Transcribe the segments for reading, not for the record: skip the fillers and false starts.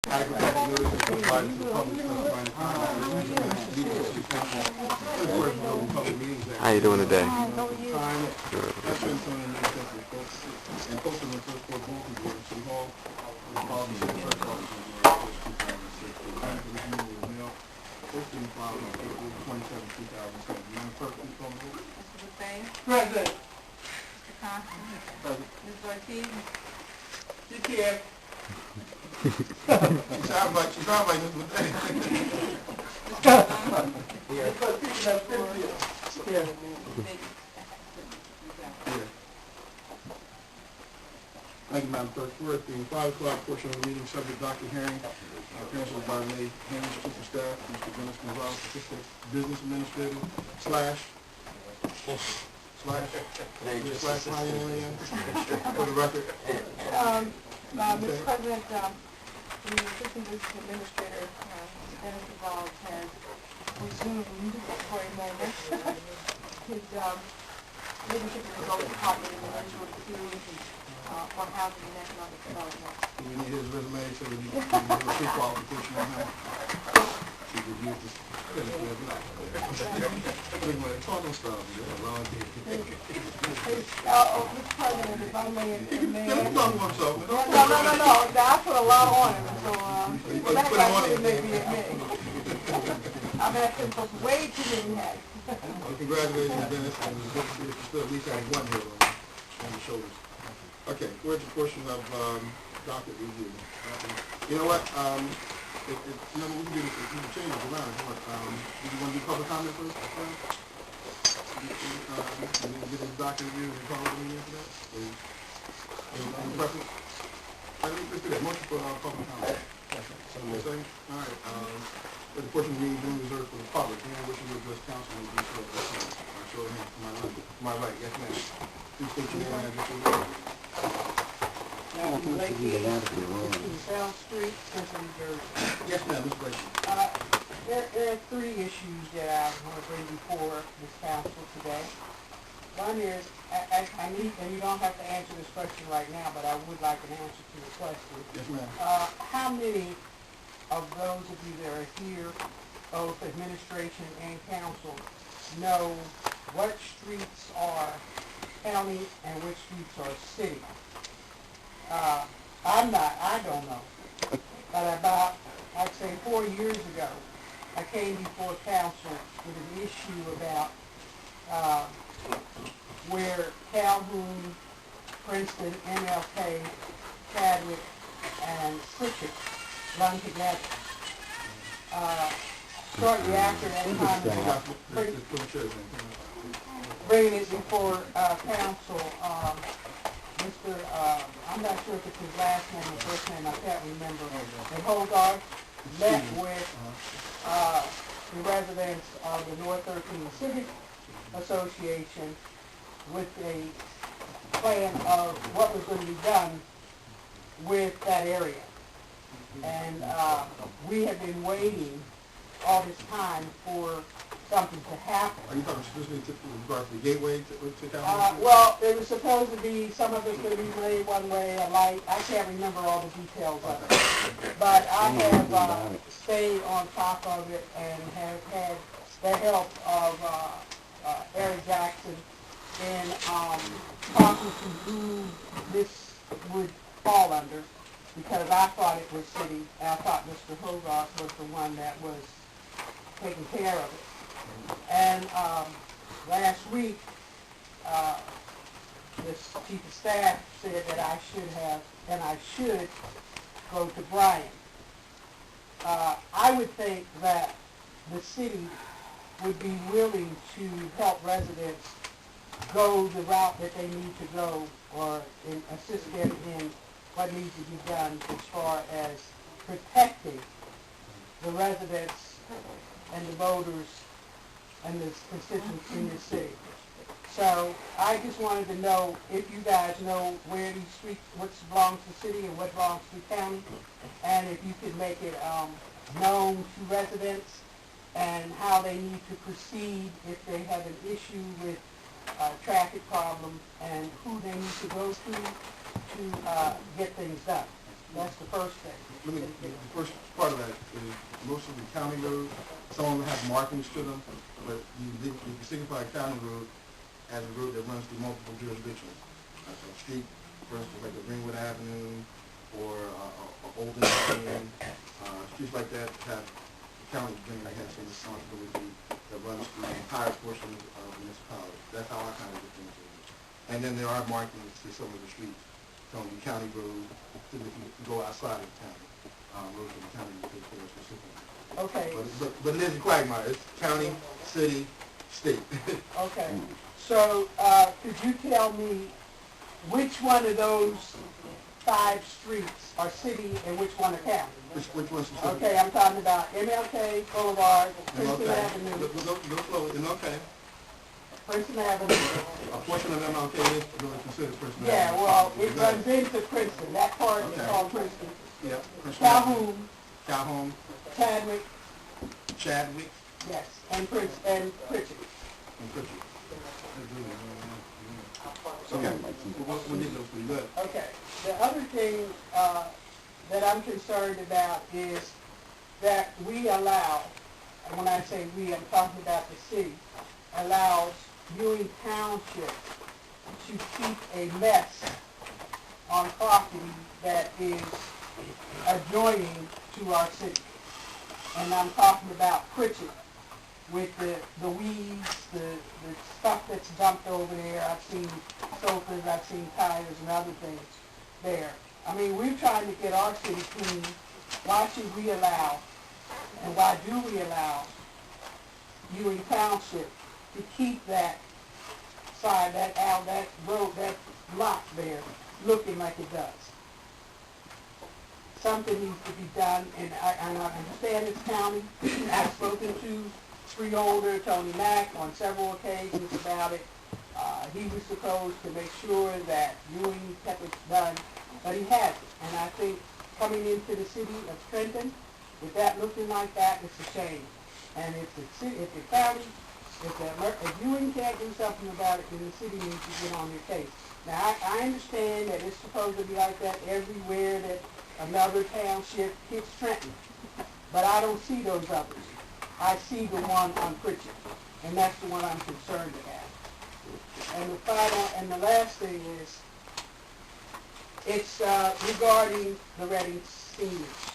adequate public notice is provided to the public by the public meetings act. How you doing today? Time, that's been some of the executive folks, and posted on the first floor bulletin board in City Hall, the policy of the clerk's office on January 1st, 2006. The time for this meeting was mailed, posted and filed on April 27, 2007. Madam Clerk, please call the roll. Mr. Buffet? Present. Mr. Constance? Present. Ms. Ortiz? You can. She sounds like Mr. Buffet. Yeah. Yeah. Thank you, Madam Clerk. We're at the 5 o'clock portion of the meeting, subject Dr. Herring, appearances by May Henry, Chief of Staff, Mr. Dennis Gonzalez, Assistant Business Administrator, slash Ryan, for the record. Mr. President, the Assistant Business Administrator, Dennis Gonzalez, has resumed for a moment his leadership in the Gold Department in the Legislative Review for Housing and Economic Development. We need his resume so that we can do a pre-qualification on him. He reviewed this. Talking stuff. Mr. President, if I may, Don't talk about himself. No. I put a lot on him, so that put him on actually him. may be a me. I've asked him for way too many hats. Well, congratulations, Dennis, and it's good to see that you still at least have one head on your shoulders. Okay, we're at the portion of docket review. You know what? We can change it around. Do you want to do public comment first? And then we'll get into docket review and call it in after that? Any preference? Let's do that. Motion for public comment. Second. All right. For the portion of the meeting being reserved for the public, anyone wishing to address council will do so at this time. Show of hands to my right. Yes, ma'am. Please state your name and address for the record. South Street, Trenton, New Jersey. Yes, ma'am. Ms. Brady. There are three issues that I want to bring before this council today. One is, I need, and you don't have to answer this question right now, but I would like an answer to the question. Yes, ma'am. How many of those of you that are here, both administration and council, know what streets are county and which streets are city? I don't know. But about, I'd say 4 years ago, I came before council with an issue about where Calhoun, Princeton, MLK, Chadwick, and Pritchett run together. Shortly after that time, bringing it before council, Mr. I'm not sure if it's his last name or first name, I can't remember. And Hogarth met with the residents of the North 13 Civic Association with a plan of what was going to be done with that area. And we have been waiting all this time for something to happen. Are you talking specifically with regard to the gateway to California? Well, it was supposed to be, some of it's going to be laid one way, a light. I can't remember all the details of it. But I have stayed on top of it and have had the help of Eric Jackson in talking to who this would fall under, because I thought it was city. I thought Mr. Hogarth was the one that was taking care of it. And last week, this chief of staff said that I should have, and I should, go to Brian. I would think that the city would be willing to help residents go the route that they need to go, or assist them in what needs to be done as far as protecting the residents and the voters and the constituents in the city. So I just wanted to know if you guys know where these streets, what belongs to the city and what belongs to the county, and if you could make it known to residents and how they need to proceed if they have an issue with traffic problem and who they need to go to get things done. That's the first thing. The first part of that is most of the county roads, some of them have markings to them, but you signify a county road as a road that runs through multiple jurisdictions. Like a street, for instance, like a Greenwood Avenue or Olden Avenue, streets like that have the county generally has some responsibility that runs through the entire portion of the municipality. That's how I kind of differentiate it. And then there are markings to some of the streets on the county road, so if you go outside of the county, roads in the county will take care of specifically. Okay. But it is a quagmire. It's county, city, state. Okay. So, could you tell me which one of those 5 streets are city and which one are county? Which one's specific? Okay, I'm talking about MLK Boulevard, Princeton MLK. Avenue. Go slowly. MLK. Princeton Avenue. A portion of MLK is really considered Princeton Yeah, Avenue. well, it runs into Princeton. That part is called Princeton. Yep. Princeton Avenue. Calhoun, Calhoun. Chadwick, yes, and Pritchett. And Pritchett. Okay. We'll get those pretty good. Okay. The other thing that I'm concerned about is that we allow, and when I say we, I'm talking about the city, allows Ewing Township to keep a mess on property that is adjoining to our city. And I'm talking about Pritchett with the weeds, the stuff that's dumped over there. I've seen sofas, I've seen tires and other things there. I mean, we're trying to get our city clean. Why should we allow, and why do we allow Ewing Township to keep that side, that road, that lot there looking like it does? Something needs to be done, and I understand it's county. I've spoken to Freeholder Tony Mack on several occasions about it. He was supposed to make sure that Ewing kept it done, but he hasn't. And I think coming into the city of Trenton, with that looking like that, it's a shame. And if the county, if Ewing can't do something about it, then the city needs to get on their case. Now, I understand that it's supposed to be like that everywhere that another township hits Trenton, but I don't see those others. I see the one on Pritchett, and that's the one I'm concerned about. And the final and the last thing is, it's regarding the Reading seniors.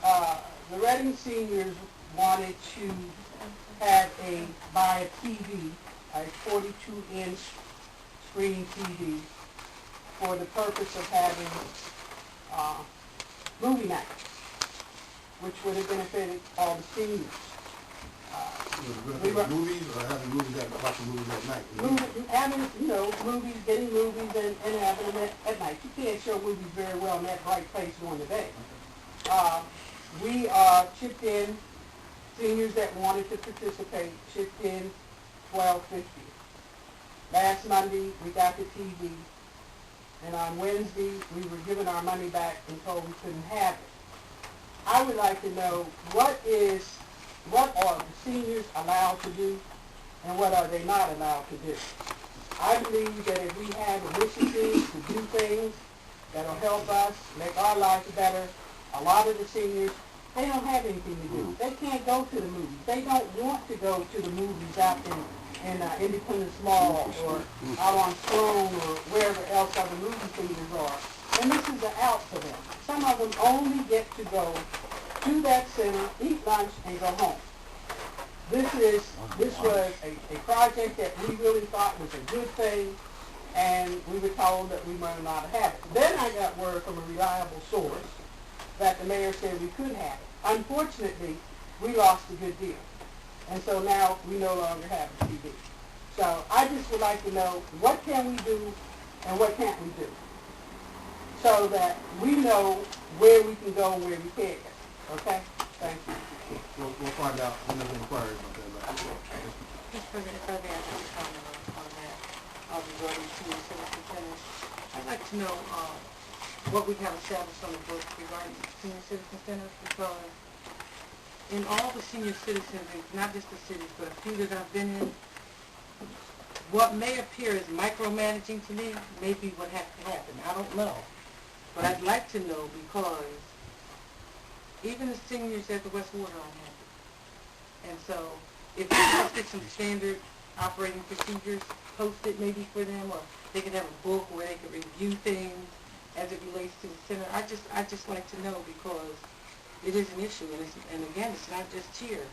The Reading seniors wanted to buy a TV, a 42-inch screen TV, for the purpose of having movie nights, which would have benefited all the seniors. Movies or having watching movies at night? Having, movies, getting movies and having them at night. You can't show movies very well in that bright place during the day. We chipped in, seniors that wanted to participate, chipped in $12.50. Last Monday, we got the TV, and on Wednesday, we were given our money back and told we couldn't have it. I would like to know what are the seniors allowed to do, and what are they not allowed to do. I believe that if we have initiatives to do things that'll help us, make our lives better, a lot of the seniors, they don't have anything to do. They can't go to the movies. They don't want to go to the movies out in Independence Mall or out on Sloan or wherever else other movie theaters are. And this is an out for them. Some of them only get to go to that center, eat lunch, and go home. This was a project that we really thought was a good thing, and we were told that we might not have it. Then I got word from a reliable source that the mayor said we could have it. Unfortunately, we lost a good deal. And so now we no longer have a TV. So I just would like to know, what can we do and what can't we do? So that we know where we can go and where we can't go. Okay? Thank you. We'll find out when there's inquiry about that. Mr. President, if I may ask you a comment on that, regarding senior citizen centers. I'd like to know what we have established on the book regarding senior citizen centers, because in all the senior citizens, not just the cities, but a few that I've been in, what may appear as micromanaging to me may be what has to happen. I don't know. But I'd like to know because even the seniors at the West Ward are unhappy. And so if we just get some standard operating procedures posted maybe for them, or they can have a book where they can review things as it relates to the center, I just like to know because it is an issue. And again, it's not just here.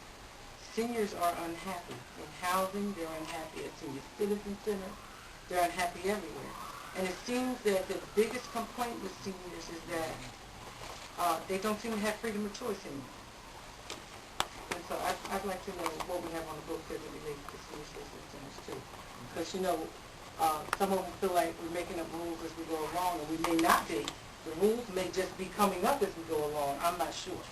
Seniors are unhappy in housing. They're unhappy at Senior Citizen Center. They're unhappy everywhere. And it seems that the biggest complaint with seniors is that they don't seem to have freedom of choice anymore. And so I'd like to know what we have on the books as it relates to Senior Citizen Centers too. Because, some of them feel like we're making up rules as we go along, and we may not be. The rules may just be coming up as we go along. I'm not sure.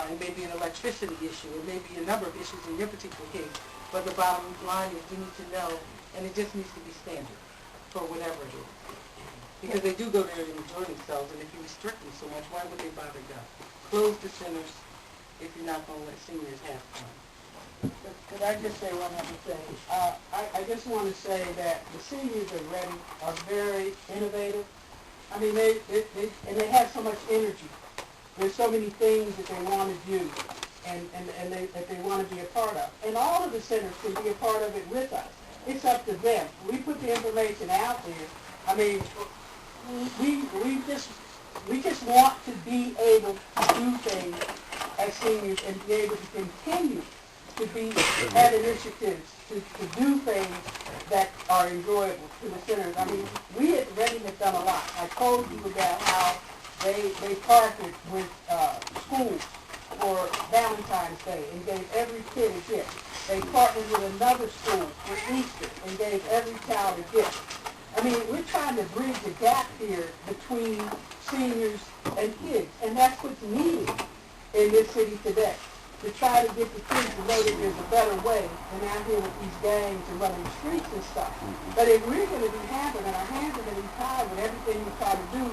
It may be an electricity issue. It may be a number of issues in your particular case. But the bottom line is you need to know, and it just needs to be standard for whatever it is. Because they do go there and enjoy themselves, and if you restrict them so much, why would they bother go? Close the centers if you're not going to let seniors have fun. Could I just say one other thing? I just want to say that the seniors at Reading are very innovative. I mean, they have so much energy. There's so many things that they want to do and that they want to be a part of. And all of the centers can be a part of it with us. It's up to them. We put the information out there. I mean, we just want to be able to do things as seniors and be able to continue to have initiatives to do things that are enjoyable to the centers. I mean, we at Reading have done a lot. I told you about how they partnered with schools for Valentine's Day and gave every kid a gift. They partnered with another school for Easter and gave every child a gift. I mean, we're trying to bridge the gap here between seniors and kids, and that's what's needed in this city today, to try to get the kids to know that there's a better way than out here with these gangs and running the streets and stuff. But if we're going to be hampered and our hands are going to be tied with everything we try to do,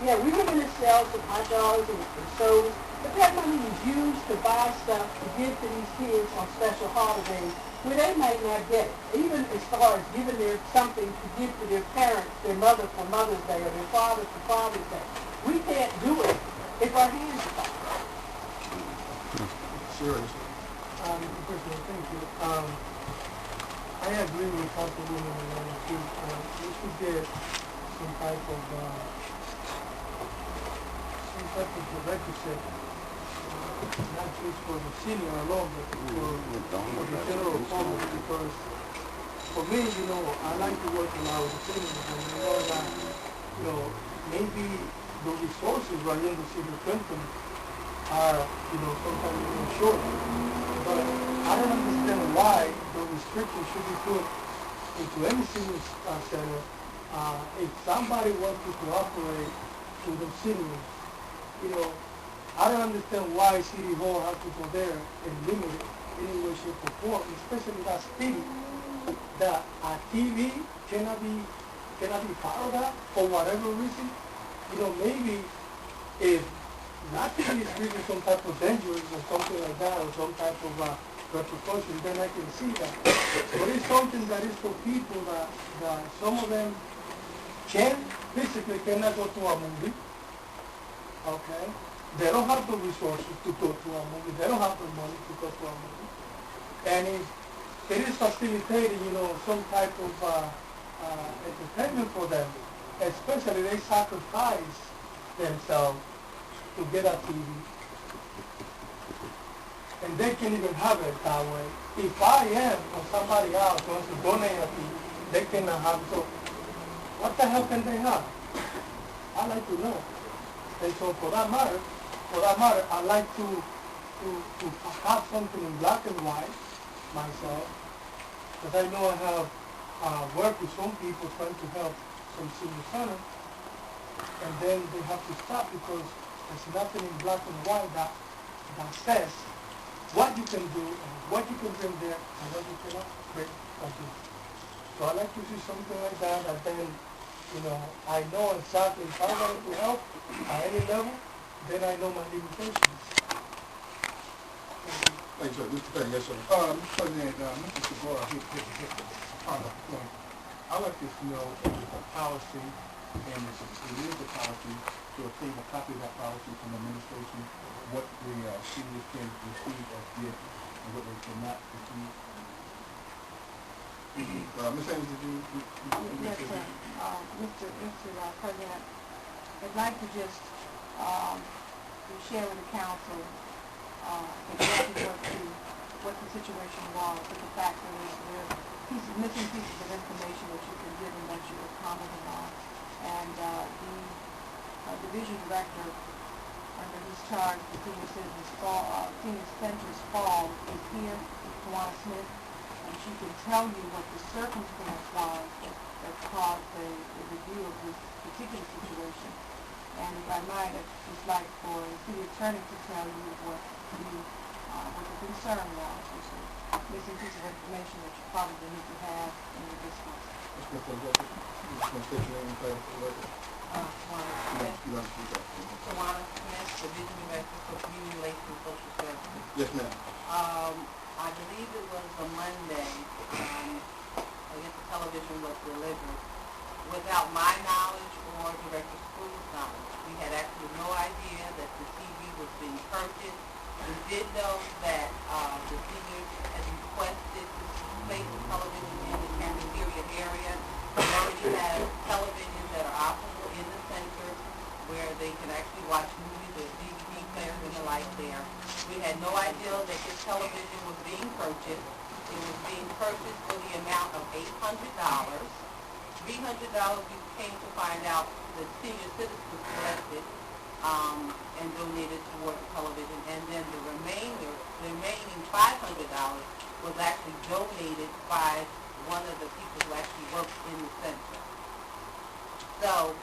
yeah, we're going to sell some hot dogs and sodas, but that money is used to buy stuff to give to these kids on special holidays where they might not get it. Even as far as giving them something to give to their parents, their mother for Mother's Day, or their father for Father's Day. We can't do it if our hands are tied. Seriously. Thank you. I agree with Councilwoman Maloney too. We should get some type of directorship, not just for the senior alone, but for the general public. Because for me, I like to work a lot with the seniors, and I know that, maybe the resources right in the city of Trenton are, sometimes short. But I don't understand why the restrictions should be put into any senior center. If somebody wants to cooperate with the seniors, I don't understand why City Hall has to go there and limit it any way, shape, or form, especially that city, that a TV cannot be part of that for whatever reason. Maybe if not to be experiencing some type of danger or something like that, or some type of repercussion, then I can see that. But it's something that is for people that some of them physically cannot go to a movie, okay? They don't have the resources to go to a movie. They don't have the money to go to a movie. And if it is facilitating, some type of entertainment for them, especially they sacrifice themselves to get a TV. And they can even have it that way. If I am or somebody else wants to donate a TV, they cannot have it. So what the hell can they have? I like to know. And so for that matter, I like to have something in black and white myself, because I know I have worked with some people trying to help some senior center, and then they have to stop because there's nothing in black and white that says what you can do and what you can bring there and what you cannot bring or do. So I like to see something like that, and then, I know exactly if I wanted to help at any level, then I know my limitations. Thanks, sir. Mr. Petty, yes, sir. Mr. President, Mr. Segura hit the point. I'd like to know the policy And it is a policy to obtain a copy of that policy from administration, what the seniors can receive as gifts and what they cannot receive. Ms. Ames, did you? Yes, sir. Mr. President, I'd like to just to share with the council exactly what the situation was, but the fact that there are missing pieces of information that you can give and that you were commenting on. And the division director, under his charge, the senior centers fall, is here, Tawana Smith, and she can tell you what the circumstance was that caused the review of this particular situation. And if I might, I'd just like for the city attorney to tell you what the concern was, which is missing piece of information that you probably need to have in your discourse. Tawana Smith, Division Director for Community Relations and Social Services. Yes, ma'am. I believe it was a Monday, I guess the television was delivered without my knowledge or Director School's knowledge. We had actually no idea that the TV was being purchased. We did know that the seniors had requested to place the television in the cafeteria area. We already have televisions that are operable in the center where they can actually watch movies or DVD players and the like there. We had no idea that this television was being purchased. It was being purchased for the amount of $800. $300 we came to find out the senior citizens collected and donated toward the television, and then the remaining $500 was actually donated by one of the people who actually works in the center. So,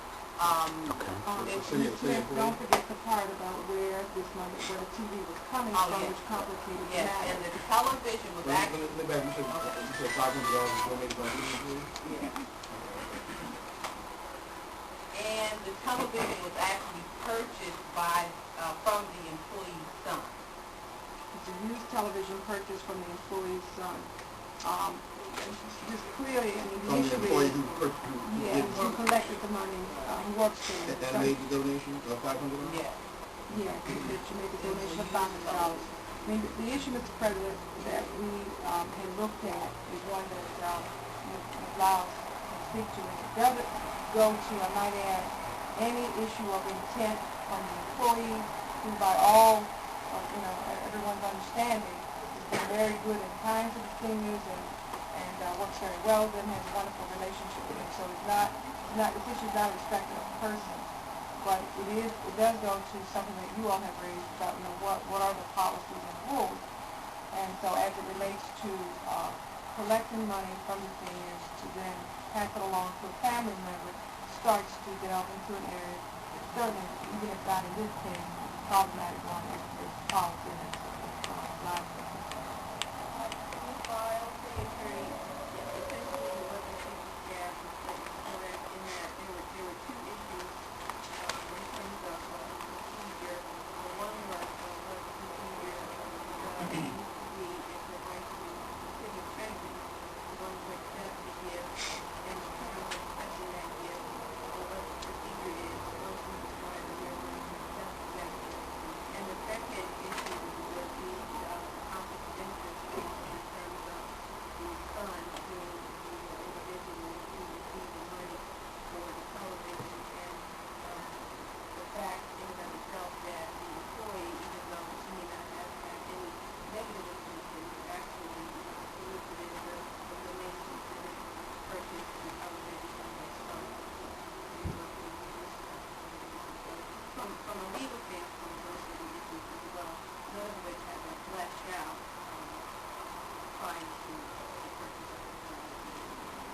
Don't forget the part about where this money, where the TV was coming from, which complicated the yes, matter. and the television was actually... You said $500 donated by the Yeah. And the television was actually purchased from the employee's son. It's a used television purchased from the employee's son. Just clearly, I mean, From the employee who who collected the money, who works there. and made the donation of $500? Yeah. Yeah, that you made the donation of $500. I mean, the issue, Mr. President, that we had looked at is one that Ms. Lyles can speak to. It doesn't go to, I might add, any issue of intent from the employee, who by all of, everyone's understanding has been very good and kind to the seniors and works very well with them, has a wonderful relationship with them. So this issue is not a respect of person. But it does go to something that you all have raised about, what are the policies and rules. And so as it relates to collecting money from the seniors to then pass it along to a family member starts to delve into an area that certainly, even if not in this case, problematic one is policy and life.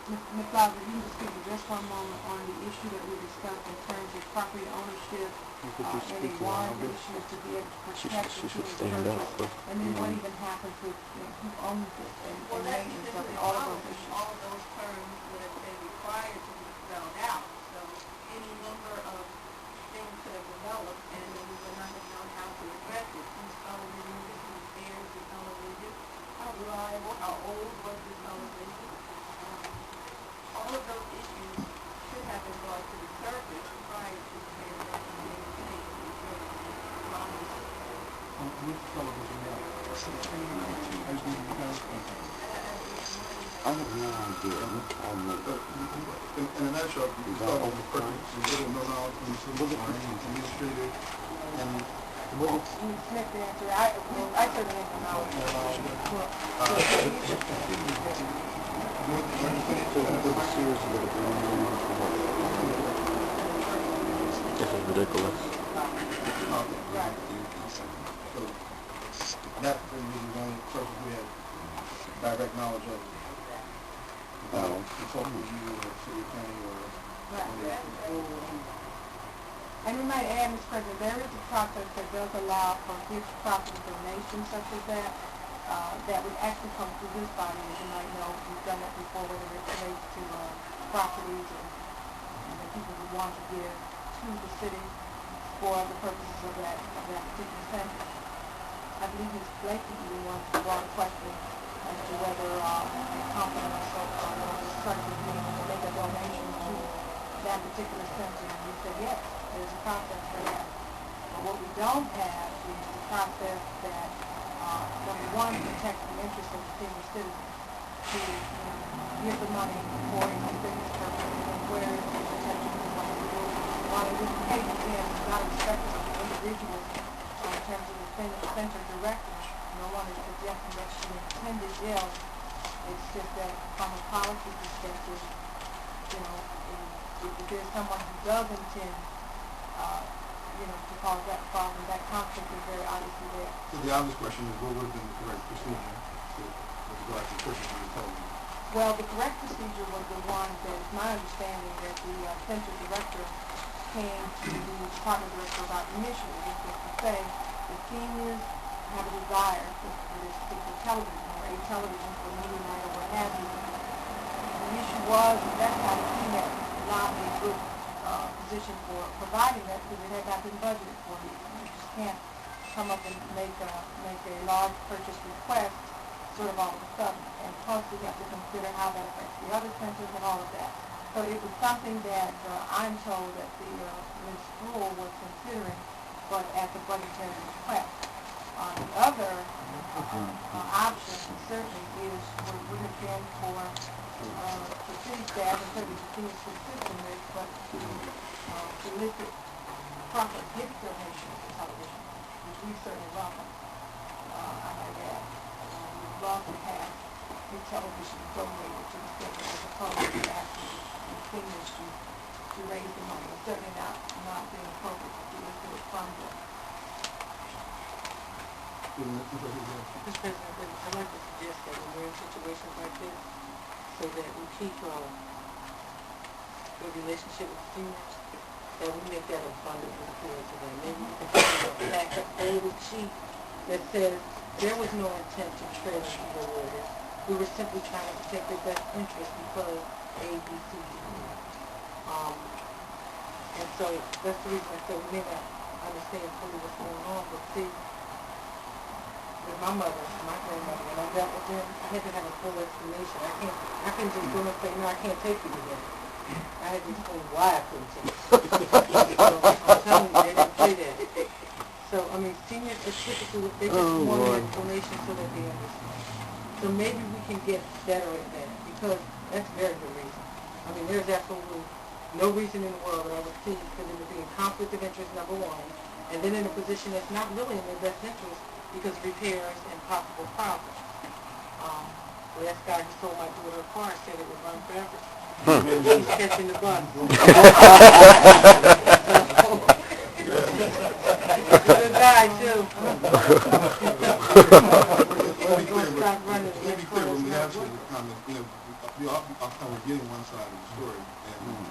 Ms. Lyles, if you can speak for just one moment on the issue that we discussed in terms of property ownership, any warrant issues to be able to protect the purchase, and then what even happens with who owns it and maintenance of it, all of those issues. All of those terms would have been required to be spelled out. So any number of things could have developed, and then we would not have known how to address it. Whose television is it? Whose airs the television? How reliable? How old was the television? All of those issues should have been brought to the surface In a nutshell, you start off with purpose, you little no knowledge from the administrator, and Smith the answer. I certainly have knowledge. This is ridiculous. Right. So that's the only person who has direct knowledge of consulting with you or city attorney or. And we might add, Mr. President, there is a process that does allow for gift property donations such as that, that would actually come through this body. As you might know, we've done that before whether it relates to properties and that people would want to give to the city for the purposes of that particular center. I believe Ms. Blakey even once brought a question as to whether a company or such as me would make a donation to that particular center. And we said, yes, there's a process for that. But what we don't have is the process that, number one, protects the interest of the senior citizens to give the money for a business purpose and where is the protection of the money. While in this case, again, it's not expected of the individual in terms of the center director, no one is suggesting that she intended ill. It's just that from a policy perspective, you know, if there's someone who does intend, to cause that problem, that conflict is very obviously there. So the obvious question is, what would have been the correct procedure with regard to purchasing the television? Well, the correct procedure was the one that is my understanding that the center director came to the department director about initially, which was to say the seniors have a desire for this particular television or a television for movie night or what have you. The issue was at that time he had not a good position for providing that because it had not been budgeted for. You just can't come up and make a large purchase request sort of all of a sudden. And plus we have to consider how that affects the other centers and all of that. So it was something that I'm told that the Ms. School was considering, but at the budgetary request. The other option certainly would have been for city staff and certainly the senior system but to solicit proper gift donations to television, which we certainly welcome. I might add, we'd love to have the television donated to the center as opposed to asking the seniors to raise the money. It's certainly not being appropriate to solicit it from them. Mr. President, I'd like to suggest that when we're in situations like this, so that we keep a relationship with seniors, that we make that abundantly clear to them. Maybe we can put a plaque, a folded sheet that says there was no intent to tread on people orders. We were simply trying to protect their best interest because A, B, C, D. And so that's the reason I said we may not understand fully what's going on, but see, with my mother, my grandmother, when I dealt with them, I had to have a full explanation. I couldn't just go and say, no, I can't take you today. I had to explain why I couldn't take you. So I'm telling you, they didn't say that. So, I mean, seniors are typically, they just want an explanation so that they understand. So maybe we can get better at that, because that's very good reason. I mean, there's absolutely no reason in the world that I would see for them to be in conflict of interest, number one, and then in a position that's not really in their best interest, because repairs and possible problems. The last guy who sold my daughter a car said it would run forever. He's catching the bus. Good guy, too. Let me be clear, when we have some comments, we all are getting one side of the story. And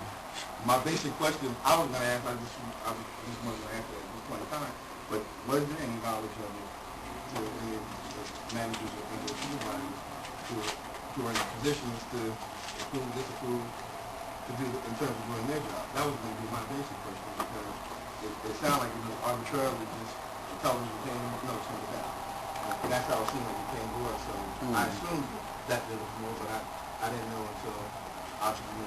my basic question, I was going to ask, I just wasn't going to answer at this point in time, but was there any knowledge of it to any managers or any supervisors who are in positions to approve, disapprove, to do in terms of doing their job? That was going to be my basic question, because it sounded like it was arbitrarily just the television came, no, it's going to happen. And that's how it seemed like it came to us, so I assumed that there was more, but I didn't know until obviously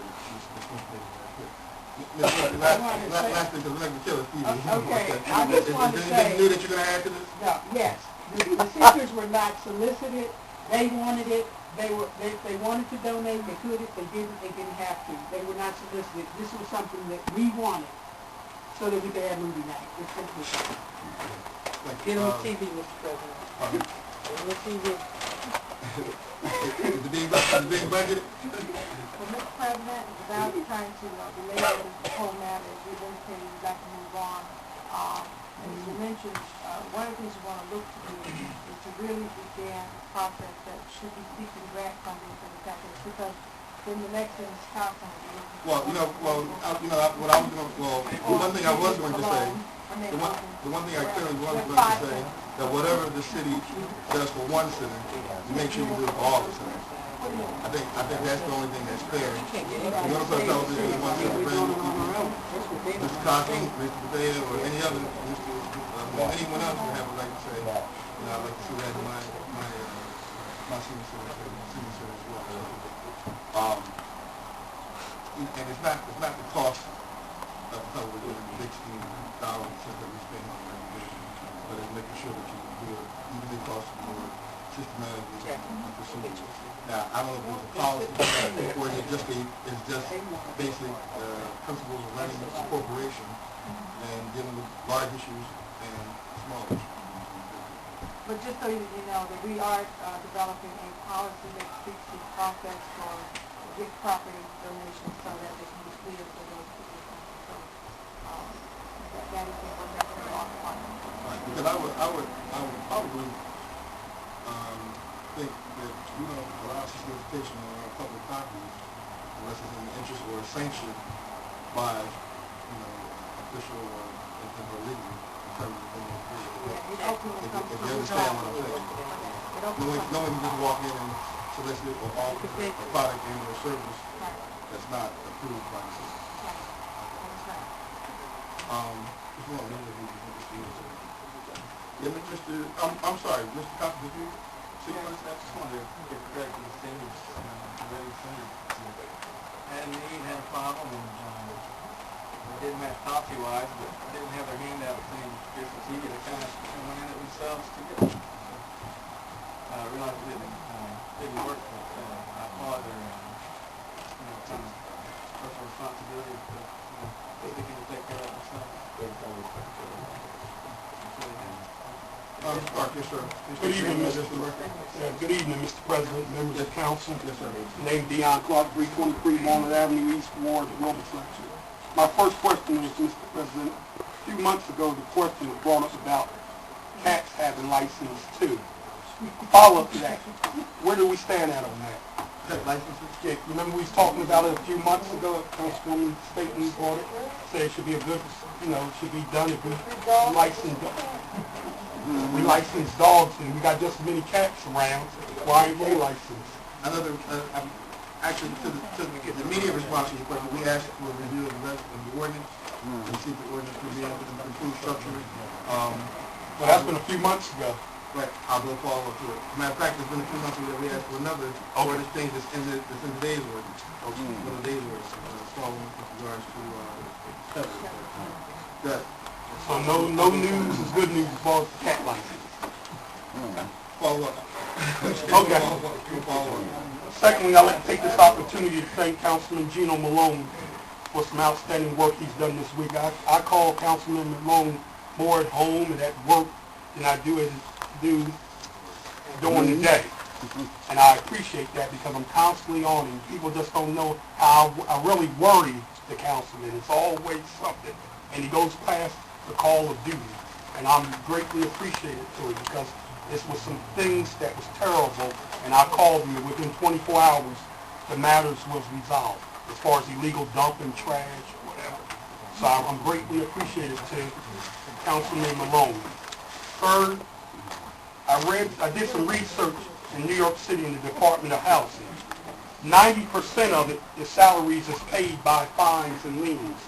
last thing, because we're not going to kill us, Steve. Okay, I just want to say... Is there anything new that you're going to add to this? No, yes. The sisters were not solicited. They wanted it. if they wanted to donate, they could. If they didn't have to. They were not solicited. This was something that we wanted so that we could have movie night. It's simply that. Get on the TV, Mr. President. Get on the TV. The big budget? Well, Mr. President, without trying to belabor the whole matter, as we've indicated, we'd like to move on. And as you mentioned, one of the things we want to look to do is to really begin a process that should be seeking grant funding for the campus, because then the next thing is council. Well, what I was going to, the one thing I was going to say, the one thing I clearly was going to say, that whatever the city does for one center, you make sure you do it for all the centers. I think that's the only thing that's fair. You're going to put a television in one center, Mr. Cochran, Mr. Bethea, or any other, anyone else would have a right to say, I'd like to see that in my senior center as well. And it's not the cost of television, the big scheme dollars that we spend on renovation, but it's making sure that you can do it even if it costs more systematically and procedures. Now, I don't know if it's a policy or is it just basic principles of running a corporation and dealing with large issues and small issues. But just so you know, that we are developing a policy that speaks to the process for gift property donations so that they can be clear for those people. So that is what we're definitely on. Right, because I would probably think that we don't allow solicitation on our public properties unless it's in the interest or sanctioned by, official or legal in terms of being if you understand what I'm saying. No one can just walk in and solicit or offer a product and or service that's not approved by the city. I'm sorry, Mr. Cochran, did you see what I just wanted to get correct in the standards very soon. Had a need, had a problem, and they didn't match policy-wise, but didn't have their hand out saying this was easy to kind of went in it themselves to get it. I realized it didn't work, but I applaud their kind of personal responsibility to they can take care of themselves. Yes, sir. Good evening, Mr. President, members of council. Yes, sir. Name Dion Clark, 323 Walnut Avenue, East Ward, Wilbur section. My first question is, Mr. President, a few months ago, the question was brought up about cats having license too. Follow up to that. Where do we stand at on that? Cat licenses? Yeah, remember we was talking about it a few months ago, Councilwoman Staten brought it, said it should be a good, it should be done if we license dogs, and we got just as many cats around. Why ain't they licensed? Actually, to the immediate response to your question, we asked for a review of the ordinance and see if the ordinance could be able to improve structure. Well, that's been a few months ago. Right, I'll go follow up to it. Matter of fact, it's been a few months ago that we asked for another ordinance change that's in today's ordinance. One of today's ordinance, small one with regards to that. So no news is good news as far as the cat license. Follow up. Okay. Follow up. Secondly, I'd like to take this opportunity to thank Councilman Gino Malone for some outstanding work he's done this week. I call Councilman Malone more at home and at work than I do during the day. And I appreciate that because I'm constantly on him. People just don't know how I really worry the councilman. It's always something. And he goes past the call of duty. And I'm greatly appreciated to it because this was some things that was terrible, and I called him, and within 24 hours, the matters was resolved as far as illegal dumping, trash, whatever. So I'm greatly appreciated to Councilman Malone. Third, I did some research in New York City in the Department of Housing. 90% of it, the salaries is paid by fines and liens.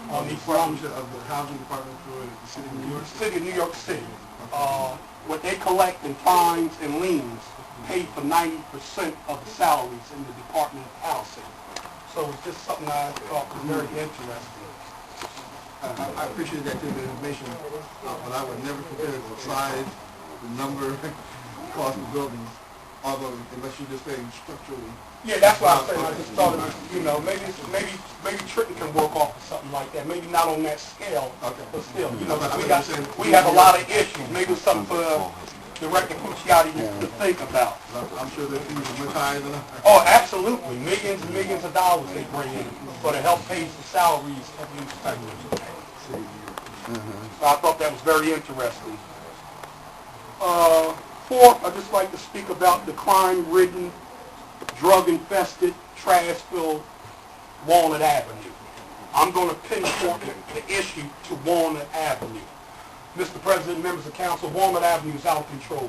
On the department of the housing department for the city of New York City. City of New York City. What they collect in fines and liens pay for 90% of the salaries in the Department of Housing. So it's just something I thought was very interesting. I appreciate that information, but I would never compare the size, the number, the cost of buildings although unless you just say structurally. Yeah, that's what I'm saying. I just thought it was, you know, maybe Trenton can work off of something like that. Maybe not on that scale, Okay. but still, you know, 'cause we have a lot of issues. Maybe it's something for Director Pucciati to think about. I'm sure their fees are much higher than ours. Oh, absolutely. Millions and millions of dollars they bring in for to help pay the salaries of the inspectors. So I thought that was very interesting. Fourth, I'd just like to speak about the crime-ridden, drug-infested, trash-filled Walnut Avenue. I'm going to pinpoint the issue to Walnut Avenue. Mr. President, members of council, Walnut Avenue is out of control.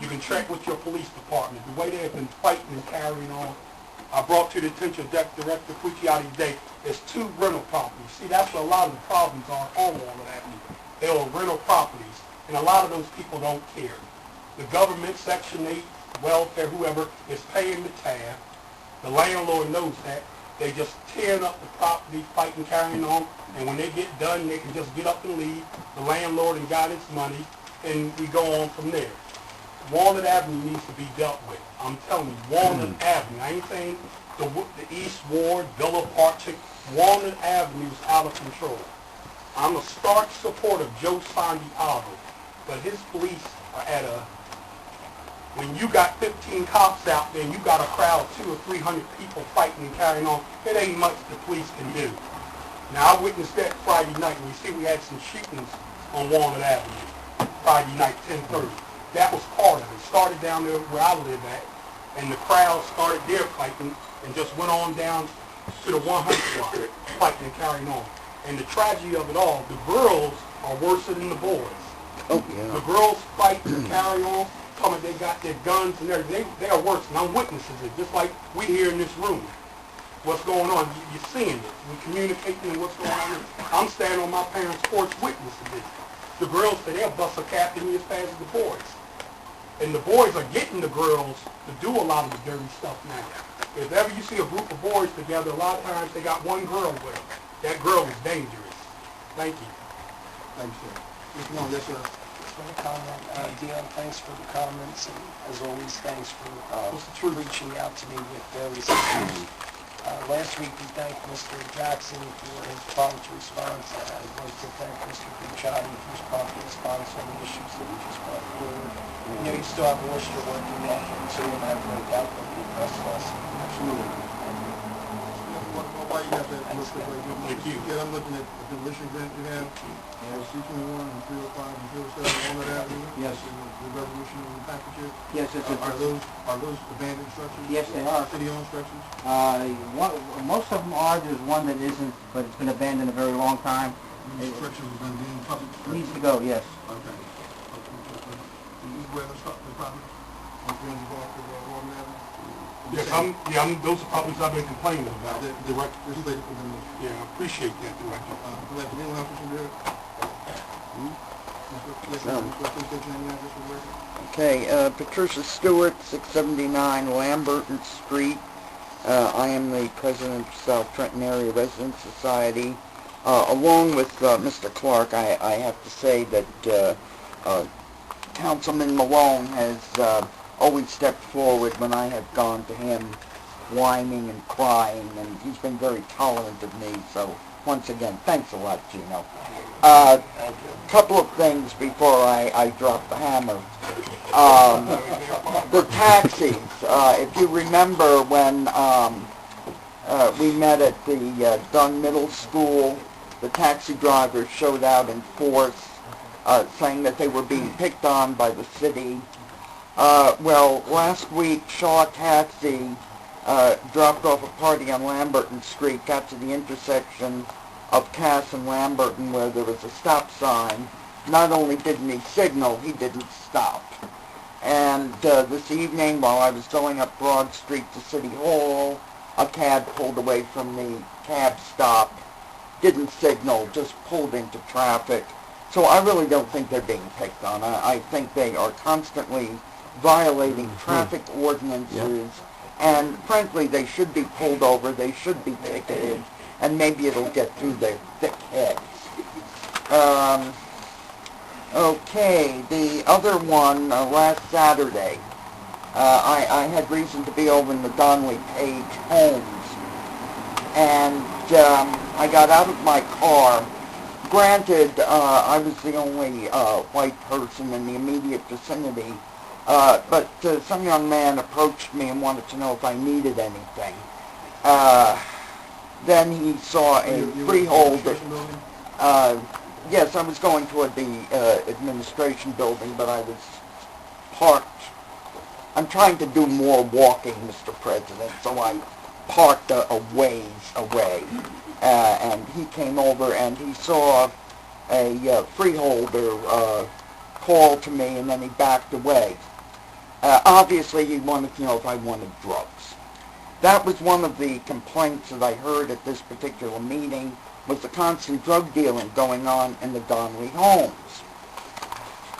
You can check with your police department. The way they have been fighting and carrying on, I brought to the attention of Director Pucciati today, there's 2 rental properties. See, that's where a lot of the problems are on Walnut Avenue. They are rental properties, and a lot of those people don't care. The government, Section 8, welfare, whoever, is paying the tab. The landlord knows that. They just tearing up the property, fighting, carrying on, and when they get done, they can just get up and leave. The landlord and got his money, and we go on from there. Walnut Avenue needs to be dealt with. I'm telling you, Walnut Avenue. I ain't saying the East Ward, Villa Park, Walnut Avenue is out of control. I'm a stark supporter of Joe Santiago, but his police are at a... When you got 15 cops out there and you got a crowd of 200 or 300 people fighting and carrying on, it ain't much the police can do. Now, I witnessed that Friday night. We had some shootings on Walnut Avenue, Friday night, 10:30. That was part of it. It started down there where I live at, and the crowd started their fighting and just went on down to the 100 block, fighting and carrying on. And the tragedy of it all, the girls are worse than the boys. Oh, yeah. The girls fight and carry on. They got their guns and everything. They are worse, and I'm witnessing it, just like we here in this room. What's going on? You're seeing it. We're communicating what's going on. I'm standing on my parents' porch witnessing this. The girls say they'll bust a cap in me as fast as the boys. And the boys are getting the girls to do a lot of the dirty stuff now. If ever you see a group of boys together, a lot of times they got one girl with them. That girl is dangerous. Thank you. Thanks, sir. Mr. Long, yes, sir. For the comment. Dion, thanks for the comments, and as always, thanks for reaching out to me with various issues. Last week, we thanked Mr. Jackson for his prompt response. I'd like to thank Mr. Pucciati for his prompt response on the issues that we just brought forward. You know, you still have moisture working there, so you'll have no doubt that the press loss. Absolutely. Why you have that look that way? Thank you. Yeah, I'm looking at the demolition grant you have. C-21 and 305 and 307 on that avenue. Yes. The resolution and the packages. Yes, Are those abandoned structures? Yes, they are. City-owned structures? Most of them are. There's one that isn't, but it's been abandoned a very long time. These structures are going to be in public structures? Needs to go, yes. Okay. Where the property? On the off of Walnut Avenue? Yes, those are problems I've been complaining about. Director, this is for them. Yeah, I appreciate that, Director. Director, anyone else from there? Okay, Patricia Stewart, 679 Lamberton Street. I am the president of South Trenton Area Residents Society. Along with Mr. Clark, I have to say that Councilman Malone has always stepped forward when I have gone to him whining and crying, and he's been very tolerant of me, so once again, thanks a lot, Gino. Couple of things before I drop the hammer. The taxis, if you remember when we met at the Dunn Middle School, the taxi drivers showed out in force, saying that they were being picked on by the city. Well, last week, Shaw Taxi dropped off a party on Lamberton Street, got to the intersection of Cass and Lamberton where there was a stop sign. Not only didn't he signal, he didn't stop. And this evening, while I was going up Broad Street to City Hall, a cab pulled away from the cab stop, didn't signal, just pulled into traffic. So I really don't think they're being picked on. I think they are constantly violating traffic ordinances, and frankly, they should be pulled over, they should be ticketed, and maybe it'll get through their thick heads. Okay, the other one, last Saturday, I had reason to be over in the Donnelly Page homes, and I got out of my car. Granted, I was the only white person in the immediate vicinity, but some young man approached me and wanted to know if I needed anything. Then he saw a freeholder. Yes, I was going toward the administration building, but I was parked. I'm trying to do more walking, Mr. President, so I parked a ways away. And he came over and he saw a freeholder call to me, and then he backed away. Obviously, he wanted to know if I wanted drugs. That was one of the complaints that I heard at this particular meeting, was the constant drug dealing going on in the Donnelly homes.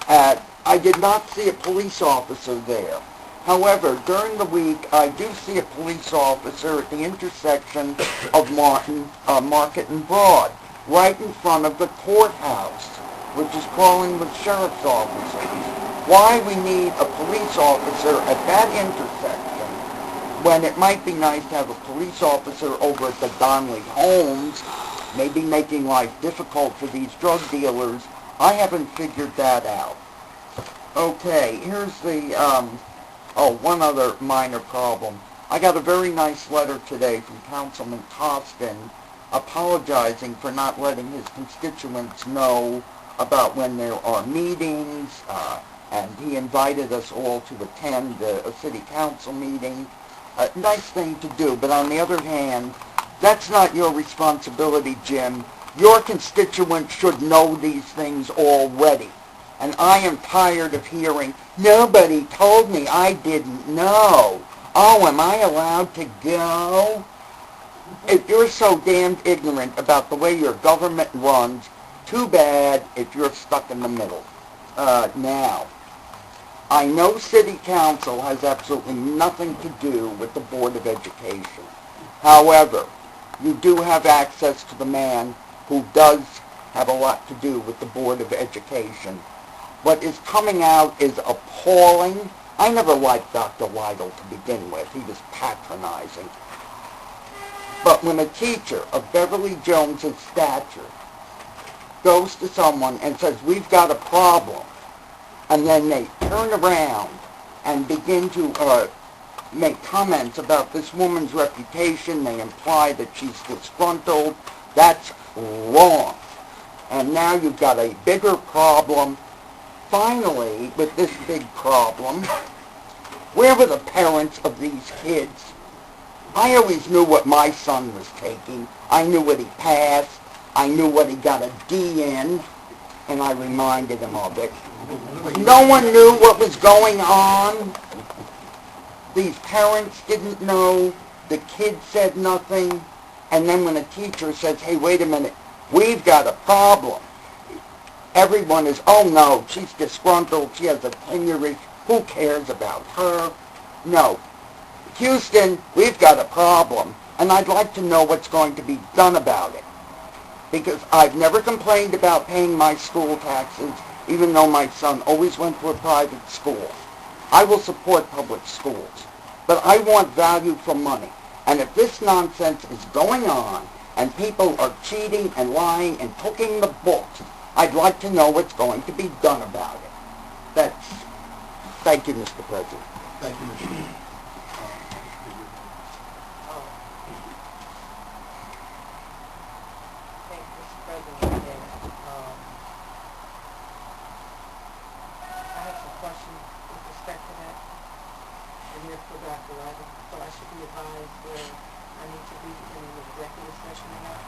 I did not see a police officer there. However, during the week, I do see a police officer at the intersection of Market and Broad, right in front of the courthouse, which is crawling with sheriff's officers. Why we need a police officer at that intersection, when it might be nice to have a police officer over at the Donnelly homes, maybe making life difficult for these drug dealers, I haven't figured that out. Okay, here's the, one other minor problem. I got a very nice letter today from Councilman Costin apologizing for not letting his constituents know about when there are meetings, and he invited us all to attend a city council meeting. Nice thing to do, but on the other hand, that's not your responsibility, Jim. Your constituents should know these things already. And I am tired of hearing, nobody told me, I didn't know. Oh, am I allowed to go? If you're so damned ignorant about the way your government runs, too bad if you're stuck in the middle. Now, I know City Council has absolutely nothing to do with the Board of Education. However, you do have access to the man who does have a lot to do with the Board of Education. What is coming out is appalling. I never liked Dr. Lytle to begin with. He was patronizing. But when a teacher of Beverly Jones's stature goes to someone and says, we've got a problem, and then they turn around and begin to make comments about this woman's reputation, they imply that she's disgruntled, that's wrong. And now you've got a bigger problem. Finally, with this big problem, where were the parents of these kids? I always knew what my son was taking. I knew what he passed. I knew what he got a D in, and I reminded him of it. No one knew what was going on. These parents didn't know. The kid said nothing. And then when a teacher says, hey, wait a minute, we've got a problem, everyone is, oh no, she's disgruntled, she has a tenure, who cares about her? No. Houston, we've got a problem, and I'd like to know what's going to be done about it. Because I've never complained about paying my school taxes, even though my son always went to a private school. I will support public schools, but I want value for money. And if this nonsense is going on, and people are cheating and lying and cooking the books, I'd like to know what's going to be done about it. Thank you, Mr. President. Thank you, Mr. Thank you, Mr. President. And, I have some questions with respect to that. And here for Dr. Ryder. So I should be advised where I need to be in an executive session or not?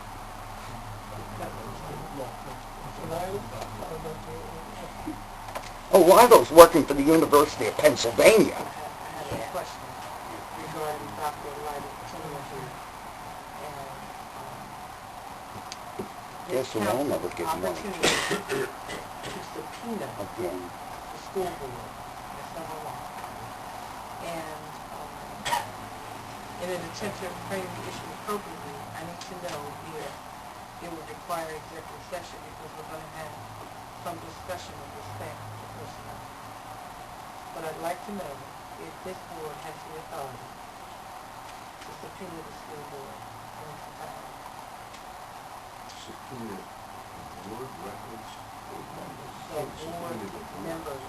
Oh, Lytle's working for the University of Pennsylvania. I have a question regarding Dr. Ryder Jr. And Yes, and I'll never give money. opportunity to subpoena Again. the school board. That's number one. And in an attempt to frame the issue appropriately, I need to know if it would require executive session because we're going to have some discussion with respect to personnel. But I'd like to know if this board has the authority to subpoena the school board in its entirety. Subpoena board records, board members. The board members.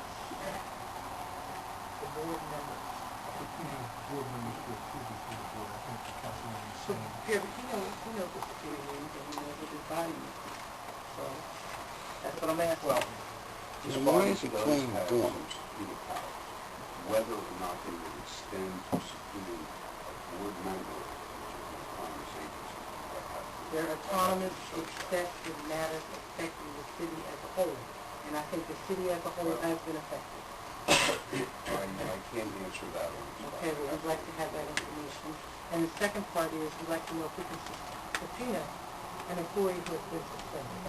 The board members. Board members who approve before the board, I think the councilman is So, saying. yeah, but he knows what subpoena means, and he knows what his body means. So, that's what I'm asking. Well, Now, why is it claimed have dormant? some subpoena powers. Whether or not they would extend to subpoena a board member, which is an autonomous agency, that has to- They're autonomous except in matters affecting the city as a whole. And I think the city as a whole has been affected. I can't answer that on the spot. Okay, well, I'd like to have that information. And the second part is, we'd like to know if we can subpoena an employee who has been suspended.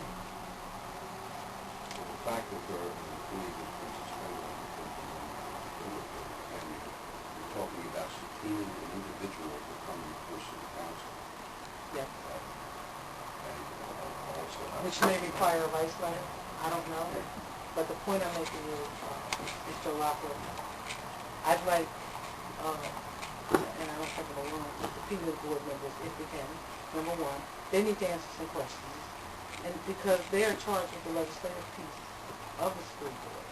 The fact that there are employees that have been suspended, I don't think they have to do with it. And you're talking about subpoenaing an individual to come in person to council. Yes. And also have. Which may require a vice letter, I don't know. But the point I'm making is, Mr. Locker, I'd like, and I don't think I'm alone, to subpoena the board members if we can. Number one, they need to answer some questions. And because they are charged with the legislative piece of the school board.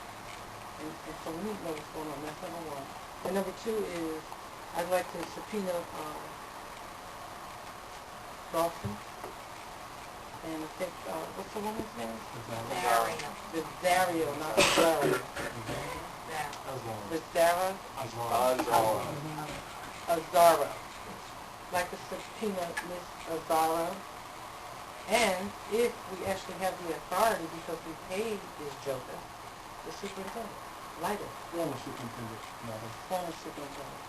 And so we need to know what's going on, that's number one. And number two is, I'd like to subpoena, Dawson. And I think, what's the woman's name? Dario. Vizario, not Vizario. Vizara? Azara. Like to subpoena Miss Azara. And if we actually have the authority, because we paid this joker, the superintendent, Leiter, Former superintendent, madam. former superintendent.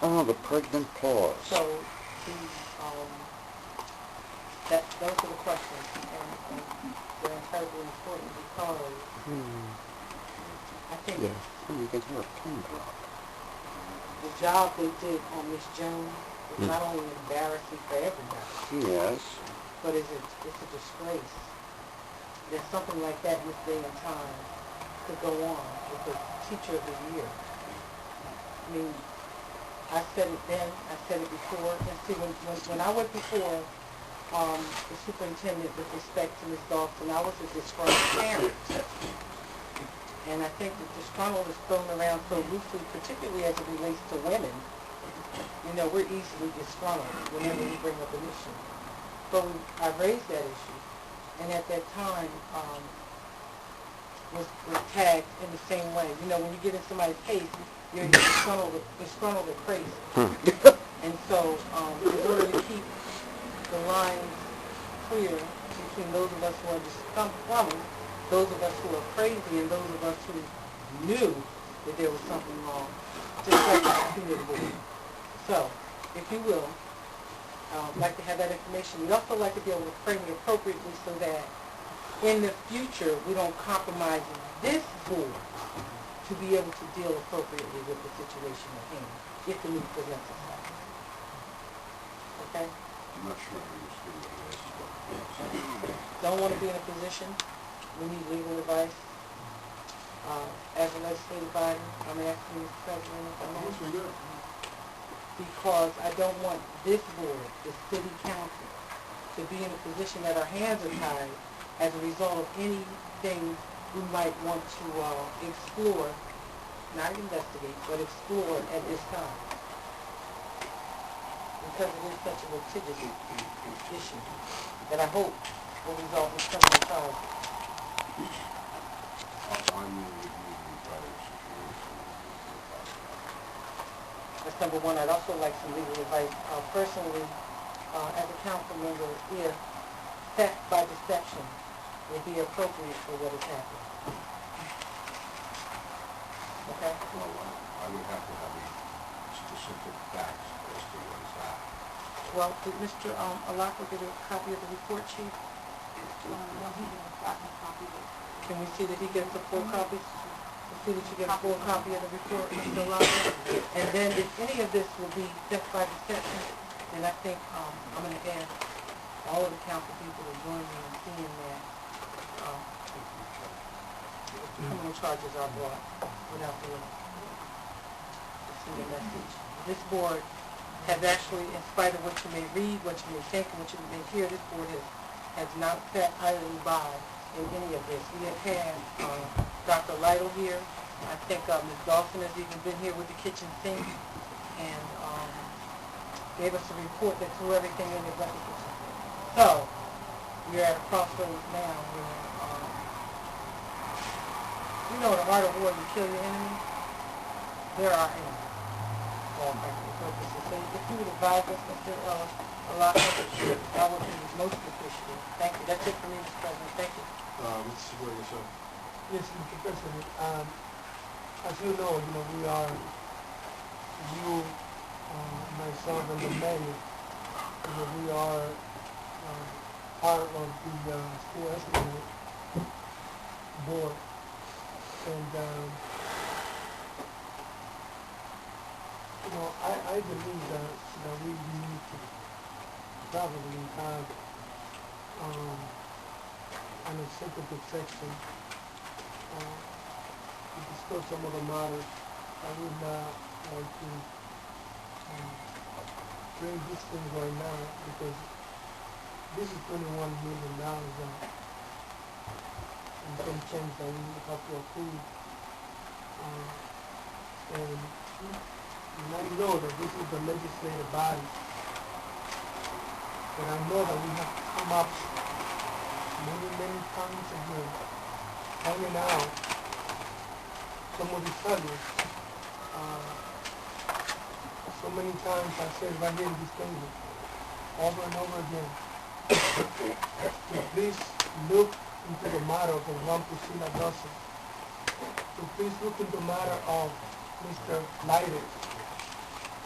Oh, the pregnant pause. So, the, those are the questions, and they're incredibly important because I think Yeah, you can hear a pin drop. the job they did on Miss Jones is not only embarrassing for everybody, Yes. but it's a disgrace that something like that in this day and time could go on with the teacher of the year. I mean, I said it then, I said it before, and see, when I went before the superintendent with respect to Ms. Dawson, I was a disgruntled parent. And I think that disgruntled is thrown around so loosely, particularly as it relates to women. You know, we're easily disgruntled whenever we bring up an issue. So I raised that issue, and at that time was tagged in the same way. You know, when you get in somebody's case, you're disgruntled or crazy. And so, in order to keep the lines clear between those of us who are disgruntled, those of us who are crazy, and those of us who knew that there was something wrong, just like the board. So, if you will, I'd like to have that information. We'd also like to be able to frame it appropriately so that in the future we don't compromise this board to be able to deal appropriately with the situation at hand, if the need presents itself. Okay? I'm not sure I understand what it is. Don't want to be in a position, we need legal advice. As a legislative body, I'm asking Mr. President if I may. Because I don't want this board, the city council, to be in a position that our hands are tied as a result of anything we might want to explore, not investigate, but explore at this time. Because it is such a litigious issue that I hope will result in criminal charges. I'm going to review the entire situation. That's number one. I'd also like some legal advice. Personally, as a council member, if theft by deception would be appropriate for what has happened. Okay? Well, I would have to have a specific facts as to what is happening. Well, did Mr. Alaka get a copy of the report, Chief? No, he didn't gotten a copy of it. Can we see that he gets a full copy? We'll see that you get a full copy of the report, Mr. Alaka? And then if any of this will be theft by deception, then I think I'm going to ask all of the council people to join me in seeing that criminal charges are brought without the senior message. This board has actually, in spite of what you may read, what you may think, and what you may hear, this board has not sat idly by in any of this. We have had Dr. Lytle here. I think Ms. Dawson has even been here with the kitchen sink and gave us a report that threw everything in the bucket. So, we're at a crossroads now where, you know, in the art of war, you kill your enemy. They're our enemy, for all practical purposes. So if you would advise us, Mr. Allotment, I would be most appreciative. Thank you. That's it for me, Mr. President. Thank you. Mr. Segura, yes, sir. Yes, Mr. President. As you know, we are, you, myself, and the mayor, we are part of the school estimate board. And, I believe that we need to probably have an executive section to discuss some of the matters. I would not like to bring these things right now because this is $21 million and some change that we have to approve. And I know that this is the legislative body, but I know that we have to come up many times again, pointing out some of these subjects. So many times I said right here in this table, over and over again, to please look into the matter of Juan Pusila Dawson. So please look into the matter of Mr. Lytle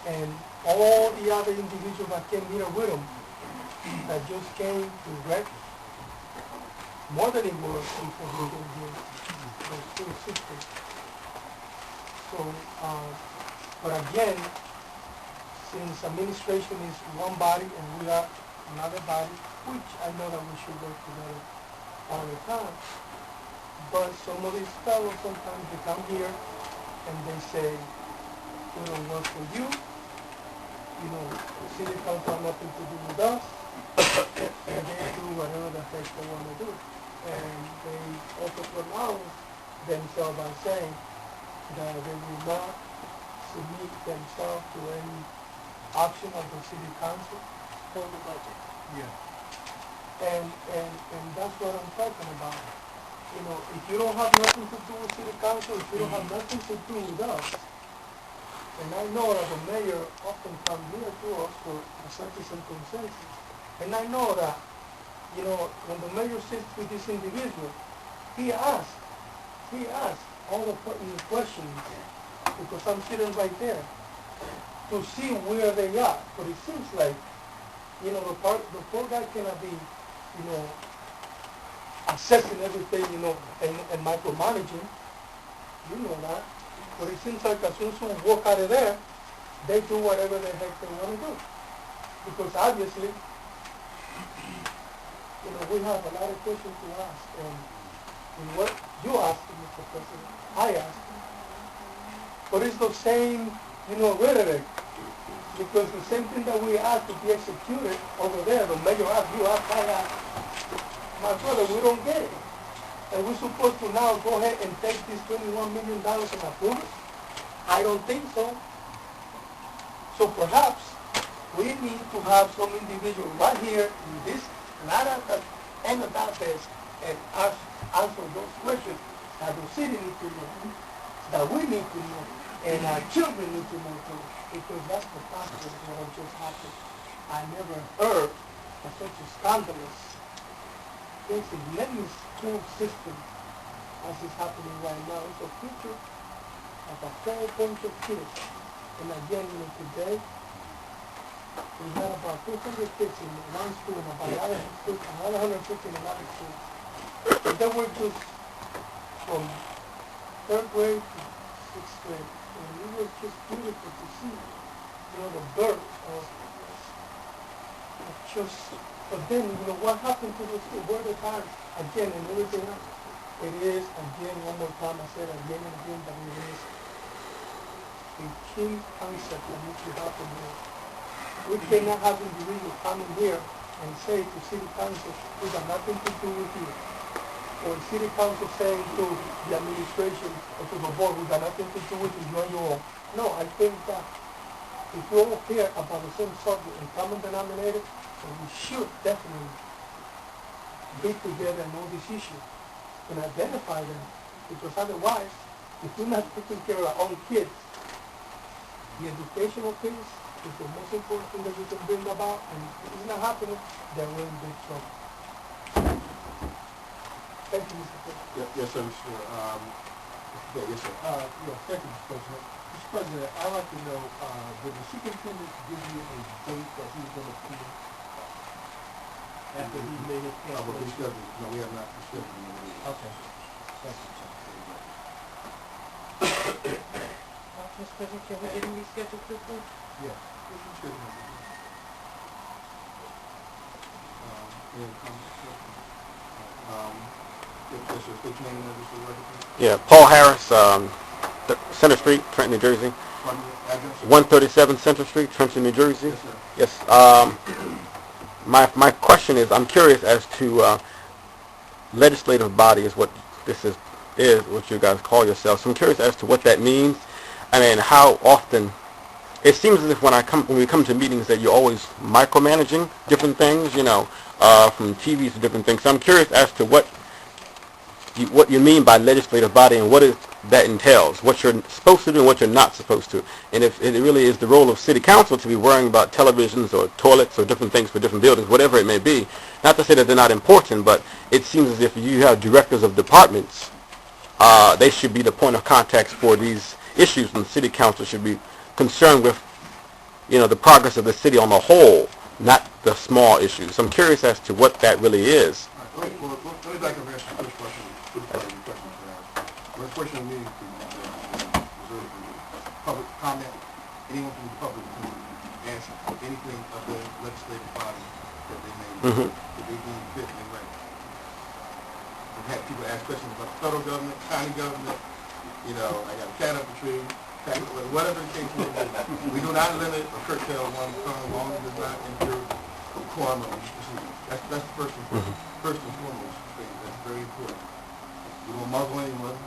and all the other individuals that came here with him that just came to wreck more than it was before he came here. Those two sisters. So, but again, since administration is one body and we are another body, which I know that we should work together all the time, but some of these fellows sometimes they come here and they say, we don't work for you, the city council has nothing to do with us, and they do whatever the heck they want to do. And they also pronounce themselves by saying that they will not submit themselves to any action of the city council for the budget. Yeah. And that's what I'm talking about. If you don't have nothing to do with city council, if you don't have nothing to do with us, and I know that the mayor often comes here to us for a certain consensus, and I know that, when the mayor sits with this individual, he asks all the pertinent questions, because I'm sitting right there, to see where they are. But it seems like, the poor guy cannot be, assessing everything, and micromanaging. You know that. But it seems like as soon as we walk out of there, they do whatever the heck they want to do. Because obviously, we have a lot of questions to ask. And what you asked, Mr. President, I asked. But it's the same, rhetoric. Because the same thing that we asked to be executed over there, the mayor asked, you asked, I asked. My brother, we don't get it. And we're supposed to now go ahead and take this $21 million and approve it? I don't think so. So perhaps we need to have some individual right here in this, not at the end of that desk, and answer those questions that the city needs to know, that we need to know, and our children need to know too, because that's the process of what just happened. I never heard of such a scandalous, insignificant school system as is happening right now. It's a picture of a whole bunch of kids. And again, today, we had about 200 kids in one school and about another 150 in another school. And they were just from 3rd grade to 6th grade. And it was just beautiful to see, the birth of just, but then, what happened to this, where the time, again, and everything else, it is, again, one more time, I said again and again, that it is a key concept that needs to happen here. We cannot have individuals coming here and say to city council, we got nothing to do with you. Or city council saying to the administration or to the board, we got nothing to do with you, you're on your own. No, I think that if we all care about the same subject and common denominator, then we should definitely be together and know these issues and identify them. Because otherwise, if we're not taking care of our own kids, the educational piece is the most important thing that we can bring about, and if it's not happening, then we're in big trouble. Thank you, Mr. President. Yes, sir, Mr. Yes, sir. Thank you, Mr. President. Mr. President, I'd like to know, did the superintendent give you a date that he was going to appeal after he made his cancellation? No, we have not discussed it. Okay. Thank you. Mr. President, can we get him rescheduled quickly? Yes. Any comments? Yes, sir. State your name and address for the record, please. Yeah, Paul Harris, Center Street, Trenton, New Jersey. Pardon me, address? 137 Center Street, Trenton, New Jersey. Yes, sir. Yes. My question is, I'm curious as to legislative body is what this is what you guys call yourselves. So I'm curious as to what that means. I mean, how often? It seems as if when we come to meetings that you're always micromanaging different things, from TVs to different things. So I'm curious as to what you mean by legislative body and what that entails, what you're supposed to do and what you're not supposed to. And if it really is the role of city council to be worrying about televisions or toilets or different things for different buildings, whatever it may be, not to say that they're not important, but it seems as if you have directors of departments, they should be the point of contact for these issues, and the city council should be concerned with, the progress of the city on the whole, not the small issues. So I'm curious as to what that really is. All right, well, let me back up and answer the first question. The question of me to reserve for public comment. Anyone from the public can answer anything of the legislative body that they may, that they deem fit and right. I've had people ask questions about the federal government, county government, I got a cat up the tree, whatever the case may be. We do not limit or curtail one tongue as long as it does not interfere with the quorum of the proceeding. That's the first and foremost thing. That's very important. We don't muzzle anyone.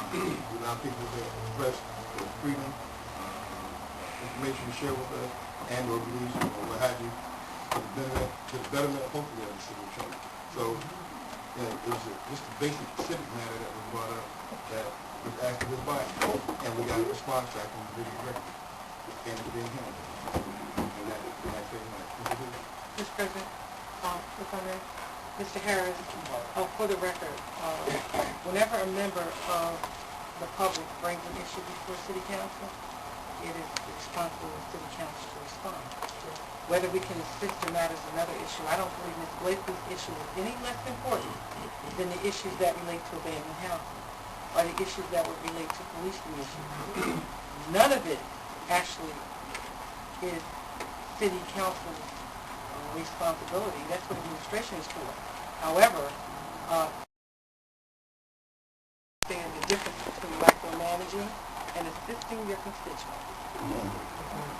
We allow people to express their freedom, information to share with us, and or beliefs or what have you, to the betterment, hopefully, of the city of Trenton. So, it was just a basic civic matter that was brought up that was asked of this body, and we got a response back from the video director, and it's being handled. And that's very much. Mr. President, if I may, Mr. Harris, for the record, whenever a member of the public brings an issue before City Council, it is the responsibility of City Council to respond. Whether we can assist or not is another issue. I don't believe Ms. Blakely's issue is any less important than the issues that relate to abandoned housing or the issues that would relate to policing issues. None of it actually is City Council's responsibility. That's what administration is for. However, understand the difference between micromanaging and assisting your constituents.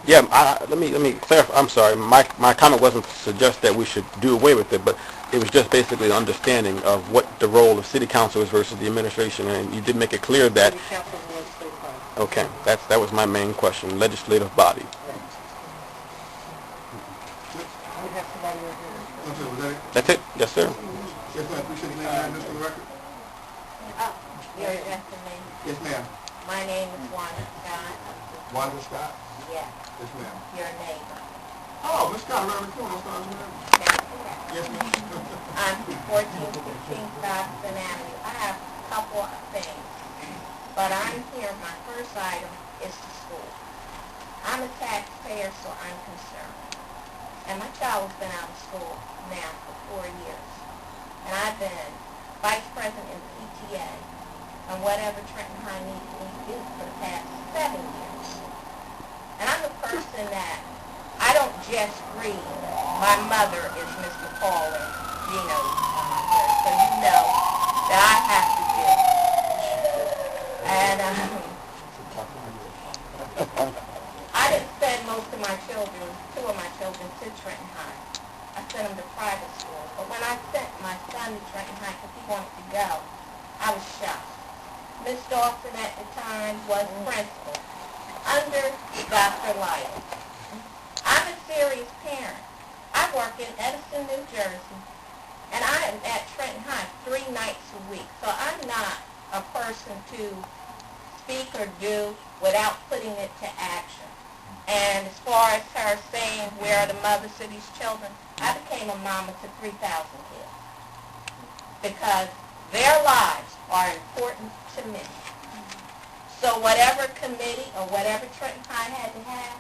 Yeah, let me clarify. I'm sorry. My comment wasn't to suggest that we should do away with it, but it was just basically an understanding of what the role of city council is versus the administration, and you did make it clear that. City council is a legislative body. Okay, that was my main question. Legislative body. We have somebody over here. That's it. Yes, sir. Yes, ma'am. Appreciate the name and address for the record. Your name? Yes, ma'am. My name is Wanda Scott. Wanda Scott? Yes. Yes, ma'am. Your neighbor. Oh, Miss Scott, around the corner. Yes, ma'am. I'm 1416 Stockton Avenue. I have a couple of things, but I'm here, my first item is the school. I'm a taxpayer, so I'm concerned. And my child has been out of school now for 4 years. And I've been vice president in PTA and whatever Trenton High needs me to do for the past 7 years. And I'm a person that I don't just read my mother is Mr. Paul and Gino's here, so you know that I have to do. And I didn't send most of my children, two of my children, to Trenton High. I sent them to private school. But when I sent my son to Trenton High because he wanted to go, I was shocked. Miss Dawson at the time was principal under Dr. Lytle. I'm a serious parent. I work in Edison, New Jersey, and I am at Trenton High 3 nights a week. So I'm not a person to speak or do without putting it to action. And as far as her saying, where are the mothers of these children, I became a mama to 3,000 kids because their lives are important to me. So whatever committee or whatever Trenton High had to have,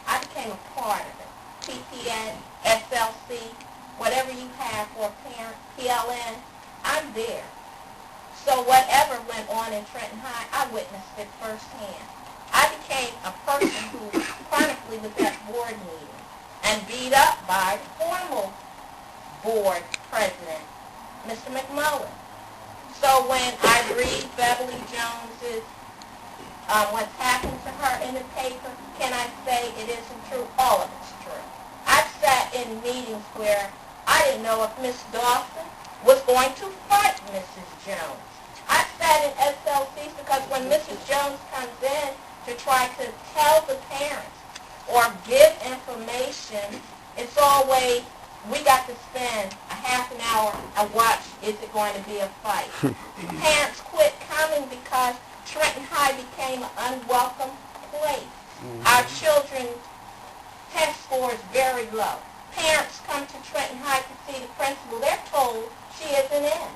I became a part of it. PPN, SLC, whatever you have for a parent, PLN, I'm there. So whatever went on in Trenton High, I witnessed it firsthand. I became a person who chronically was at board meetings and beat up by formal board president, Mr. McMullen. So when I read Beverly Jones's what's happened to her in the paper, can I say it isn't true? All of it's true. I've sat in meetings where I didn't know if Miss Dawson was going to fight Mrs. Jones. I've sat in SLCs because when Mrs. Jones comes in to try to tell the parents or give information, it's always, we got to spend a half an hour and watch, is it going to be a fight? Parents quit coming because Trenton High became an unwelcome place. Our children's test score is very low. Parents come to Trenton High to see the principal. They're told she isn't in.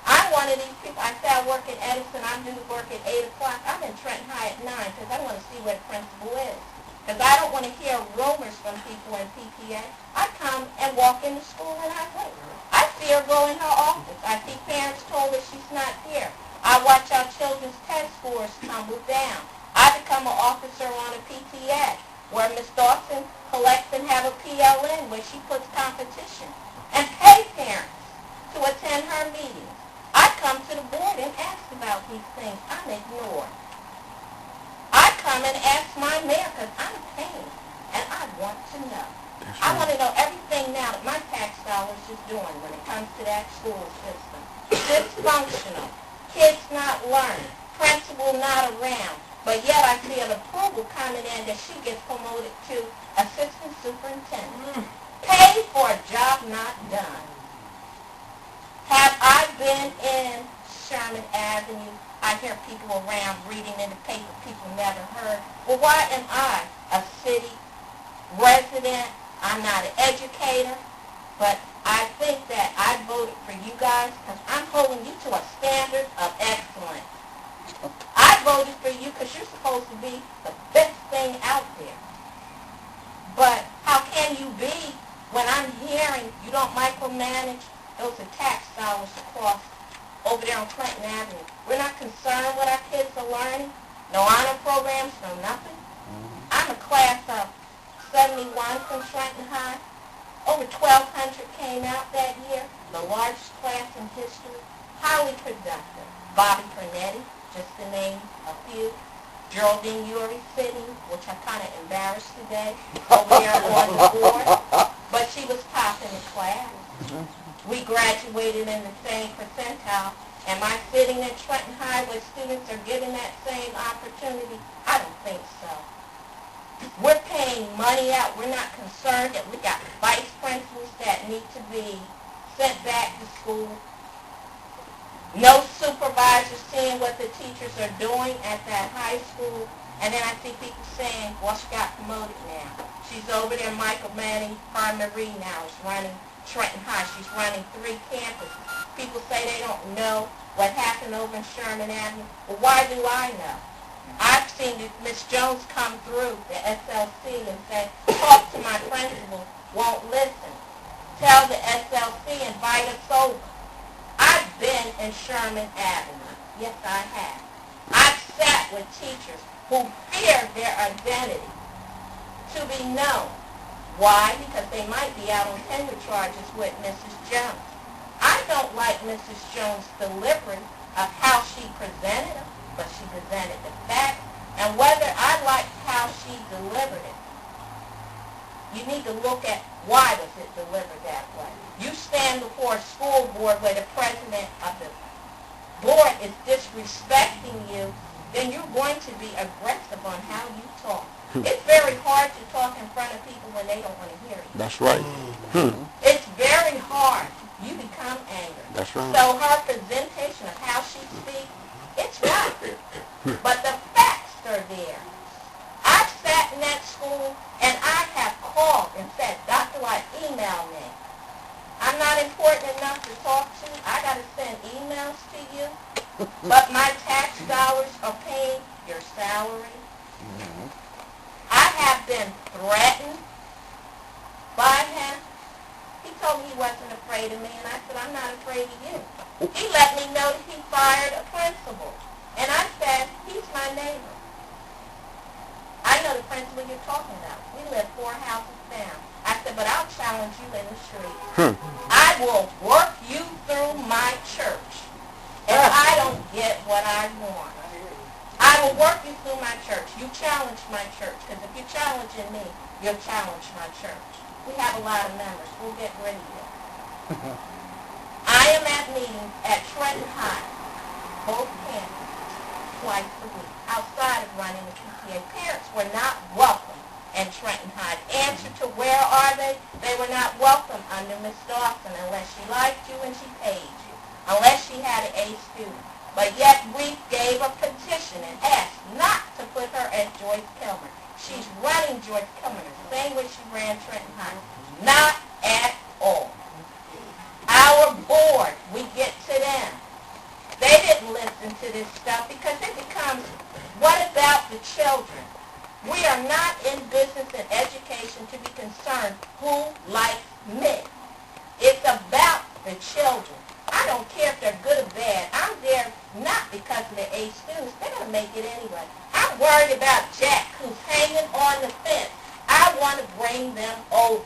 I'm one of these people. I say I work at Edison. I'm due to work at 8 o'clock. I'm in Trenton High at 9 because I want to see where the principal is. Because I don't want to hear rumors from people in PTA. I come and walk in the school and I wait. I see her go in her office. I see parents told her she's not here. I watch our children's test scores tumble down. I become an officer on a PTA where Ms. Dawson collects and have a PLN where she puts competition and pay parents to attend her meetings. I come to the board and ask about these things. I'm ignored. I come and ask my mayor because I'm a pain and I want to know. I want to know everything now that my tax dollars is doing when it comes to that school system. Dysfunctional. Kids not learning. Principal not around. But yet I see an approval coming in that she gets promoted to assistant superintendent. Paid for a job not done. Have I been in Sherman Avenue? I hear people around reading in the paper people never heard. Well, why am I a city resident? I'm not an educator, but I think that I voted for you guys because I'm holding you to a standard of excellence. I voted for you because you're supposed to be the best thing out there. But how can you be when I'm hearing you don't micromanage those are tax dollars across over there on Clinton Avenue? We're not concerned what our kids are learning. No honor programs, no nothing. I'm a class of 71 from Trenton High. Over 1,200 came out that year, the largest class in history. Highly productive. Bobby Pernetti, just to name a few. Geraldine Uri sitting, which I kind of embarrassed today, over there on the board. But she was top in the class. We graduated in the same percentile. Am I sitting at Trenton High where students are given that same opportunity? I don't think so. We're paying money out. We're not concerned that we got vice principals that need to be sent back to school. No supervisors seeing what the teachers are doing at that high school. And then I see people saying, well, she got promoted now. She's over there micromanaging. Her Marie now is running Trenton High. She's running 3 campuses. People say they don't know what happened over in Sherman Avenue. Well, why do I know? I've seen Miss Jones come through the SLC and say, talk to my principal, won't listen. Tell the SLC, invite us over. I've been in Sherman Avenue. Yes, I have. I've sat with teachers who fear their identity to be known. Why? Because they might be out on tenure charges with Mrs. Jones. I don't like Mrs. Jones' delivery of how she presented them, but she presented the facts. And whether I like how she delivered it, you need to look at why was it delivered that way. You stand before a school board where the president of the board is disrespecting you, then you're going to be aggressive on how you talk. It's very hard to talk in front of people when they don't want to hear you. That's right. It's very hard. You become angry. That's right. So her presentation of how she speaks, it's right. But the facts are there. I've sat in that school and I have called and said, Dr. White, email me. I'm not important enough to talk to. I got to send emails to you. But my tax dollars are paying your salary. I have been threatened by him. He told me he wasn't afraid of me, and I said, I'm not afraid of you. He let me know that he fired a principal. And I said, he's my neighbor. I know the principal you're talking about. We live 4 houses down. I said, but I'll challenge you in the street. I will work you through my church if I don't get what I want. I will work you through my church. You challenge my church, because if you're challenging me, you'll challenge my church. We have a lot of members. We'll get rid of you. I am at meetings at Trenton High, both campuses, twice a week, outside of running the PTA. Parents were not welcome in Trenton High. Answer to where are they? They were not welcome under Miss Dawson unless she liked you and she paid you, unless she had an A student. But yet we gave a petition and asked not to put her at Joyce Kilmer. She's running Joyce Kilmer the same way she ran Trenton High. Not at all. Our board, we get to them. They didn't listen to this stuff because it becomes, what about the children? We are not in business and education to be concerned who likes me. It's about the children. I don't care if they're good or bad. I'm there not because of the A students. They're going to make it anyway. I'm worried about Jack, who's hanging on the fence. I want to bring them over.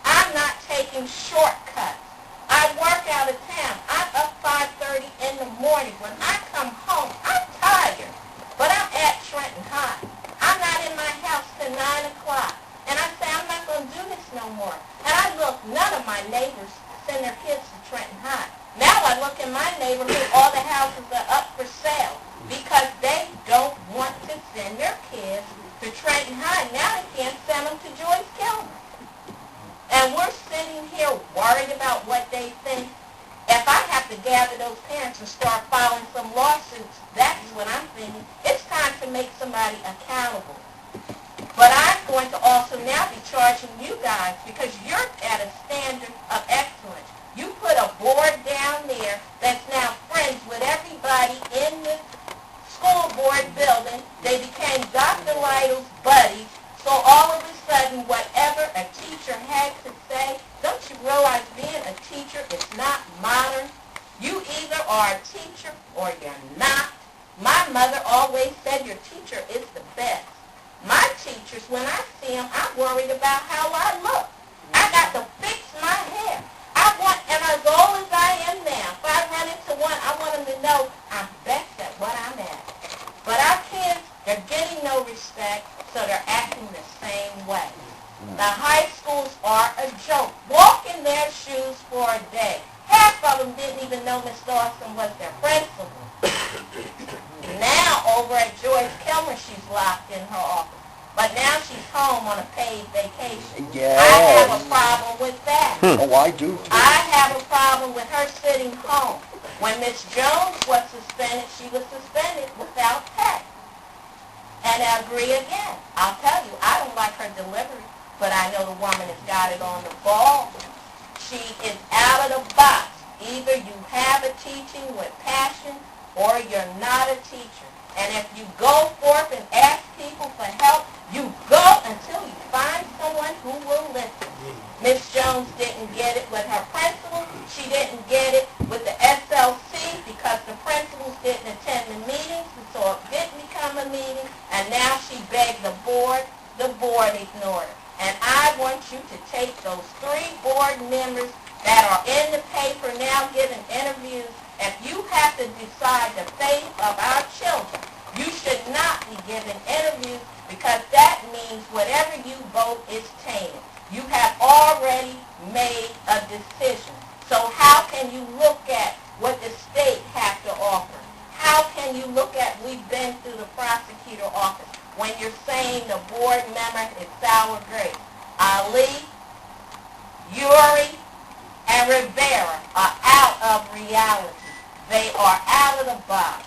I'm not taking shortcuts. I work out of town. I'm up 5:30 in the morning. When I come home, I'm tired. But I'm at Trenton High. I'm not in my house till 9 o'clock. And I say, I'm not going to do this no more. And I look, none of my neighbors send their kids to Trenton High. Now I look in my neighborhood, all the houses are up for sale because they don't want to send their kids to Trenton High. Now they can't send them to Joyce Kilmer. And we're sitting here worried about what they think. If I have to gather those parents and start filing some lawsuits, that's what I'm thinking. It's time to make somebody accountable. But I'm going to also now be charging you guys because you're at a standard of excellence. You put a board down there that's now friends with everybody in the school board building. They became Dr. Lytle's buddies. So all of a sudden, whatever a teacher had to say, don't you realize being a teacher is not modern? You either are a teacher or you're not. My mother always said your teacher is the best. My teachers, when I see them, I'm worried about how I look. I got to fix my hair. I want, and as old as I am now, if I run into one, I want them to know I'm best at what I'm at. But our kids, they're getting no respect, so they're acting the same way. The high schools are a joke. Walk in their shoes for a day. Half of them didn't even know Miss Dawson was their principal. Now, over at Joyce Kilmer, she's locked in her office. But now she's home on a paid vacation. Yes. I have a problem with that. Oh, I do too. I have a problem with her sitting home. When Miss Jones was suspended, she was suspended without pay. And I agree again. I'll tell you, I don't like her delivery, but I know the woman has got it on the ball. She is out of the box. Either you have a teaching with passion or you're not a teacher. And if you go forth and ask people for help, you go until you find someone who will listen. Miss Jones didn't get it with her principal. She didn't get it with the SLC because the principals didn't attend the meetings, and so it didn't become a meeting. And now she begged the board ignored her. And I want you to take those 3 board members that are in the paper now giving interviews. If you have to decide the fate of our children, you should not be giving interviews, because that means whatever you vote is tainted. You have already made a decision. So how can you look at what the state have to offer? How can you look at we've been through the prosecutor office when you're saying the board member is sour grapes? Ali, Yuri, and Rivera are out of reality. They are out of the box.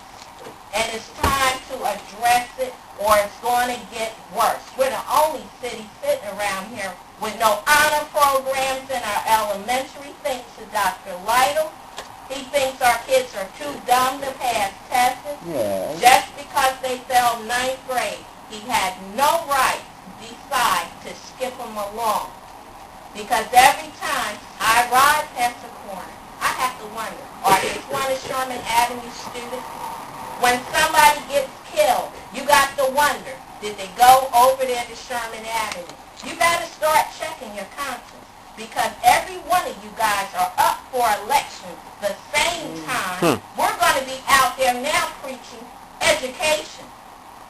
And it's time to address it, or it's going to get worse. We're the only city sitting around here with no honor programs in our elementary, thanks to Dr. Lytle. He thinks our kids are too dumb to pass tests. Yes. Just because they fell 9th grade, he had no right to decide to skip them along. Because every time I ride past the corner, I have to wonder, are these one of Sherman Avenue students? When somebody gets killed, you got to wonder, did they go over there to Sherman Avenue? You got to start checking your conscience, because every one of you guys are up for election the same time. We're going to be out there now preaching education,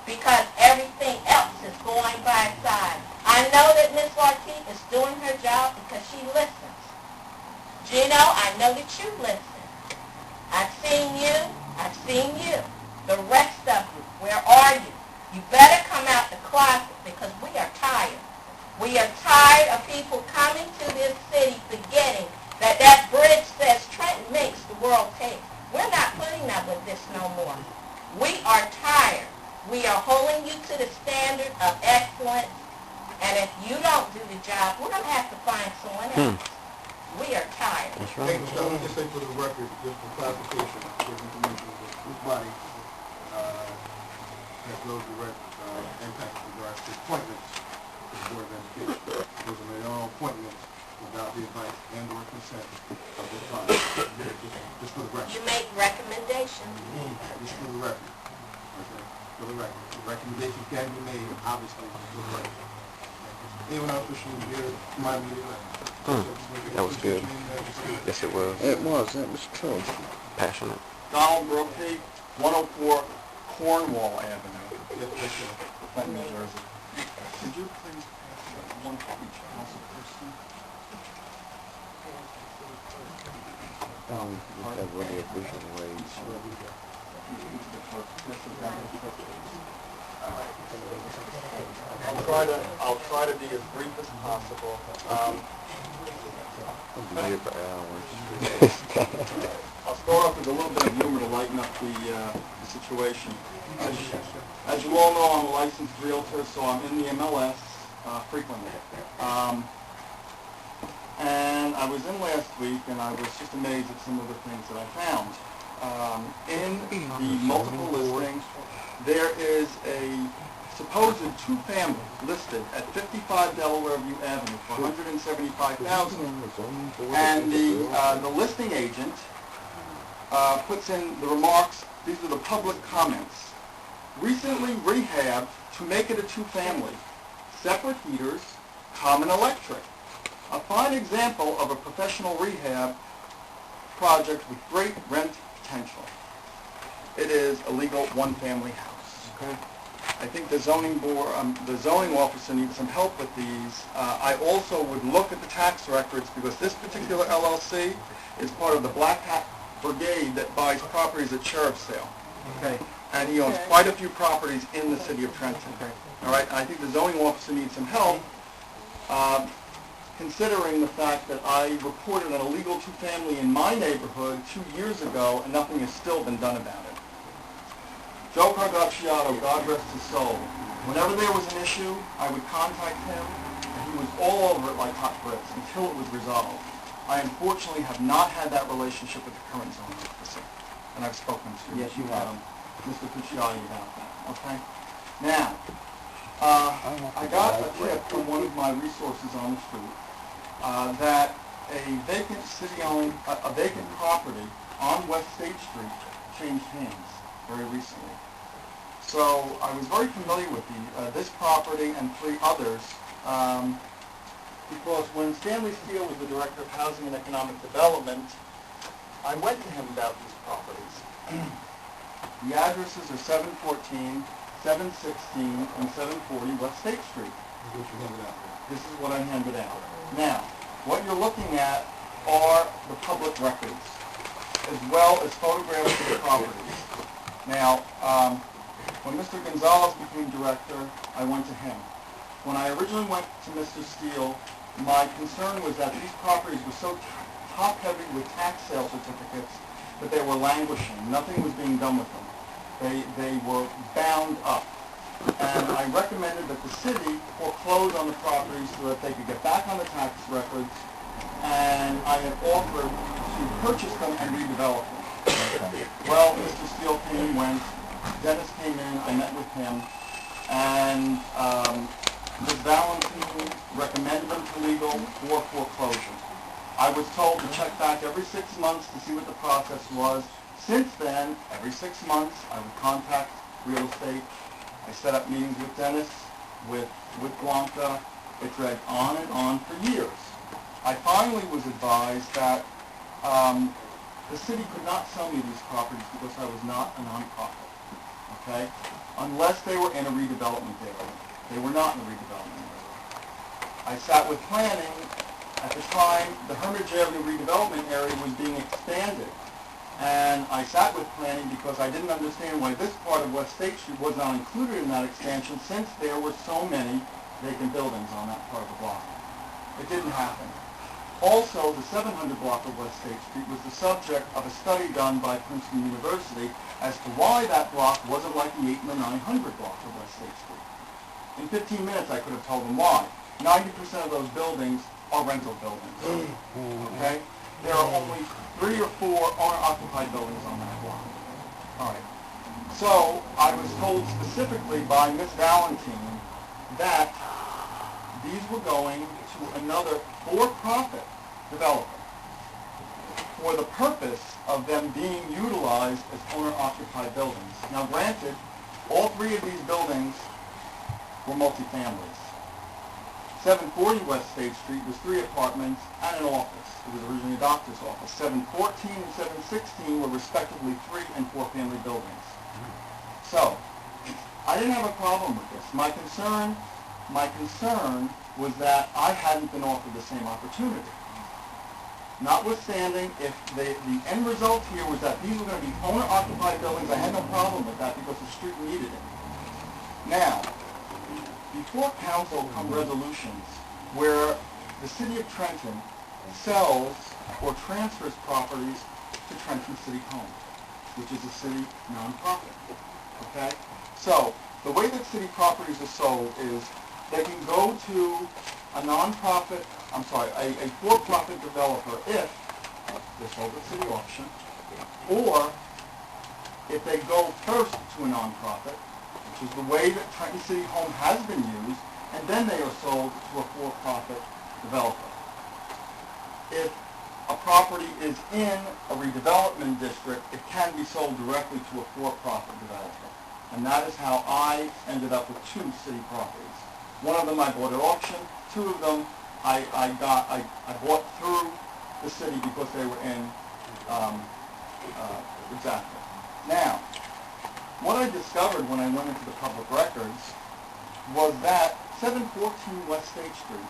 because everything else is going by side. I know that Miss Lateef is doing her job because she listens. Gino, I know that you listen. I've seen you. I've seen you. The rest of you, where are you? You better come out the closet, because we are tired. We are tired of people coming to this city forgetting that that bridge says Trenton makes the world pay. We're not putting up with this no more. We are tired. We are holding you to the standard of excellence, and if you don't do the job, we're going to have to find someone else. We are tired. That's Hey, right. Michelle, let me just say for the record, just for clarification, for information, this body has no direct impact with regards to appointments to the Board of Education. Those are their own appointments without the advice and or consent of this body. Just for the record. You make recommendations. Just for the record. Okay? For the record. The recommendations can be made, obviously, for the record. Anyone else wishing to hear my meeting? That was good. Yes, it was. It was true. Passionate. Donald Brookie, 104 Cornwall Avenue, Trenton, New Jersey. Could you please pass one for each council person? Just have really efficient ways. I'll try to be as brief as possible. I'll start off with a little bit of humor to lighten up the situation. As you all know, I'm a licensed realtor, so I'm in the MLS frequently. And I was in last week, and I was just amazed at some of the things that I found. In the multiple listings, there is a supposed two-family listed at 55 Delaware View Avenue for $175,000, and the listing agent puts in the remarks. These are the public comments. Recently rehabbed to make it a two-family, separate heaters, common electric. A fine example of a professional rehab project with great rent potential. It is a legal one-family house. Okay. I think the zoning board, the zoning officer needs some help with these. I also would look at the tax records, because this particular LLC is part of the Black Hat Brigade that buys properties at sheriff's sale. Okay, and he owns quite a few properties in the city of Trenton. Okay. All right, I think the zoning officer needs some help, considering the fact that I reported an illegal two-family in my neighborhood 2 years ago, and nothing has still been done about it. Joe Cargacciato, God rest his soul. Whenever there was an issue, I would contact him, and he was all over it like hot bricks until it was resolved. I unfortunately have not had that relationship with the current zoning officer, and I've spoken to Mr. Pucciati about that. Okay. Now, I got a tip from one of my resources on the street that a vacant city-owned, a vacant property on West State Street changed hands very recently. So I was very familiar with this property and 3 others because when Stanley Steele was the Director of Housing and Economic Development, I went to him about these properties. The addresses are 714, 716, and 740 West State Street. This is what I handed out. Now, what you're looking at are the public records, as well as photographs of the properties. Now, when Mr. Gonzalez became director, I went to him. When I originally went to Mr. Steele, my concern was that these properties were so top-heavy with tax sale certificates that they were languishing. Nothing was being done with them. They were bound up. And I recommended that the city foreclose on the properties so that they could get back on the tax records, and I had offered to purchase them and redevelop them. Well, Mr. Steele came and went. Dennis came in, I met with him, and Ms. Valentine recommended them to legal for foreclosure. I was told to check back every 6 months to see what the process was. Since then, every 6 months, I would contact real estate. I set up meetings with Dennis, with Blanca. It dragged on and on for years. I finally was advised that the city could not sell me these properties because I was not a nonprofit, okay? Unless they were in a redevelopment area. They were not in a redevelopment area. I sat with planning. At the time, the Hermitage Avenue redevelopment area was being expanded. And I sat with planning because I didn't understand why this part of West State Street was not included in that expansion, since there were so many vacant buildings on that part of the block. It didn't happen. Also, the 700 block of West State Street was the subject of a study done by Princeton University as to why that block wasn't like the 800 and the 900 block of West State Street. In 15 minutes, I could have told them why. 90% of those buildings are rental buildings. Okay? There are only 3 or 4 owner-occupied buildings on that block. All right. So I was told specifically by Ms. Valentine that these were going to another for-profit developer for the purpose of them being utilized as owner-occupied buildings. Now granted, all 3 of these buildings were multifamilies. 740 West State Street was 3 apartments and an office. It was originally a doctor's office. 714 and 716 were respectively 3 and 4 family buildings. So, I didn't have a problem with this. My concern was that I hadn't been offered the same opportunity. Notwithstanding, if the end result here was that these were going to be owner-occupied buildings, I had no problem with that because the street needed it. Now, before council come resolutions where the city of Trenton sells or transfers properties to Trenton City Home, which is a city nonprofit. Okay? So, the way that city properties are sold is they can go to a nonprofit, a for-profit developer if they're sold at city auction, or if they go first to a nonprofit, which is the way that Trenton City Home has been used, and then they are sold to a for-profit developer. If a property is in a redevelopment district, it can be sold directly to a for-profit developer. And that is how I ended up with 2 city properties. One of them I bought at auction. 2 of them I bought through the city because they were in exactly. Now, what I discovered when I went into the public records was that 714 West State Street,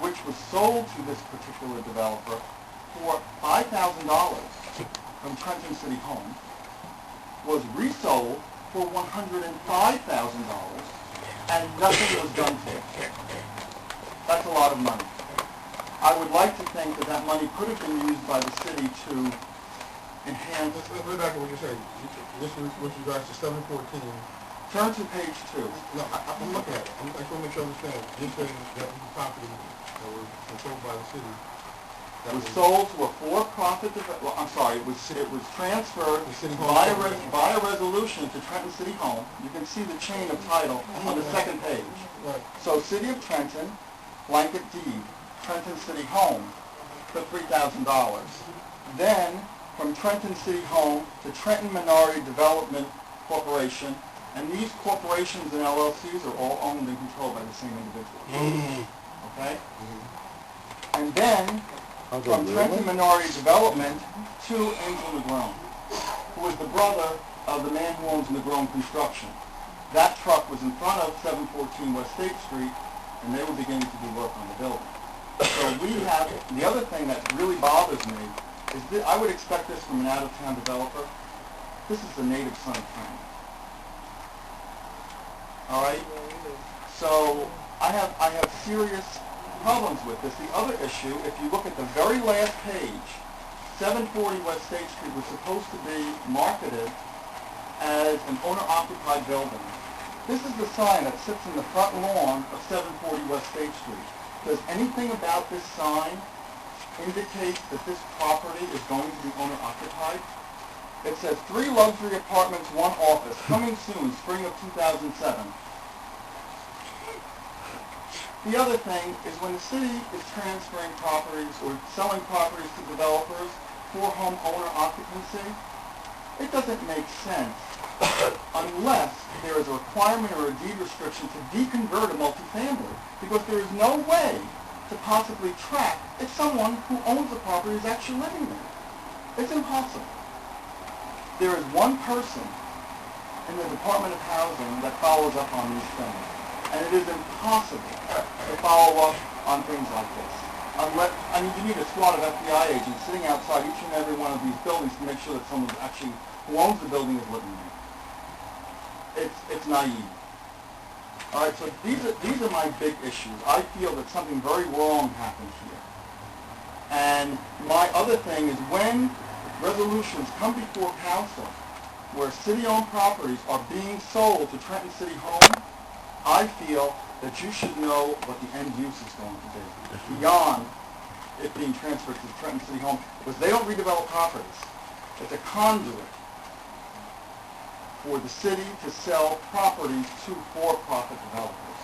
which was sold to this particular developer for $5,000 from Trenton City Home, was resold for $105,000, and nothing was done to it. That's a lot of money. I would like to think that that money could have been used by the city to enhance... Let's go back to what you're saying. This is with regards to 714. Turn to page 2. No, I'm looking at it. I just want to make sure I understand. You're saying that the property that was controlled by the city... It was sold to a for-profit developer. Well, I'm sorry, it was transferred by a resolution to Trenton City Home. You can see the chain of title on the second page. Right. So City of Trenton, blanket deed, Trenton City Home for $3,000. Then, from Trenton City Home to Trenton Minority Development Corporation, and these corporations and LLCs are all owned and controlled by the same individual. okay? And then, from Trenton Minority Development to Angel Negron, who is the brother of the man who owns Negron Construction. That truck was in front of 714 West State Street, and they were beginning to do work on the building. So we have, the other thing that really bothers me is that I would expect this from an out-of-town developer. This is the native son of Trenton. All right? So I have serious problems with this. The other issue, if you look at the very last page, 740 West State Street was supposed to be marketed as an owner-occupied building. This is the sign that sits in the front lawn of 740 West State Street. Does anything about this sign indicate that this property is going to be owner-occupied? It says 3 luxury apartments, 1 office, coming soon, spring of 2007. The other thing is when the city is transferring properties or selling properties to developers for home owner occupancy, it doesn't make sense unless there is a requirement or a deed restriction to deconvert a multifamily, because there is no way to possibly track if someone who owns the property is actually living there. It's impossible. There is one person in the Department of Housing that follows up on these things, and it is impossible to follow up on things like this. Unless, I mean, you need a squad of FBI agents sitting outside each and every one of these buildings to make sure that someone actually who owns the building is living there. It's naive. All right, so these are my big issues. I feel that something very wrong happened here. And my other thing is when resolutions come before council where city-owned properties are being sold to Trenton City Home, I feel that you should know what the end use is going to be beyond it being transferred to Trenton City Home, because they don't redevelop properties. It's a conduit for the city to sell properties to for-profit developers.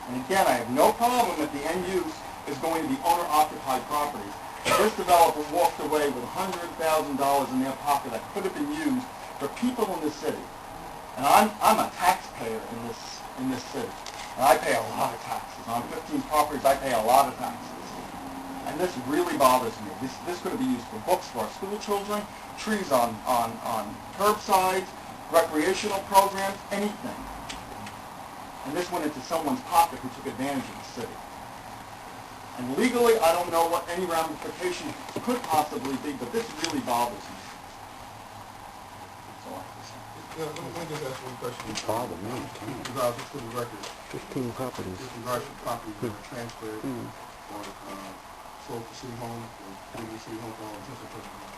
And again, I have no problem if the end use is going to be owner-occupied properties. If this developer walked away with $100,000 in their pocket that could have been used for people in the city, and I'm a taxpayer in this city, and I pay a lot of taxes. On 15 properties, I pay a lot of taxes. And this really bothers me. This could be used for books for our school children, trees on curbsides, recreational programs, anything. And this went into someone's pocket who took advantage of the city. And legally, I don't know what any ramifications could possibly be, but this really bothers me. That's all I have to say. Let me just ask one question. It's bothering me. Just for the record. 15 properties. With regards to properties that are transferred or sold to City Home or previous City Home for all intents and purposes.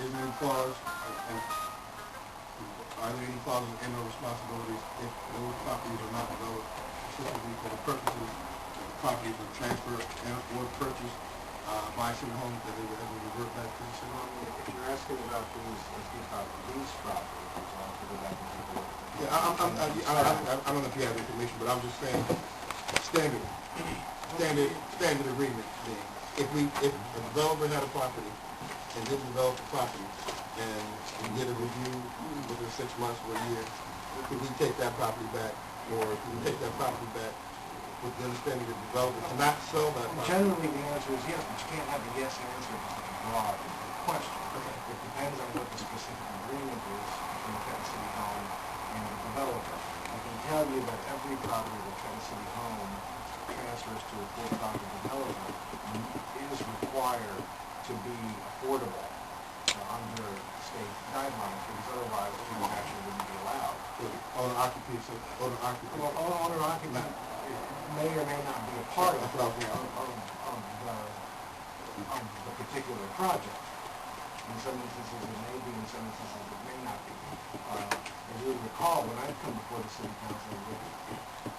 Is there any clause, are there any clauses and or responsibilities if those properties are not developed specifically for the purposes that the properties are transferred and or purchased by City Home, that they would ever revert back to the City Home? If you're asking about these properties, to go back and take a look at them. Yeah, I don't know if you have information, but I'm just saying standard agreement being, if a developer had a property and didn't develop the property and did a review within 6 months or a year, could we take that property back, or could we take that property back with the understanding that the developer cannot sell that property? Generally, the answer is yes, but you can't have a yes answer to a broad question. It depends on what the specific agreement is between Trenton City Home and the developer. I can tell you that every property that Trenton City Home transfers to a for-profit developer is required to be affordable under state guidelines, because otherwise the transaction wouldn't be allowed. Owner-occupancy. Well, owner-occupancy may or may not be a part of the particular project. In some instances it may be, in some instances it may not be. As you recall, when I've come before the city council with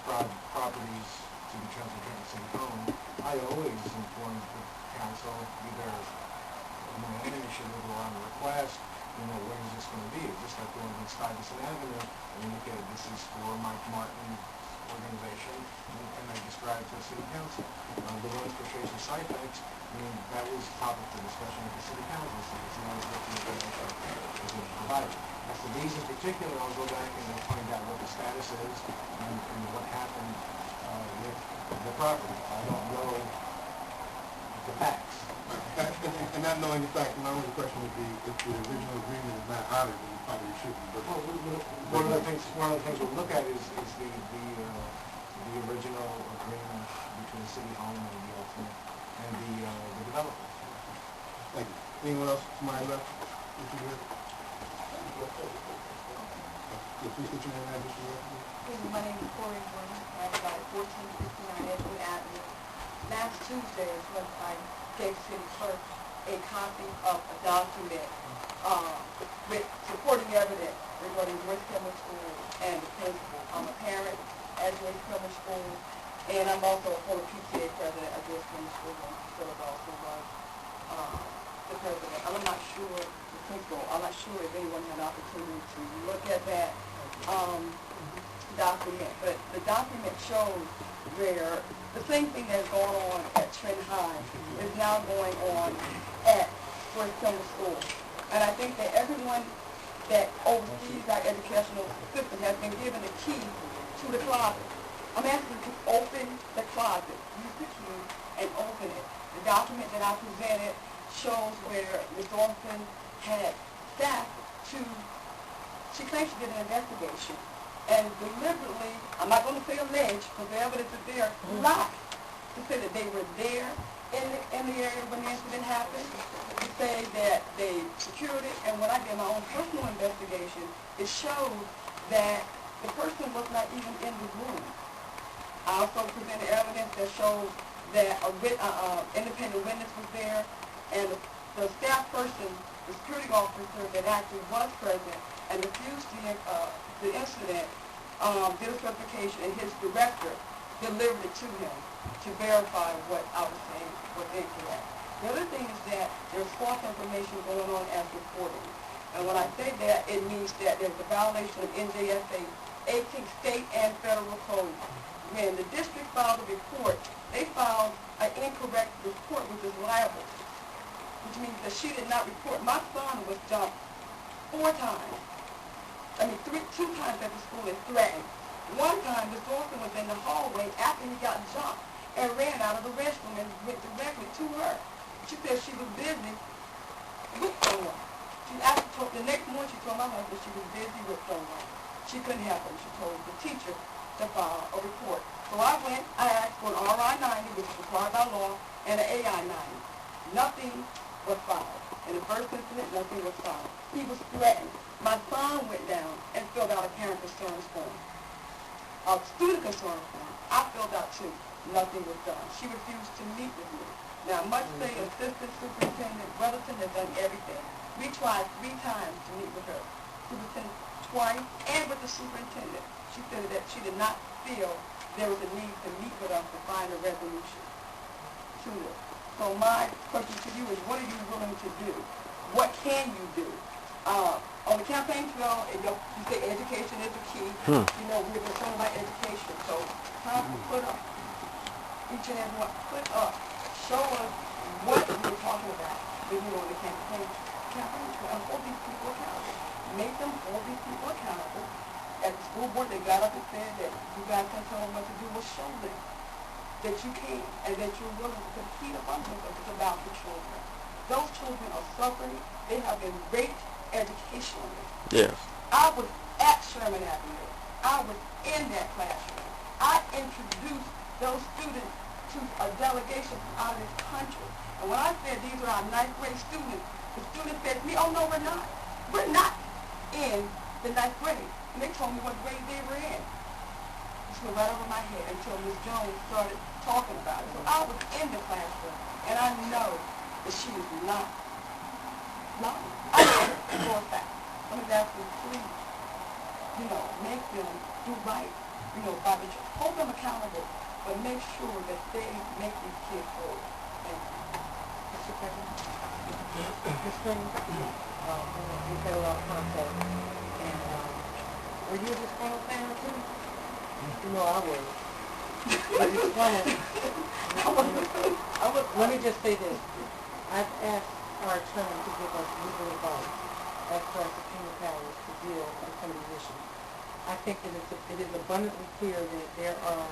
properties to be transferred to the City Home, I always inform the council either on an initiative or on a request, where is this going to be? Is this like going on Stuyvesant Avenue? And indicate this is for Mike Martin's organization, and I describe it to the city council. The ones for Tracy Sypex, that was topic for discussion at the city council, so it's not as if the information was provided. As to these in particular, I'll go back and find out what the status is and what happened with the property. I don't know the facts. And not knowing the fact, my only question would be, if the original agreement is not honored, then you probably shouldn't. But One of the things we'll look at is the original agreement between the city owner and the ultimate and the developer. thank you. Anyone else to my left? If you would. Please state your name and address for the record. My name is Corey Jordan. I reside at 1459 Edgewood Avenue. Last Tuesday is when I gave city clerk a copy of a document with supporting evidence regarding Joyce Kilmer School and the principal. I'm a parent at Joyce Kilmer School, and I'm also a former PTA president at Joyce Kilmer School, and Philip also was the president. I'm not sure, the principal, I'm not sure if anyone had an opportunity to look at that document, but the document shows where the same thing that's going on at Trenton High is now going on at Joyce Kilmer School. And I think that everyone that oversees our educational system has been given the key to the closet. I'm asking to open the closet, use the key, and open it. The document that I presented shows where Ms. Ormson had staff to, she claims she did an investigation, and deliberately, I'm not going to say alleged, because the evidence is there, lied to say that they were there in the area when the incident happened, to say that they secured it, and when I did my own personal investigation, it showed that the person was not even in the room. I also presented evidence that shows that an independent witness was there, and the staff person, the security officer that actually was present and refused the incident, did a certification, and his director delivered it to him to verify what I was saying was incorrect. The other thing is that there's false information going on as reported. And when I say that, it means that there's a violation of NJSA 18 state and federal codes. When the district filed a report, they filed an incorrect report, which is liable, which means that she did not report. My son was jumped 4 times. Two times at the school and threatened. One time, Ms. Dawson was in the hallway after he got jumped and ran out of the restroom and went directly to her. She said she was busy with someone. The next morning she told my husband she was busy with someone. She couldn't help him. She told the teacher to file a report. So I asked for an RI-90, which is required by law, and an AI-90. Nothing was filed. In the first incident, nothing was filed. He was threatened. My son went down and filled out a parent concerns form. A student concern form. I filled out 2. Nothing was done. She refused to meet with me. Now, I must say, Assistant Superintendent Weatherton has done everything. We tried 3 times to meet with her. Superintendent twice, and with the superintendent. She said that she did not feel there was a need to meet with us to find a resolution to this. So my question to you is, what are you willing to do? What can you do? On the campaign trail, you say education is the key. You know, we're concerned about education. So time to put up, each and every one, put up, show us what we're talking about when you're on the campaign trail, and hold these people accountable. Make them hold these people accountable. At the school board, they got up and said that you guys can tell them what to do. Well, show them that you can and that you're willing to compete upon them, because it's about the children. Those children are suffering. They have been raped educationally. Yes. I was at Sherman Avenue. I was in that classroom. I introduced those students to a delegation from out of this country. And when I said these are our 9th grade students, the students said to me, oh no, we're not. We're not in the 9th grade. And they told me what grade they were in. This went right over my head until Ms. Jones started talking about it. So I was in the classroom, and I know that she is not lying. I know it for a fact. I'm going to ask them, please, make them do right, by the church. Hold them accountable, but make sure that they make these kids whole. Thank you. Mr. President? Ms. Green, you said a lot of contact, and were you a Hispanic family too? I was. Let me just say this. I've asked our attorney to give us legal advice as far as subpoena powers to deal with some of these issues. I think that it is abundantly clear that there are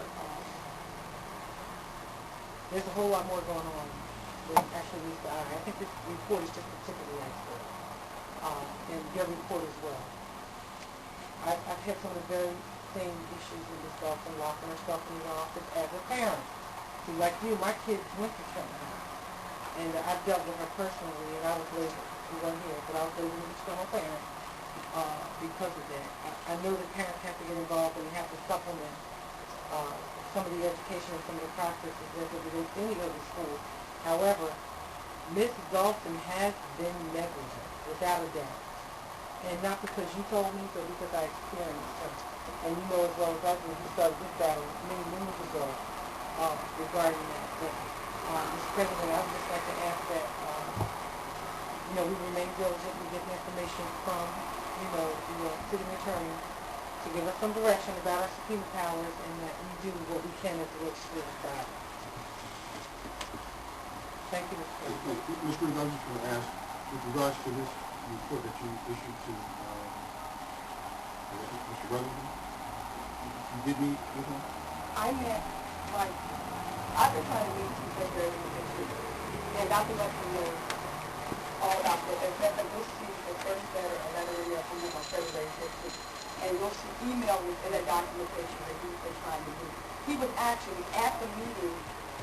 there's a whole lot more going on than actually meets the eye. I think this report is just particularly expert, and your report as well. I've had some of the very same issues with this stuff and locking her stuff in the office as a parent. See, like you, my kids went to Trenton, and I've dealt with her personally, and I was labeled, you weren't here, but I was labeled an external parent because of that. I know that parents have to get involved and have to supplement some of the education and some of the practices that they do in any other school. However, Mrs. Dalton has been negligent, without a doubt. And not because you told me, but because I experienced her. And you know as well as I do, we started this battle many years ago regarding that. But, Mr. President, I would just like to ask that, we remain diligent, we get the information from, the city attorney to give us some direction about our subpoena powers and that we do what we can as a legislative body. Thank you, Mr. President. Mr. President, I'm just going to ask, with regards to this report that you issued to Mr. Rutherford, you did meet with him? I met, I've been trying to meet two February and Dr. Rutherford knows all about that. In fact, you'll see the first letter, and that area from my February 15th, and you'll see email within that documentation that he's been trying to do. He was actually at the meeting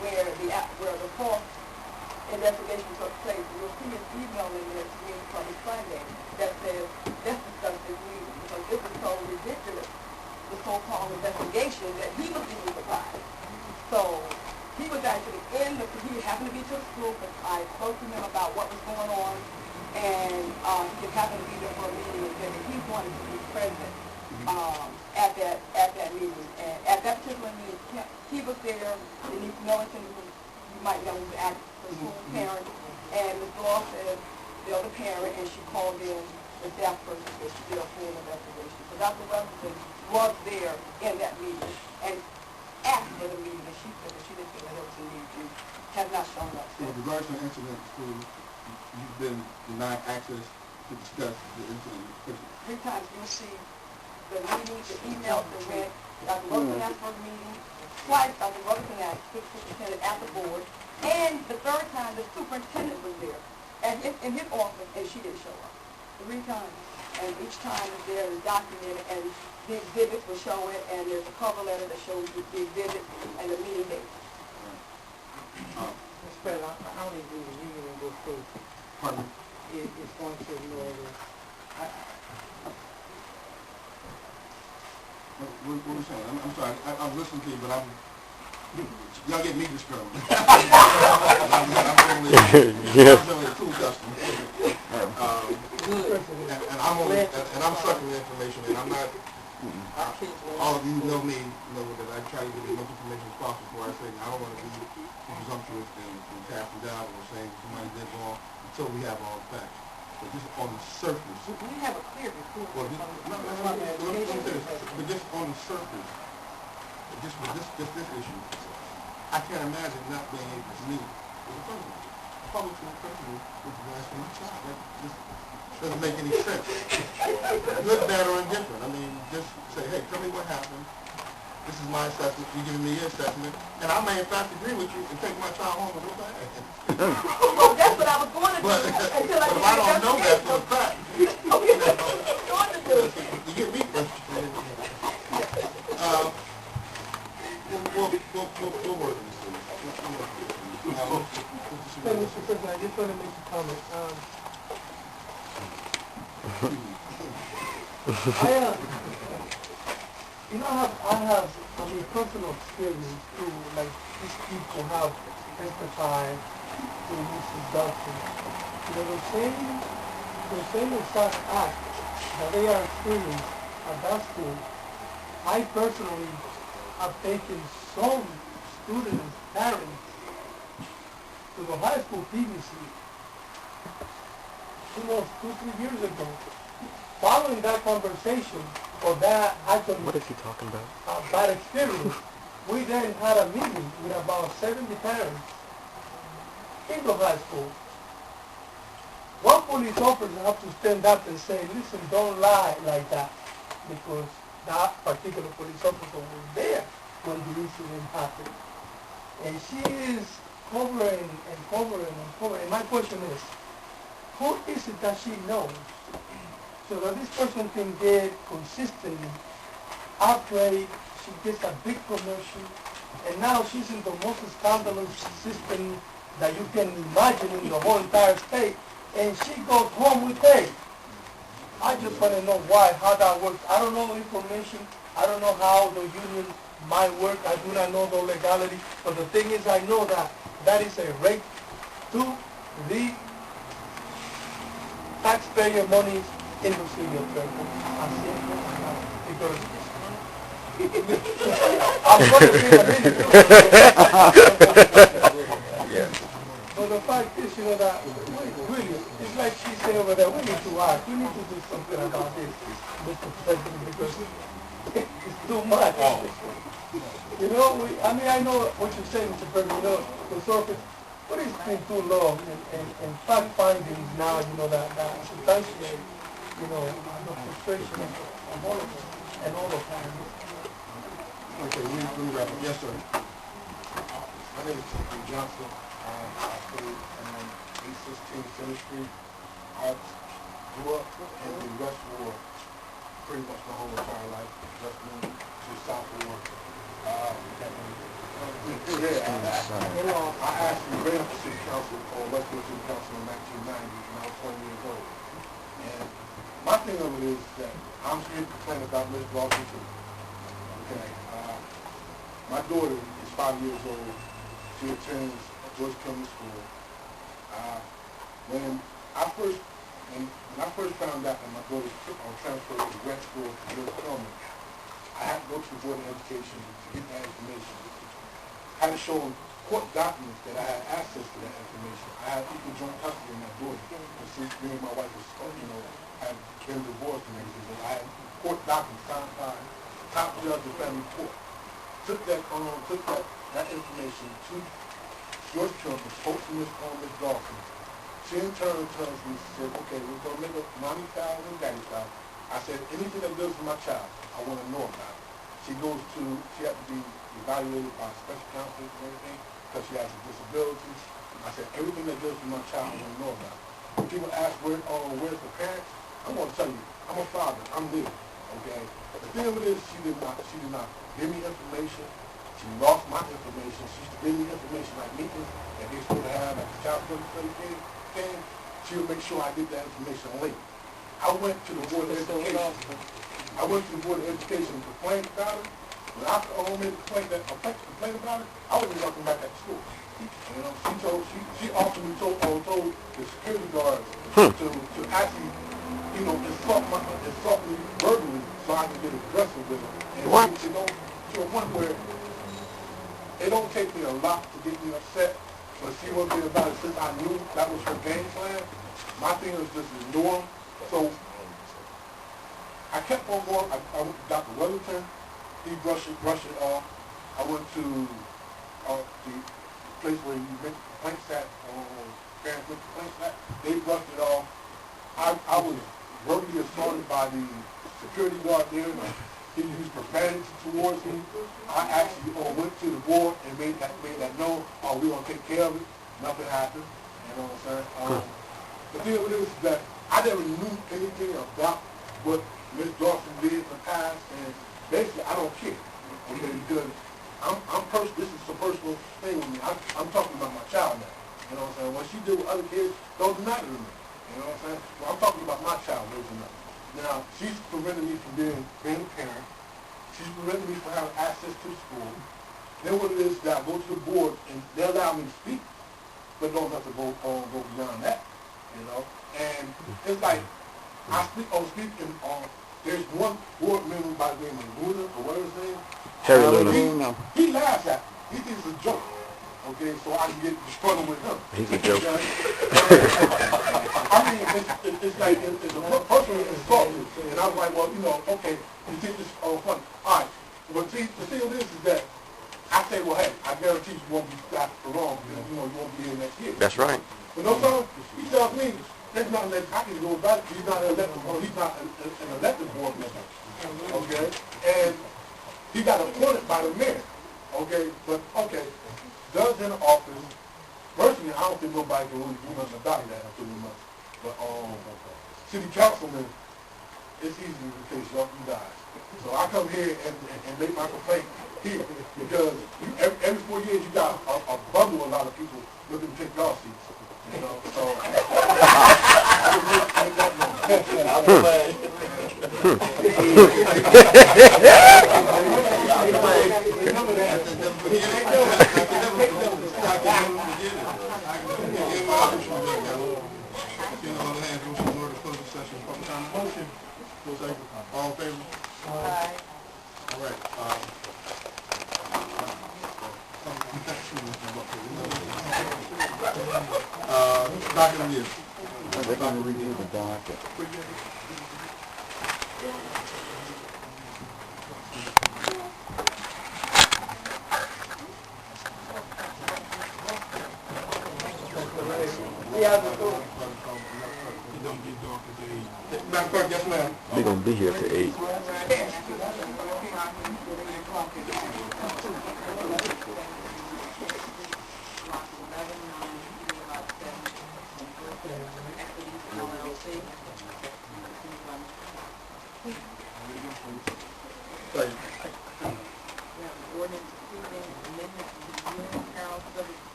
where the false investigation took place. You'll see his email in there to me from Sunday that says, let's discuss this meeting, because this is so ridiculous, the so-called investigation that he was being surprised. So he was actually he happened to be to the school, but I spoke to him about what was going on, and he just happened to be there for a meeting and said that he wanted to be present at that meeting. And at that particular meeting, he was there, and Ms. Millington, you might know, was the school parent, and Ms. Law said the other parent, and she called in the staff person that she did a full investigation. So Dr. Webster was there in that meeting, and after the meeting, and she said that she didn't feel the Hilton meeting has not shown up. So with regards to the incident at school, you've been denied access to discuss the incident. 3 times you'll see the meeting, the email, the red. Dr. Wilson asked for a meeting. Twice Dr. Wilson asked the superintendent at the board. And the 3rd time the superintendent was there in his office, and she didn't show up. 3 times. And each time is there is documented, and the exhibits will show it, and there's a cover letter that shows the exhibit and the meeting date. Mr. President, I don't agree with the union in this case. Pardon me? It's going to ignore this. What are you saying? I'm sorry. I'm listening to you, but y'all get me disturbed. I'm only a cool customer. And I'm sucking the information, and I'm not. All of you know me, know that I try to get as much information as possible before I say I don't want to be presumptuous and casting down or saying somebody did wrong until we have all the facts. But just on the surface. We have a clear report. Well, but just on the surface, just with this issue, I can't imagine not being able to meet with the president. A public school president with the last my child. That just doesn't make any sense. Good, bad, or indifferent. I mean, just say, hey, tell me what happened. This is my assessment. You're giving me your assessment. And I may, in fact, agree with you and take my child home and go back. Well, that's what I was going to do until I I don't know that for a fact. Okay, going to do. You get me frustrated. We'll work on this. Mr. President, I just want to make a comment. I have personal experience too, like these people have testified to Mrs. Dawson. The same exact act that they are experiencing at that school, I personally have taken some students, parents, to the high school previously, 2-3 years ago. Following that conversation, or that actually... What is he talking about? Bad experience, we then had a meeting with about 70 parents in the high school. One police officer had to stand up and say, listen, don't lie like that, because that particular police officer was there when the incident happened. And she is covering and covering and covering. And my question is, who is it that she knows so that this person can get consistently upgrade, she gets a big promotion, and now she's in the most scandalous system that you can imagine in the whole entire state, and she goes home with pay. I just want to know why, how that works. I don't know the information. I don't know how the union might work. I do not know the legality. But the thing is, I know that that is a rate to the taxpayer money in the city of Trenton. As simple as that. Because I'm going to say a minute. But the fact is, you know, that really, it's like she said over there, we need to act. We need to do something about this, Mr. President, because it's too much. You know, I mean, I know what you're saying, Mr. President, you know, the surface, but it's been too long, and fact findings now, you know, that substantiate, you know, the frustration of all of us and all of us. Okay, we wrap up. Yes, sir. My name is Trenton Johnson. I stayed on 816 Center Street. I grew up in the West Ward pretty much my whole entire life. West Ward to South Ward. I actually ran for city council or Westwood City Council in 1990 when I was 20 years old. And my thing of it is that I'm here to complain about Ms. Dawson too. Okay. My daughter is 5 years old. She attends George Cummings School. When I first found out that my daughter transferred to grad school to George Cummings, I had to go to the Board of Education to get that information. I had to show them court documents that I had access to that information. I had equal joint custody in that daughter. And since me and my wife was, you know, had been divorced and everything, but I had court documents signed by top judge of family court. Took that information to George Cummings, spoke to Ms. Dawson. She in turn tells me, she said, okay, we're going to make a mommy file and daddy file. I said, anything that deals with my child, I want to know about it. She had to be evaluated by special counsel and everything because she has a disability. I said, everything that deals with my child, I want to know about it. When people ask where's the parents, I'm going to tell you, I'm a father, I'm there, okay? The thing of it is, she did not give me information. She lost my information. She used to give me information like meetings that they're supposed to have at the child service thing. She would make sure I get that information late. I went to the Board of Education. I went to the Board of Education and complained about it. When I made a complaint about it, I wasn't working back at the school. You know, she ultimately told the security guards to actually, you know, insult me verbally so I could get aggressive with her. And what? To a point where it don't take me a lot to get me upset, but see one thing about it, since I knew that was her game plan, my thing was just ignore them. So I kept on going. I went to Dr. Wellington. He brushed it off. I went to the place where you make complaints at, parents make complaints at. They brushed it off. I was verbally assaulted by the security guard there. He used profanity towards me. I actually went to the board and made that known. Oh, we're going to take care of it. Nothing happened. You know what I'm saying? The thing with it is that I never knew anything about what Ms. Dawson did in the past, and basically I don't care. Okay, because this is a personal thing with me. I'm talking about my child now. You know what I'm saying? What she did with other kids doesn't matter to me. You know what I'm saying? Well, I'm talking about my child raising up. Now, she's preventing me from being a parent. She's preventing me from having access to the school. Then what it is that I go to the board and they allow me to speak, but don't have to go beyond that, you know. And it's like I speak and there's one board member by the name of Luna or whatever his name. Harry Luna. He laughs at me. He thinks it's a joke. Okay, so I can get the struggle with him. He's a joke. I mean, it's like it's a personal insult, and I was like, well, you know, okay, you think this is fun. All right, but see, the thing is that I say, well, hey, I guarantee you won't be stopped for long, because, you know, you won't be here next year. That's right. But no, sir, he tells me there's nothing that I can go about it. He's not an elected board member, okay, and he got appointed by the mayor, okay, but okay. does enter office, personally, I don't think nobody can really give us a dot that pretty much. But city councilman, it's easy to case you guys. So I come here and make my complaint here because every 4 years you got a bundle of a lot of people looking to take y'all seats. You know, so I would make that all in favor? Aye. All right. Docket review. They're going to review the docket. Madam Clerk, yes, ma'am. They're going to be here till 8.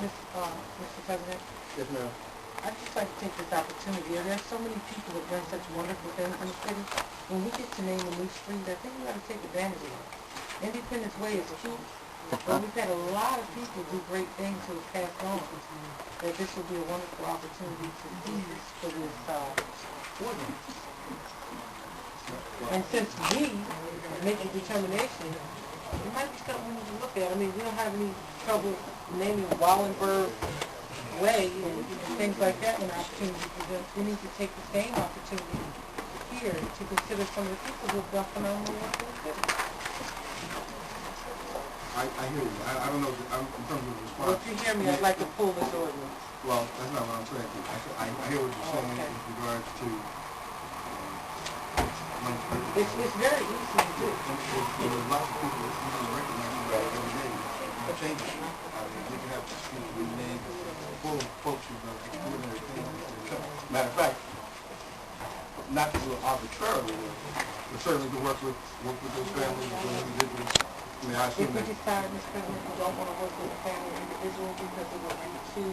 Mr. President, Yes, ma'am. I'd just like to take this opportunity. There's so many people who have done such wonderful things in the city. When we get to name a new street, I think we ought to take advantage of it. Independence Way is cute, but we've had a lot of people do great things who have passed on. That this will be a wonderful opportunity to use for this ordinance. And since we make a determination, it might be something we need to look at. I mean, we don't have any trouble naming Wallenberg Way and things like that when opportunity presents. We need to take the same opportunity here to consider some of the people who have done phenomenal work for the city. I hear you. I don't know, in terms of response. Well, if you hear me, I'd like to pull this ordinance. Well, that's not what I'm saying. I hear what you're saying Okay. with regards to It's very easy to do. there's lots of people that usually recognize you every day. Change it. You can have people with names full of folks who've done extraordinary things. Matter of fact, not to do it arbitrarily, but certainly to work with those families, those individuals. I mean, I If assume we that decide, Mr. President, we don't want to work with a family or individual because it would be too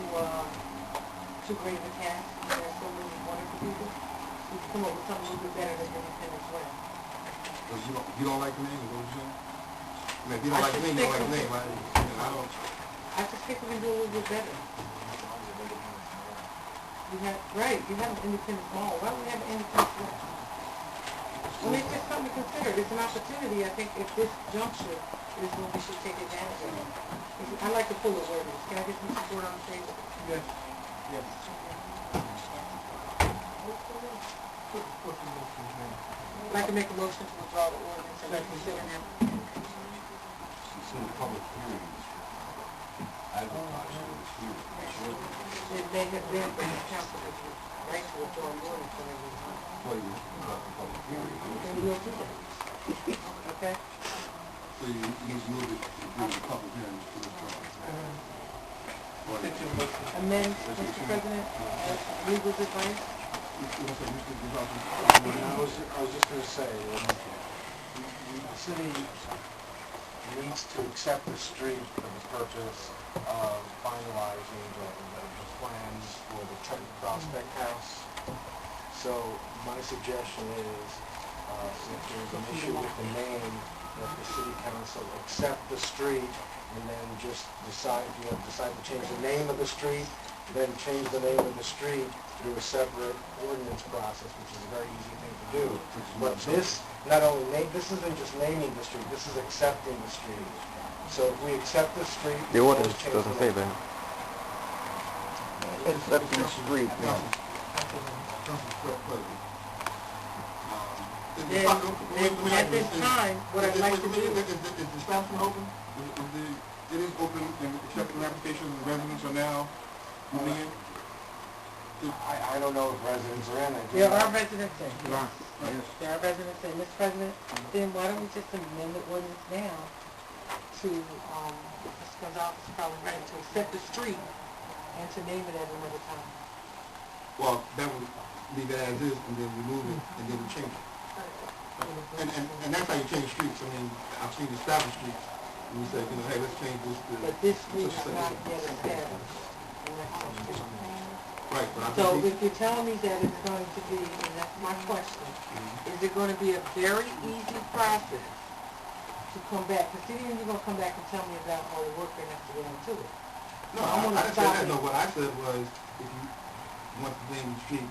great of a task, and there's so many wonderful people, we come up with something a little bit better than Independence Way. because you don't like the name, is what you're saying? I mean, if you don't like the name, you don't like the name. I don't. I just think we can do a little bit better. You have an Independence Mall. Why don't we have an Independence Way? I mean, it's just something to consider. It's an opportunity, I think, at this juncture, is when we should take advantage of it. I'd like to pull the ordinance. Can I get some support on the table? Yes. Yes. I'd like to make a motion to withdraw the ordinance and reconsider now. Public hearings. It may have been from the council, right, to withdraw the ordinance and everything. Well, you're about the public hearing. And we'll do that. Okay? So you just move it to do the public hearings to this point. Amend, Mr. President, legal advice. I was just going to say, the city needs to accept the street for the purpose of finalizing the plans for the Trenton Prospect House. So my suggestion is, if there's an issue with the name, that the city council accept the street and then just decide, if you decide to change the name of the street, then change the name of the street through a separate ordinance process, which is a very easy thing to do. But this, not only this isn't just naming the street, this is accepting the street. So if we accept the street, The ordinance doesn't say that. Accepting the street, no. Then, at this time, what I'd like to do... Is the establishment open? It is open, and accepting applications, the residents are now moving in? I don't know if residents are in. I do There know- are residents in. Yes. There are residents in. Mr. President, then why don't we just amend the ordinance now to, Mr. Gonzalez is probably right, to accept the street and to name it at another time. Well, that would leave it as is, and then remove it, and then we change it. And that's how you change streets. I mean, I've seen established streets, and you say, hey, let's change this to... But this street is such and not such. yet established. And that's our street. Right, but I So think... if you're telling me that it's going to be, and that's my question, is it going to be a very easy process to come back? Because then you're going to come back and tell me about all the work that has to go into it. No, I didn't say that. No, what I said was, if you want to name the street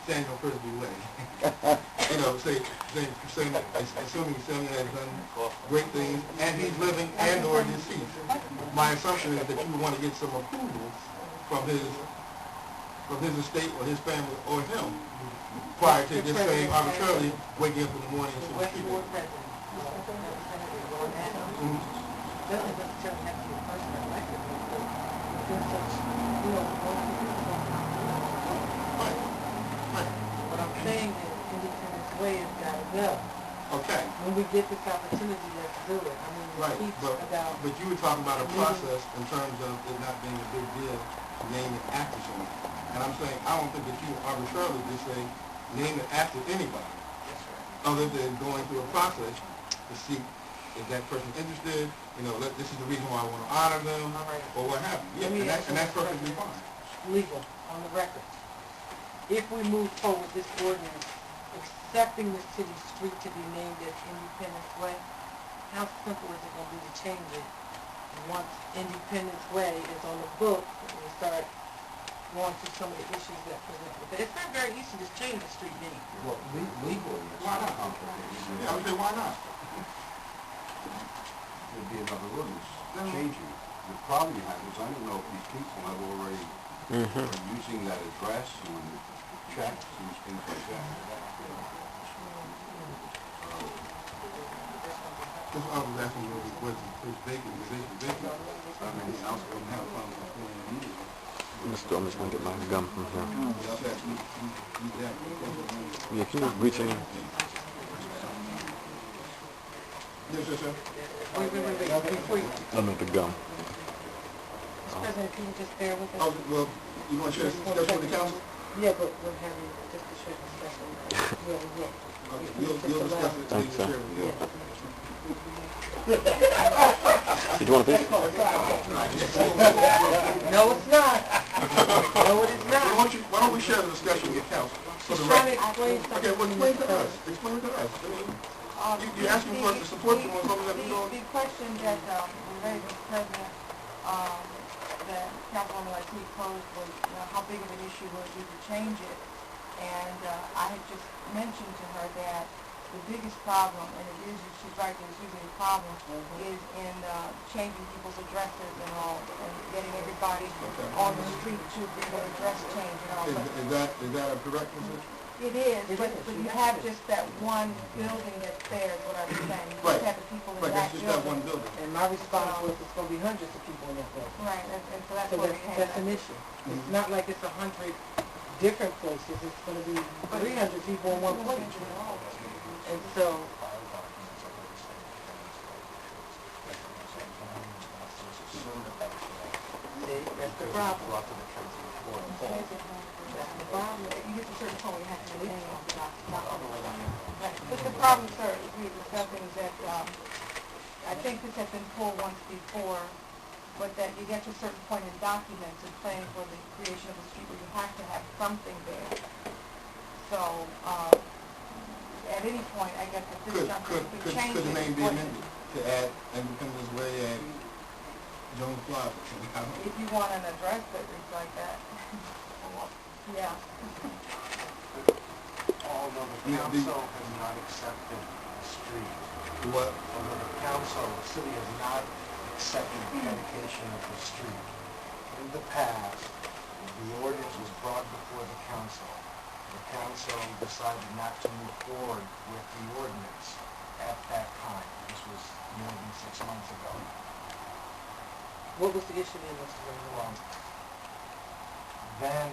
Samuel Frisbee Way, you know, assuming Samuel has done great things, and he's living and or deceased, my assumption is that you would want to get some approval from his estate or his family or him prior to just saying arbitrarily waking up in the morning and saying street name. Doesn't necessarily have to be a person elected, but there's such, you know, what I'm saying is Independence Way has got to go. Okay. When we get this opportunity, let's do it. I mean, Right, it speaks about... but you were talking about a process in terms of it not being a big deal to name it after someone. And I'm saying, I don't think that you arbitrarily just say, name it after anybody. Other than going through a process to see if that person's interested, you know, this is the reason why I want to honor them, or what have you. Yeah, and that's perfectly fine. Legal, on the record. If we move forward this ordinance, accepting the city street to be named as Independence Way, how simple is it going to be to change it? Once Independence Way is on the book, we start going through some of the issues that present with it. It's not very easy to change the street name. Well, legally, it's Why not not? complicated. Yeah, I would say, why not? There'd be another ordinance changing. The problem you have is, I don't know if these people have already, are using that address and checks and things like that. That's why I was asking was vacant, vacant. I mean, I was going to have fun with it. I'm just going to get my gum from here. Yeah, can you reach in there? Yes, yes, sir. Wait, before you... Let me get the gum. Mr. President, can you just bear with us? Oh, well, you want to share this discussion with the council? Yeah, but we're having just a short discussion. Yeah. Okay, you'll discuss it. Thanks, sir. Yeah. Did you want to pick? No, it's not. No, it is not. Why don't we share the discussion with council? She's trying to explain something. Okay, well, explain to us. Explain to us. You're asking for us to support them on something that we don't... The question that we raised, Mr. President, that Councilwoman Latif posed was, you know, how big of an issue was it to change it? And I had just mentioned to her that the biggest problem, and it is, she's right, there's usually a problem, is in changing people's addresses and all, and getting everybody on the street to get their address change and all. Is that a correct position? It is, but you have just that one building that's there, is what I was saying. You just have the people in Right, that that's building. just that one building. And my response was it's going to be hundreds of people in that building. Right, and so that's So what we have. that's an issue. It's not like it's 100 different places. It's going to be 300 people in one place. And so... See, that's the problem. That's the problem. You get to a certain point, you have to name not all the way down. Right. But the problem, sir, as we were discussing, is that I think this has been pulled once before, but that you get to a certain point in documents and planning for the creation of a street where you have to have something there. So, at any point, I guess at this juncture, we could change it. Could the name be amended to add Independence Way and Jones Plaza? If you want an address that reads like that. Yeah. Although the council has not accepted the street. What? Although the council, the city has not accepted the dedication of the street. In the past, the ordinance was brought before the council. The council decided not to move forward with the ordinance at that time. This was more than 6 months ago. What was the issue then, Mr. President? then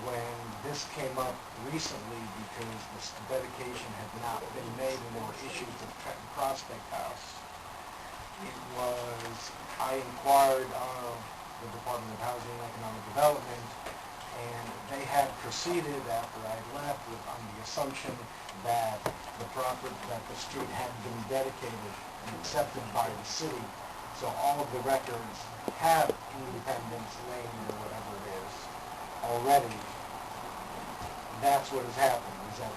when this came up recently because the dedication had not been made and there were issues with Trenton Prospect House, I inquired of the Department of Housing and Economic Development, and they had proceeded after I left on the assumption that the street had been dedicated and accepted by the city. So all of the records have Independence Lane or whatever it is already. That's what has happened, is that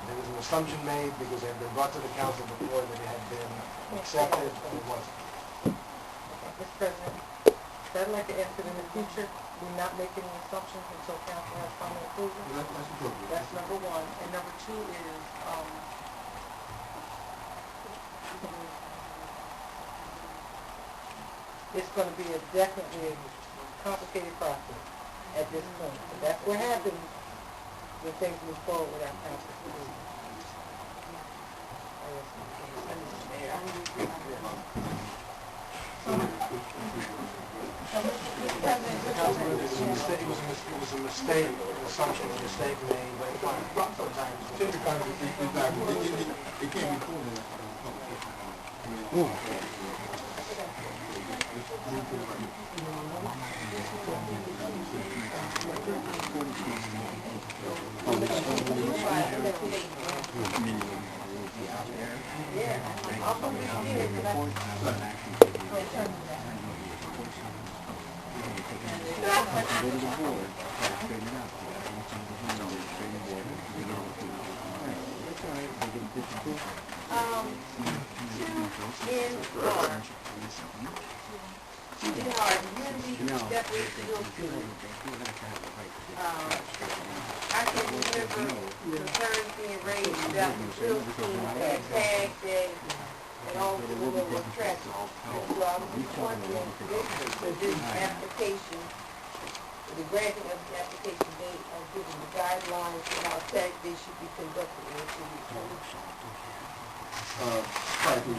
there was an assumption made because it had been brought to the council before that it had been accepted, but it wasn't. Mr. President, I'd like to ask that in the future, we not make any assumptions until council has final approval. That's appropriate. That's number one. And number two is, it's going to be definitely a complicated process at this point. So that's what happens when things move forward without council approval. It was a mistake, an assumption, a mistake made, but sometimes. It can't be pulled in public session. I can remember concerns being raised about the field team and tag day and all the little tracks. So I was just wondering if this application, the granting of the application, they are giving the guidelines for how tag day should be conducted in the city. Prior to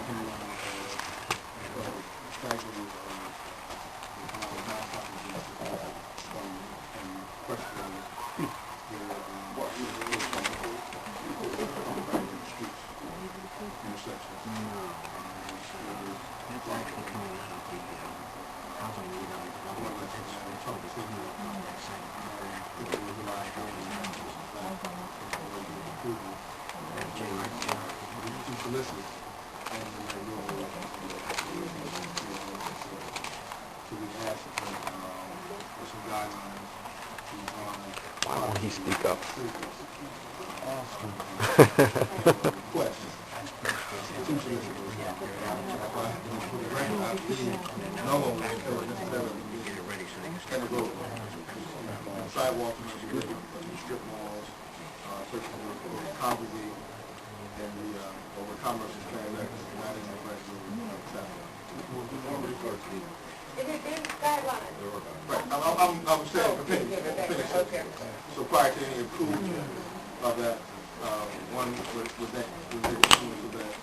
Why won't he speak up? Sidewalks, strip malls, congregate, and where commerce is transacted, not in the guidelines. Right, I'm saying, finish. Okay. So prior to any approval of that, one, was that, was there issuance of that,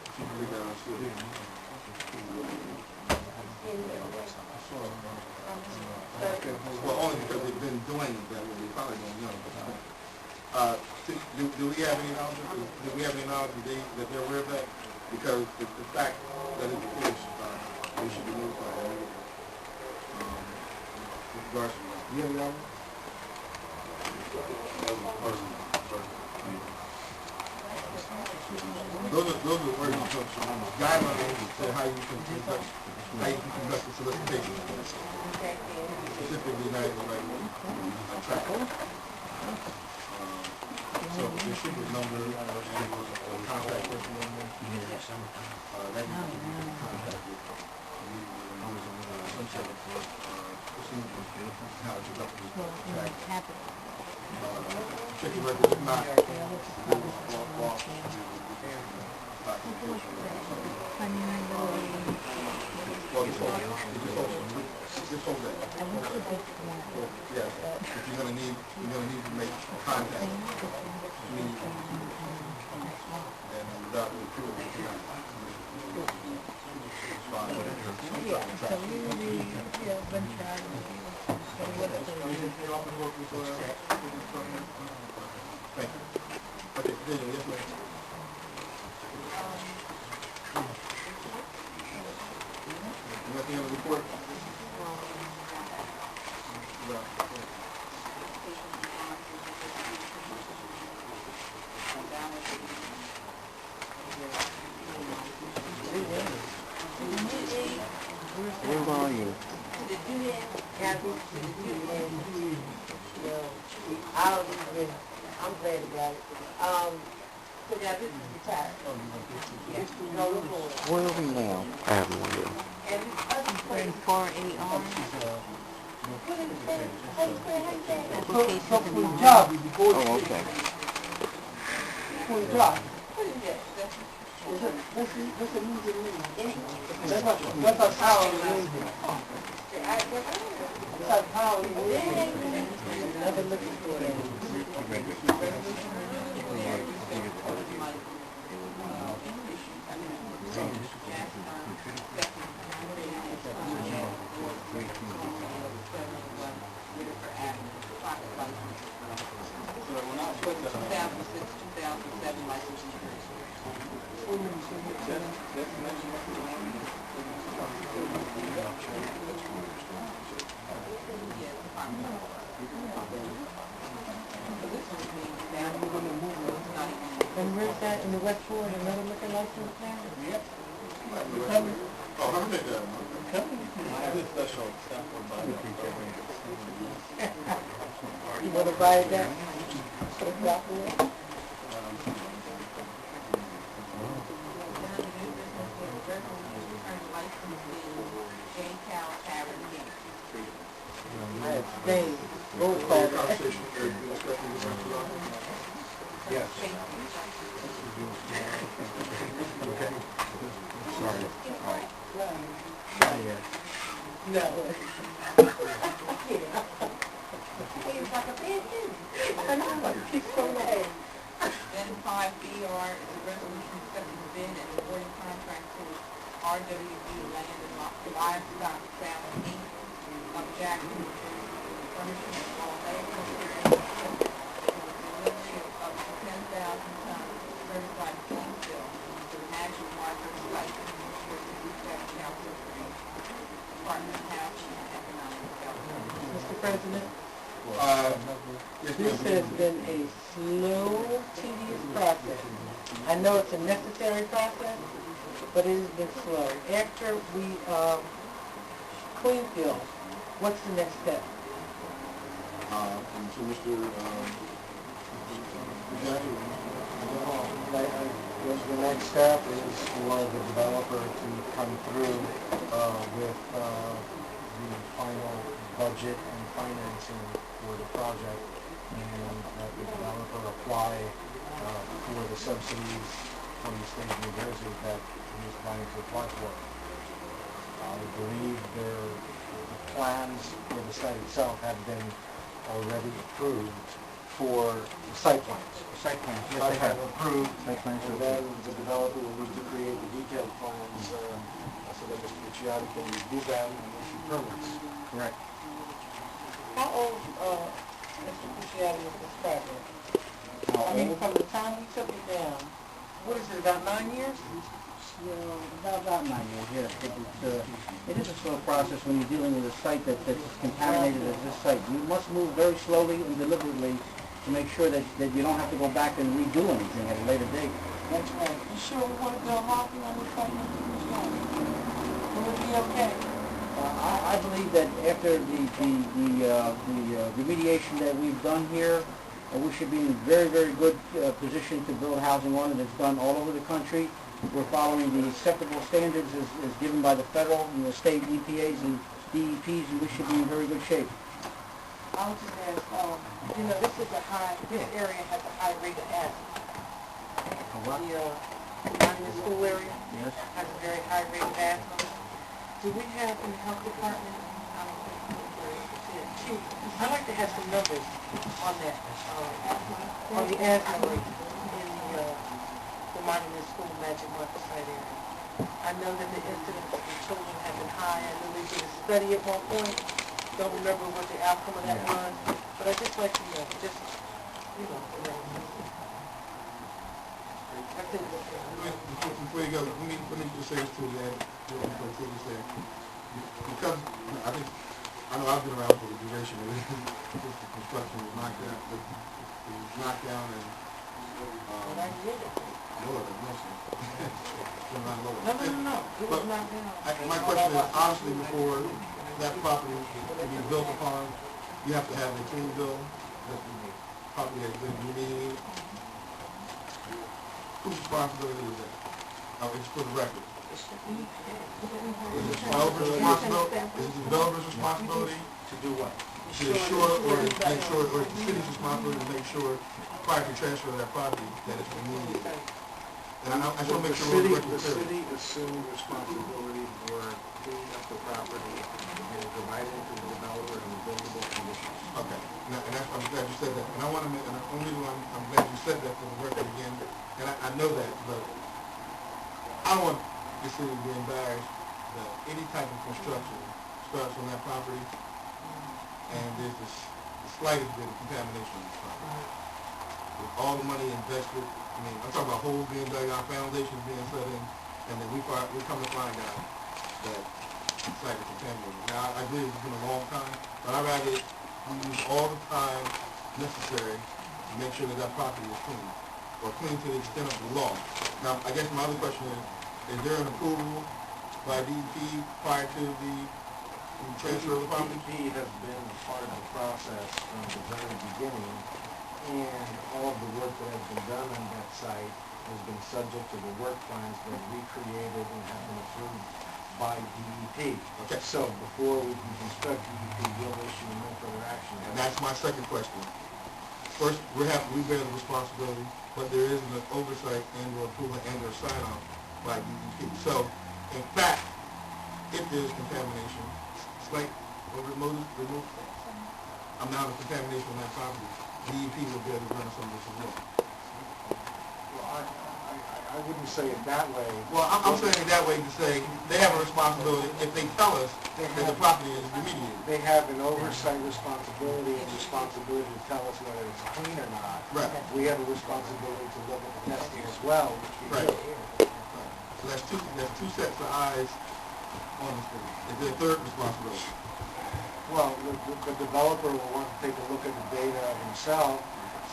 if you can read that understood. Well, only because they've been doing it that way, they probably don't know. Do we have any knowledge, that they're aware of that? Because the fact that it's the case, they should be notified. With regards to that. Do you have any knowledge? Those are the words you took. Guidelines for how you can conduct the solicitation. Specifically, not like track. So there should be a number and a contact person on there. That you can contact with. Some sort of procedure how to conduct this track. Check your records, if not, yes, if you're gonna need to make contact. And without the approval, it's fine. Thank you. Okay, continue. Yes, ma'am. Nothing on the report? Where are you? I'm glad about it. So now this is retired. Where are we now? I have no idea. And this other place. For any arms, So for the job, Oh, okay. for the job. That's a music lead. That's a power lead. That's a power lead. Never looking for that. And where's that, in the West Shore, another liquor license now? Oh, I'm going to I have a special stuff for You wanna buy it down? Put a drop in it? I abstain. Roll call. Yes. Okay. Sorry. All right. No. Then 5BR is a resolution accepting bid and awarding contract to RWB Land and Livestock Salmon Inc. of Jackson, furnishing of all medical materials for the delivery of up to 10,000 tons of certified clean fill to the National Market Site, Council for Department of Housing and Economic Development. Mr. President, Yes, this has been a slow, tedious process. I know it's a necessary process, but it has been slow. After we clean fill, what's the next step? And so Mr. Jackson, The next step is for the developer to come through with the final budget and financing for the project, and that the developer apply for the subsidies from the state of New Jersey that he is planning to apply for. I believe the plans for the site itself have been already approved for the site plans. Site plans, yes, Site they plan have. approved, Site plans, and then the developer will need to create the detailed plans so that Mr. Luciani can review them and issue permits. Correct. How old, Mr. Luciani, is this project? How I mean, old? from the time we took it down, what is it, about 9 years? About 9 years, yes. It is a slow process when you're dealing with a site that's contaminated as this site. You must move very slowly and deliberately to make sure that you don't have to go back and redo anything at a later date. That's right. You sure we want to go hopping on this site, Mr. Luciani? Will it be okay? I believe that after the remediation that we've done here, we should be in a very, very good position to build housing on it. It's done all over the country. We're following the acceptable standards as given by the federal and the state EPAs and DEPs, and we should be in very good shape. I was just ask, you know, this area has a high rate of acid. The monument school area Yes. has a very high rate of acid. Do we have in the health department, I'd like to have some numbers on that, on the asthma rate in the monument school magic marker site area. I know that the incidence of the children have been high. I know they did a study at one point, don't remember what the outcome of that was, but I just like to, just, you know, I think, Before you go, let me just say this to you, man, before I take this there. Because, I know I've been around for the duration of it, since the construction was knocked down, but it was knocked down and, Lord have mercy. No. It was knocked down. My question is, honestly, before that property can be built upon, you have to have a clean bill that the property has been remediated. Whose responsibility is that? It's for the record. Is it the developer's responsibility? Is it the developer's responsibility? To do what? To ensure, or to make sure, or the city's responsibility to make sure, prior to transfer of that property, that it's remediated? And I just want to make sure we're The city assumed responsibility for cleaning up the property and providing it to the developer in buildable conditions. Okay, and that's, I'm glad you said that. And I want to make, and the only reason I'm glad you said that for the record again, and I know that, but I don't want the city to be embarrassed that any type of construction starts on that property and there's the slightest bit of contamination on the property. With all the money invested, I mean, I'm talking about holes being dug out, foundations being set in, and then we come to find out that the site is contaminated. Now, I agree it's been a long time, but I'd rather we use all the time necessary to make sure that that property is clean, or clean to the extent of the law. Now, I guess my other question is there an approval by DEP prior to the transfer of the property? DEP has been part of the process from the very beginning, and all of the work that has been done on that site has been subject to the work plans that we created and have been approved by DEP. Okay. So before we can construct, DEP will issue no further action. And that's my second question. First, we bear the responsibility, but there is an oversight and or approval and or sign off by DEP. So, in fact, if there is contamination, slight or remote amount of contamination on that property, DEP will be able to run some of this as well. Well, I wouldn't say it that way. Well, I'm saying it that way to say they have a responsibility if they tell us that the property is remediated. They have an oversight responsibility and responsibility to tell us whether it's clean or not. Right. We have a responsibility to look at the testing as well, which we Right. do. So that's two sets of eyes on this thing. Is there a third responsibility? Well, the developer will want to take a look at the data himself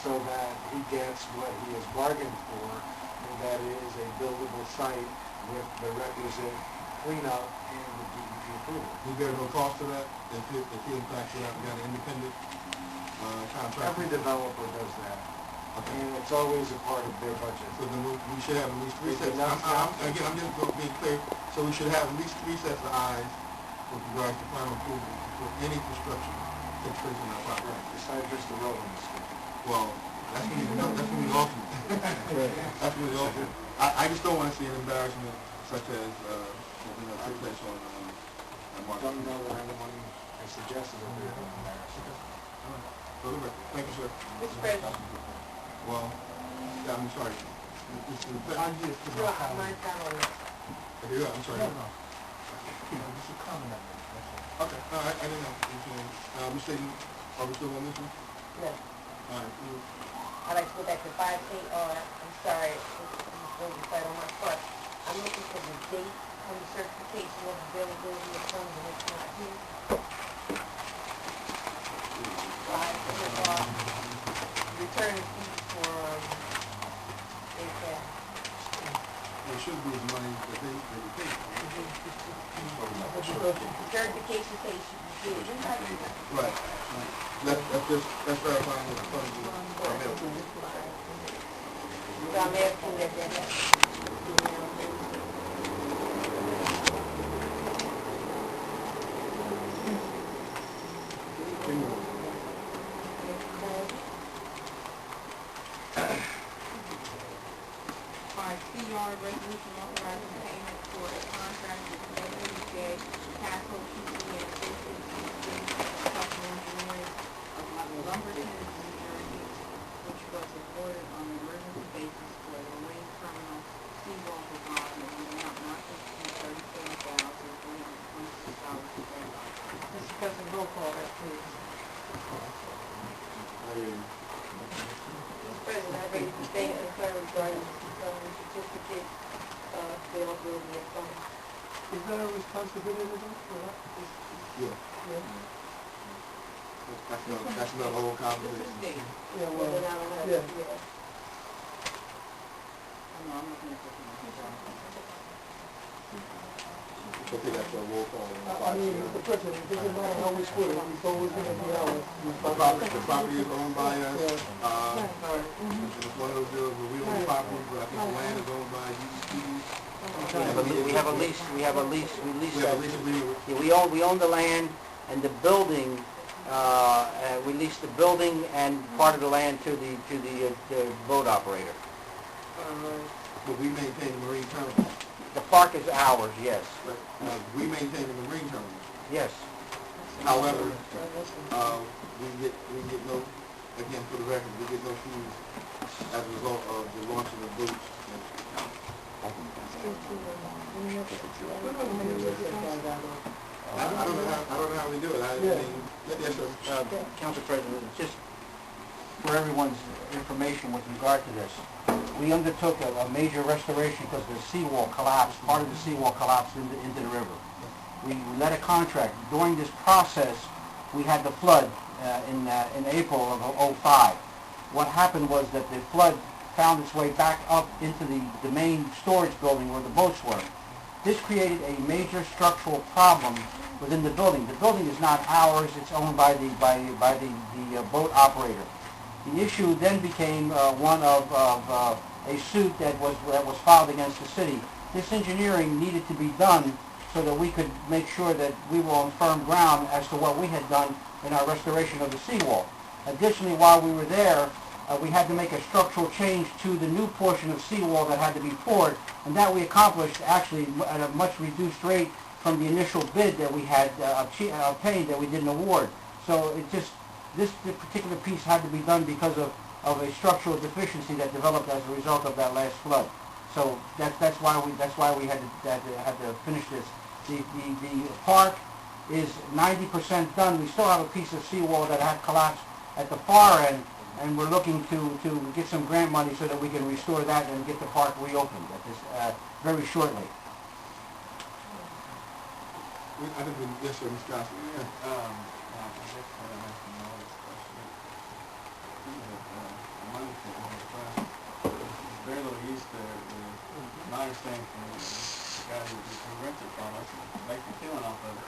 so that he gets what he has bargained for, and that is a buildable site with the requisite cleanup and the DEP approval. Is there no cost to that? If he in fact got an independent contractor? Every developer does that, and it's always a part of their budget. So then we should have at least three sets. I'm just being clear. So we should have at least three sets of eyes with regards to final approval for any construction that takes place on that property. Besides just the road industry. Well, that's going to be the ultimate. That's going to be the ultimate. I just don't want to see an embarrassment such as took place on March. I don't know that anyone has suggested that they're going to embarrass us. Thank you, sir. Mr. President. Well, yeah, I'm sorry. I'm just Mine's down on this. Okay, yeah, I'm sorry. Just a comment on that. Okay, no, I didn't know. Are we still on this one? No. All right. I'd like to go back to 5AR. I'm sorry, this is right on my part. I'm looking for the date on the certification of availability of funds, and it's not here. 5AR, return of fees for ACAP. It should be the money that they pay. Certification page should be paid. Right. That's verifying what the funds are available. So I'm asking that CR resolution authorizing payment for a contract with AWJ, Castle PC and Associates, Structural Engineering of Lumberton, New Jersey, which was awarded on an emergency basis for the Marine Terminal seawall design in the amount not to exceed $37,326 per year. Mr. President, roll call that, please. President, I raised the same concern regarding the certificate availability of funds. Is there a responsibility for that? Yeah. That's another whole conversation. Yeah, well, Then I don't have, yeah. Okay, that's a roll call. I mean, Mr. President, it doesn't matter how we split it, it's always gonna be ours. The property is owned by us, it's one of those deals where we own the property, but I think the land is owned by UCP. We have a lease, we lease We have a lease agreement. Yeah, we own the land and the building, we lease the building and part of the land to the boat operator. But we maintain the marine terminal. The park is ours, yes, But, we maintain the marine terminal. yes. However, we get no, again, for the record, we get no fees as a result of the launching of boats. I don't know how we do it. I mean, yes, sir. Council President, just for everyone's information with regard to this, we undertook a major restoration because the seawall collapsed, part of the seawall collapsed into the river. We let a contract. During this process, we had the flood in April of '05. What happened was that the flood found its way back up into the main storage building where the boats were. This created a major structural problem within the building. The building is not ours; it's owned by the boat operator. The issue then became one of a suit that was filed against the city. This engineering needed to be done so that we could make sure that we were on firm ground as to what we had done in our restoration of the seawall. Additionally, while we were there, we had to make a structural change to the new portion of seawall that had to be poured, and that we accomplished actually at a much reduced rate from the initial bid that we had obtained that we didn't award. So this particular piece had to be done because of a structural deficiency that developed as a result of that last flood. So that's why we had to finish this. The park is 90% done. We still have a piece of seawall that had collapsed at the far end, and we're looking to get some grant money so that we can restore that and get the park reopened at this very shortly. I think yes, sir, Ms. Johnson. Very little use there. My understanding from the guy who rented from us, make a killing off of it.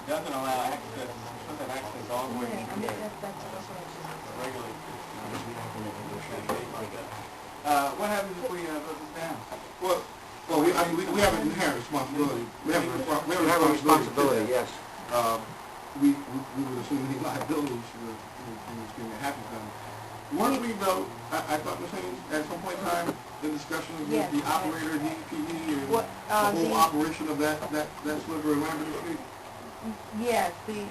Doesn't allow access, doesn't have access all the way to the regular. What happens if we put this down? Well, we have an inherent responsibility. We have a responsibility, yes. We would assume any liabilities for anything that happens down there. Weren't we, though, I thought the same, at some point in time, the discussion with the operator, DPD, and the whole operation of that sliver of Lambert Street? Yes, the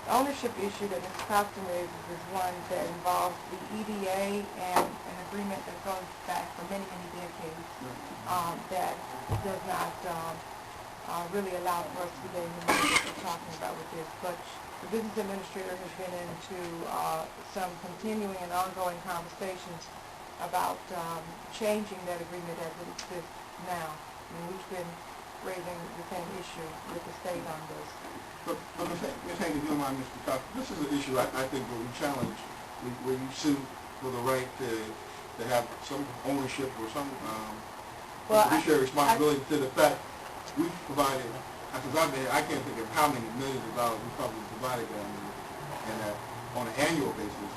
ownership issue that Ms. Costa raises is one that involves the EDA and an agreement that goes back for many, many decades that does not really allow for us to get into what we're talking about with this. But the business administrator has been into some continuing and ongoing conversations about changing that agreement as it exists now. And we've been raising the same issue with the state on this. But Ms. Hank, if you don't mind, Mr. Costa, this is an issue I think where we challenge, where you sue for the right to have some ownership or some fiduciary responsibility to the fact we've provided, since I've been here, I can't think of how many millions of dollars we've probably provided down there, and that on an annual basis,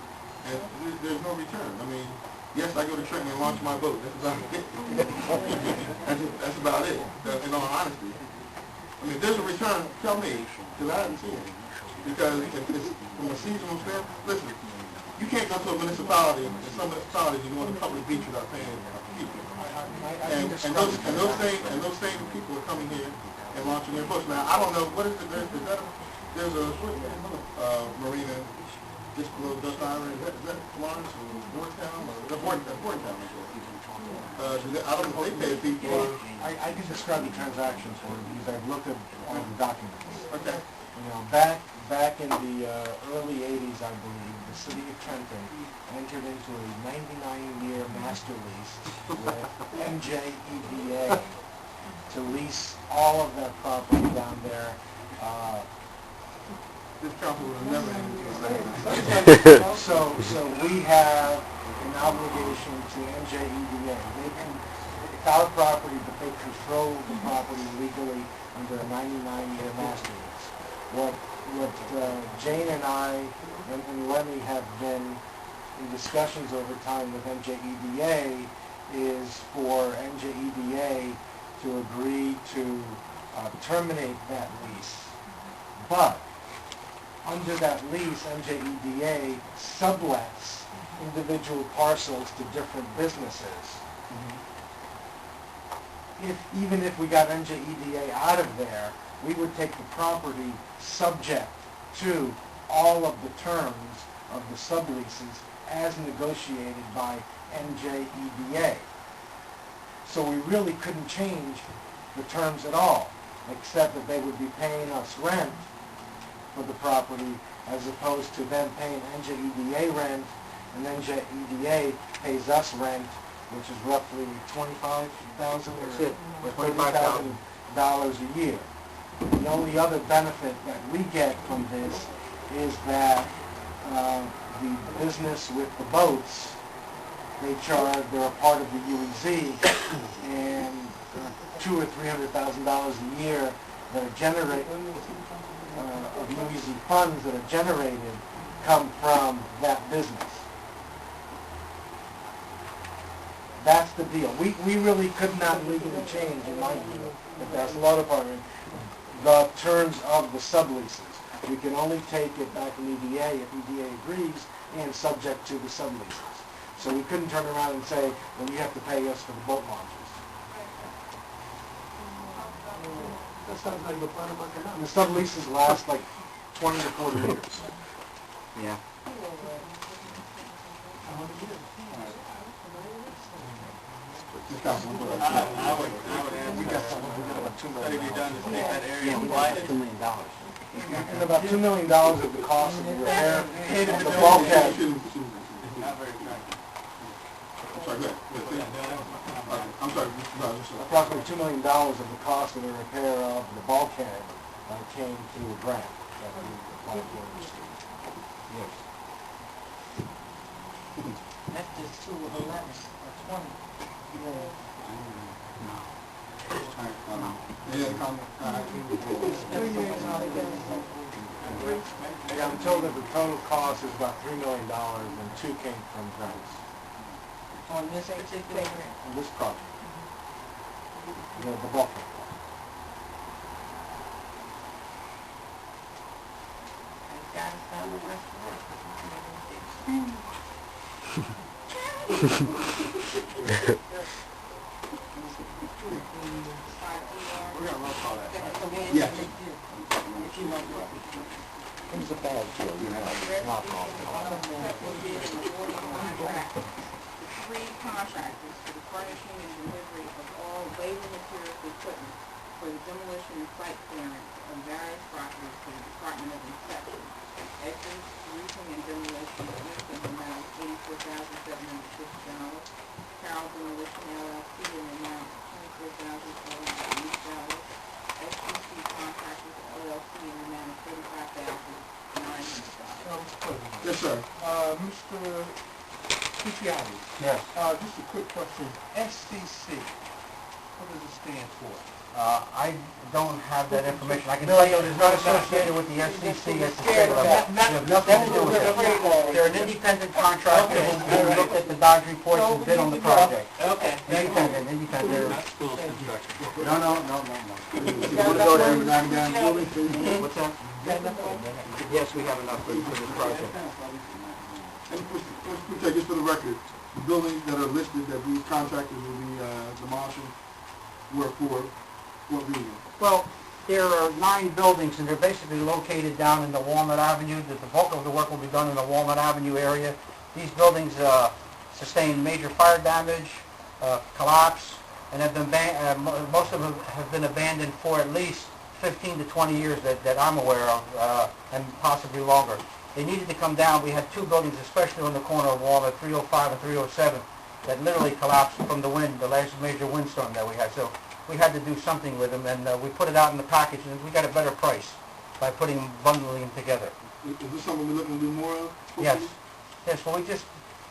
and there's no return. I mean, yes, I go to Trenton and launch my boat. That's about it. That's about it, in all honesty. I mean, if there's a return, tell me, because I haven't seen it. Because if it's from a seasonal standpoint, listen, you can't go to a municipality, and some municipalities you go to public beach without paying people. And those same people are coming here and launching their boats. Now, I don't know, what is it, there's a marina just below Dust Island, is that Florence or Boardtown, or Boardtown, I don't know if they pay a fee for. I can describe the transactions for you because I've looked at all the documents. Okay. Back in the early 80s, I believe, the city of Trenton entered into a 99-year master lease with MJEDA to lease all of that property down there. This council will never end it. So we have an obligation to MJEDA. It's our property, but they control the property legally under a 99-year master lease. What Jane and I and Lenny have been in discussions over time with MJEDA is for MJEDA to agree to terminate that lease. But under that lease, MJEDA sublets individual parcels to different businesses. Even if we got MJEDA out of there, we would take the property subject to all of the terms of the subleases as negotiated by MJEDA. So we really couldn't change the terms at all, except that they would be paying us rent for the property as opposed to them paying MJEDA rent, and MJEDA pays us rent, which is roughly $25,000 or $30,000 a year. The only other benefit that we get from this is that the business with the boats, they're a part of the UEZ, and $200,000 or $300,000 a year that are generated, of UEZ funds that are generated, come from that business. That's the deal. We really could not legally change, in my view, if that's the law department, the terms of the subleases. We can only take it back from EDA if EDA agrees and subject to the subleases. So we couldn't turn around and say, well, you have to pay us for the boat launches. That sounds like the plan of economics. And the subleases last like 20 to 40 years. Yeah. I would add, we got study be done to make that area blighted. $2 million. And about $2 million of the cost of the repair of the bulkhead. Not very attractive. I'm sorry, go ahead. I'm sorry, Approximately $2 million of the cost of the repair of the bulkhead came through a grant that we applied for. Yes. That's just 2 of 11 or 20. Any other comment? I'm told that the total cost is about $3 million and 2 came from grants On this particular grant. on this project. The bulkhead. Got to start with We're going to roll call that. Yes. It was a bad deal, you know. Not all. Three contractors for the furnishing and delivery of all labor materials equipment for the demolition and site clearance of various properties for the Department of Inspection. Exodus Roofing and Demolition Inc. in the amount of $84,750. Carroll Demolition LLC in the amount of $24,480. SBC Contractors LLC in the amount of $45,900. Yes, sir. Mr. Cipriani, Yes. just a quick question. SCC, what does it stand for? I don't have that information. I can tell you it's not associated with the FCC as the state level. They have nothing to do with it. They're an independent contractor who looked at the Dodge reports and bid on the project. Okay. Independent. Not school construction. No. You want to go there every now and again? What's that? Yes, we have enough for this project. And let's take this for the record. The buildings that are listed that these contractors will be demolishing were for what reason? Well, there are 9 buildings, and they're basically located down in the Walnut Avenue. The bulk of the work will be done in the Walnut Avenue area. These buildings sustained major fire damage, collapse, and have been most of them have been abandoned for at least 15 to 20 years that I'm aware of, and possibly longer. They needed to come down. We had two buildings, especially on the corner of Walnut, 305 and 307, that literally collapsed from the wind, the last major windstorm that we had. So we had to do something with them, and we put it out in the package, and we got a better price by bundling them together. Is this something we're looking to do more of? Yes. Yes, well,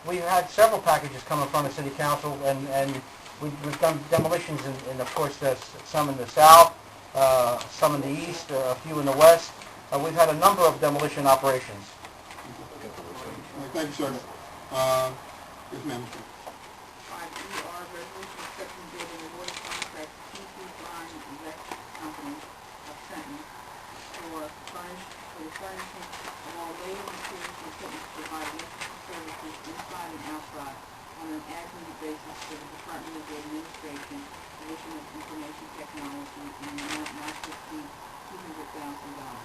we had several packages come in front of City Council, and we've done demolitions in of course, some in the south, some in the east, a few in the west. We've had a number of demolition operations. Thank you, sir. Yes, ma'am. Resolution accepting bid and awarding contract to T.C. Bryan Electric Company of Trenton for the furnishing of all labor, materials, and equipment to provide electrical services inside and outside on an as-needed basis for the Department of Administration, Division of Information Technology, in an amount not to exceed $200,000.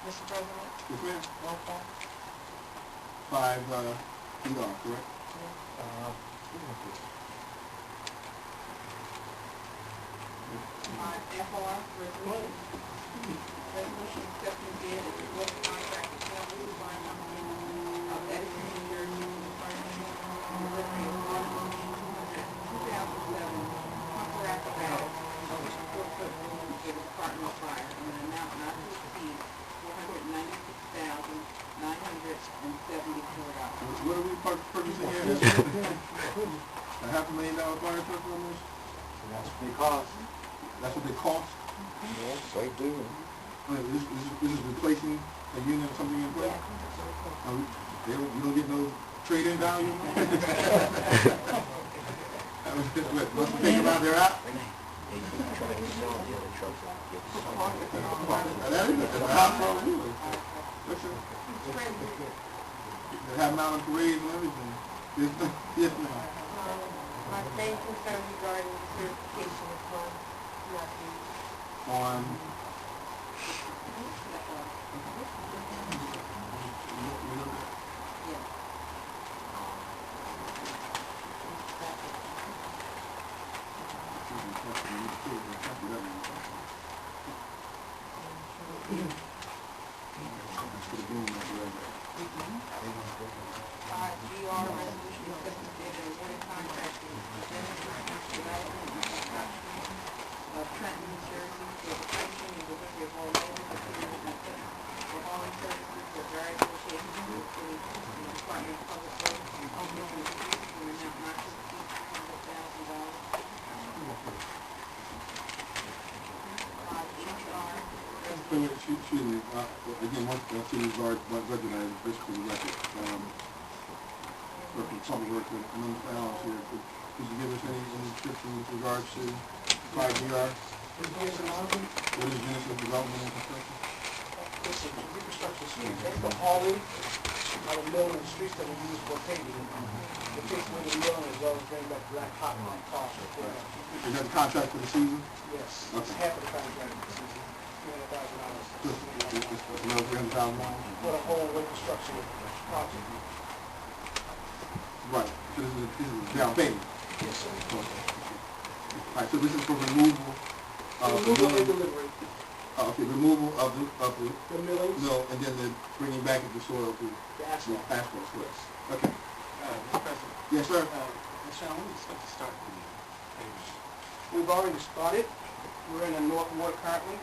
Mr. President? Yes, ma'am. Roll call. 5 ER, correct? FR, resolution accepting bid and awarding contract to Campbell Supply Company of Edison, New Jersey, for the furnishing and delivery of water machine 2007 pumper apparatus of which the foot room for the Department of Fire in an amount not to exceed $496,974. What are we purchasing here? $500,000 fire truck almost? That's what they cost. That's what they cost? Yes, they do. This is replacing a unit or something in place? You don't get no trade-in value? What's the thing about their app? That is a hospital anyway. They have them out on parade and everything. Yes, ma'am. My main concern regarding the certification of funds not used. On Resolution accepting bid and awarding contract to Development and Construction of Trenton, New Jersey, for the furnishing and delivery of all labor, materials, and equipment for hauling services at various locations in the city and the Department of Public Works and Public Utilities in an amount not to exceed $200,000. 5 HR. excuse me, again, once I see these large budget items, just for the record, working public work with Alonzo Harris here, could you give us any description with regards to 5DR? What is Genesis Development and Construction? It's a reconstruction street. That's the hauling out of mill and the streets that we use for paving. It takes away the mill as well as bring back black hot costs. Is that the contract for the season? Yes, Okay. it's half of the contract for the season, $300,000. It's another $300,000? For the whole reconstruction project. Right, so this is down payment? Yes, sir. All right, so this is for removal of Removal and delivery. Okay, removal of the millings. mill, and then the bringing back of the soil to The asphalt. asphalt soil. Okay. Mr. President. Yes, sir. Ms. Shannon, when do you expect to start the paving? We've already started. We're in the North Ward currently.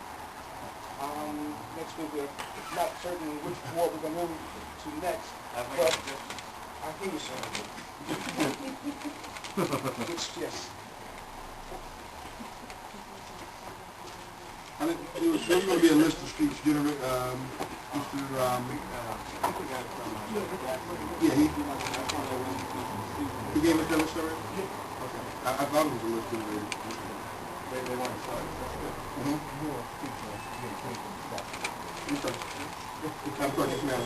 Next week, we're not certain which ward we're going to move to next. But I hear you, sir. Yes. I mean, there's going to be a list of streets generated, Mr. Yeah, he gave us that list already? Okay. I thought it was a list generated. They want to start. Mm-hmm. Okay. I'm sorry, ma'am.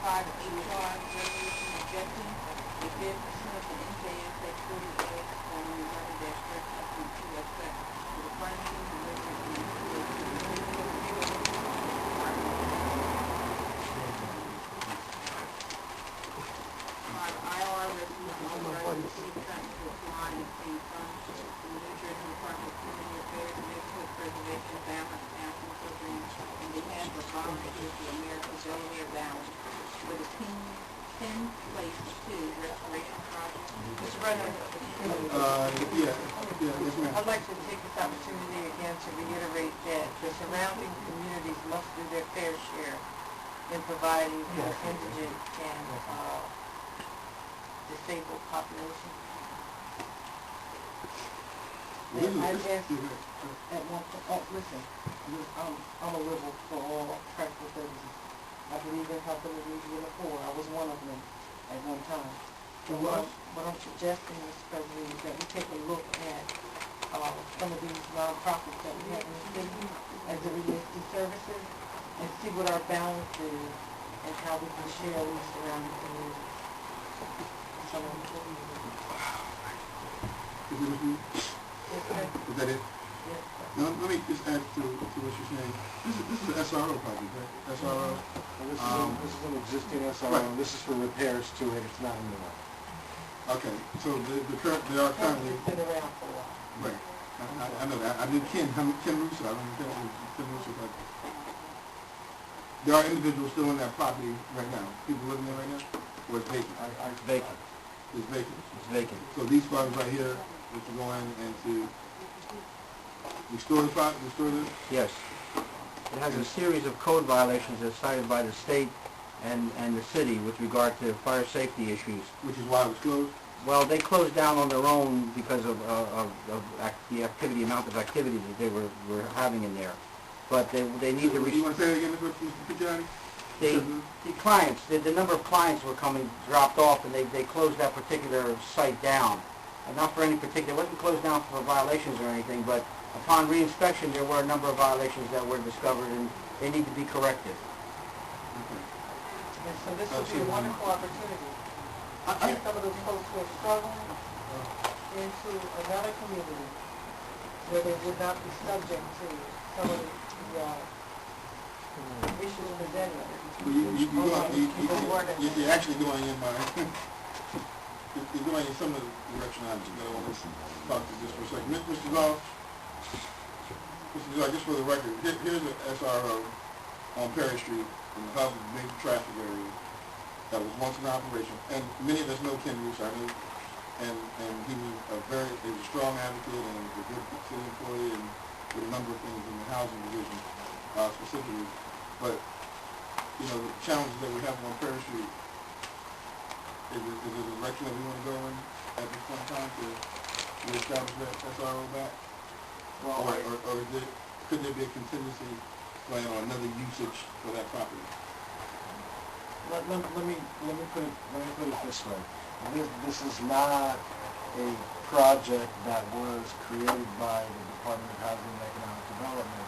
5 HR, resolution rejecting a bid pursuant to NJSA 48:11-13 effect for the furnishing, delivery, and IR resolution authorizing the city of Trenton to apply and obtain funds from the New Jersey Department of Community Affairs and Neighborhood Preservation, BAMA bond is the American Delaware Valley with a 10-place 2 restoration project. Mr. President, Yes, ma'am. I'd like to take this opportunity again to reiterate that the surrounding communities must do their fair share in providing for indigent and disabled population. I guess at one point, listen, I'm a liberal for all practical purposes. I believe in helping the needy and the poor. I was one of them at one time. So what I'm suggesting, Mr. President, is that we take a look at some of these nonprofits that we have in the city as it relates to services and see what our balance is and how we can share with the surrounding communities. Is that it? Yes. Now, let me just add to what you're saying. This is an SRO project, right? SRO. This is an existing SRO. Right. This is for repairs to it. It's not a new one. Okay, so they are currently. It's been around for a while. Right. I know that. I knew Ken Russo. I don't know Ken Russo, but there are individuals still in that property right now. People living there right now, or it's vacant. It's vacant. It's vacant. It's vacant. So these funds right here, is to go in and to restore the property, restore this. Yes. It has a series of code violations as cited by the state and the city with regard to fire safety issues. Which is why it was closed. Well, they closed down on their own because of the activity, amount of activity that they were having in there. But they need to... You want to say that again, Mr. Johnny? The clients, the number of clients were coming, dropped off, and they closed that particular site down. And not for any particular, it wasn't closed down for violations or anything, but upon reinspection, there were a number of violations that were discovered, and they need to be corrected. And so this would be a wonderful opportunity to get some of those folks who are struggling into another community where they would not be subject to some of the issues presented. You're actually going in my... You're going in some of the direction I want to talk to just for a second. Mr. Goff, just for the record, here's an SRO on Perry Street in the hub of the major traffic area that was once in operation. And many of us know Ken Russo, I knew, and he was a strong advocate and a good city employee and did a number of things in the housing division specifically. But, you know, the challenges that we have on Perry Street, is it a direction that we want to go in at this point in time to reestablish that SRO back? Well, or could there be a contingency plan or another usage for that property? Let me put it this way. This is not a project that was created by the Department of Housing and Economic Development.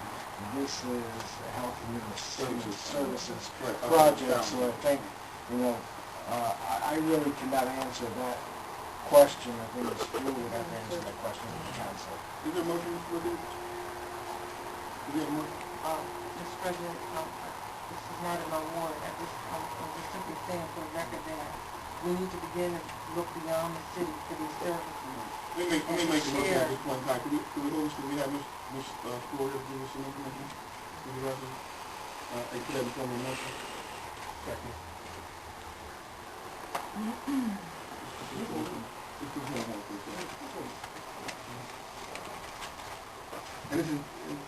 This is a Health and Human Services project. So I think, you know, I really cannot answer that question. I think Ms. Drew would have to answer that question to the council. Is there a motion for this? Is there a motion? Mr. President, this is not in my ward. I'm just simply saying for the record that we need to begin to look beyond the city for these services. Let me make a motion at this point in time. Could we have Ms. Floyd give us some information? Could you have that before my motion? Second. And this is,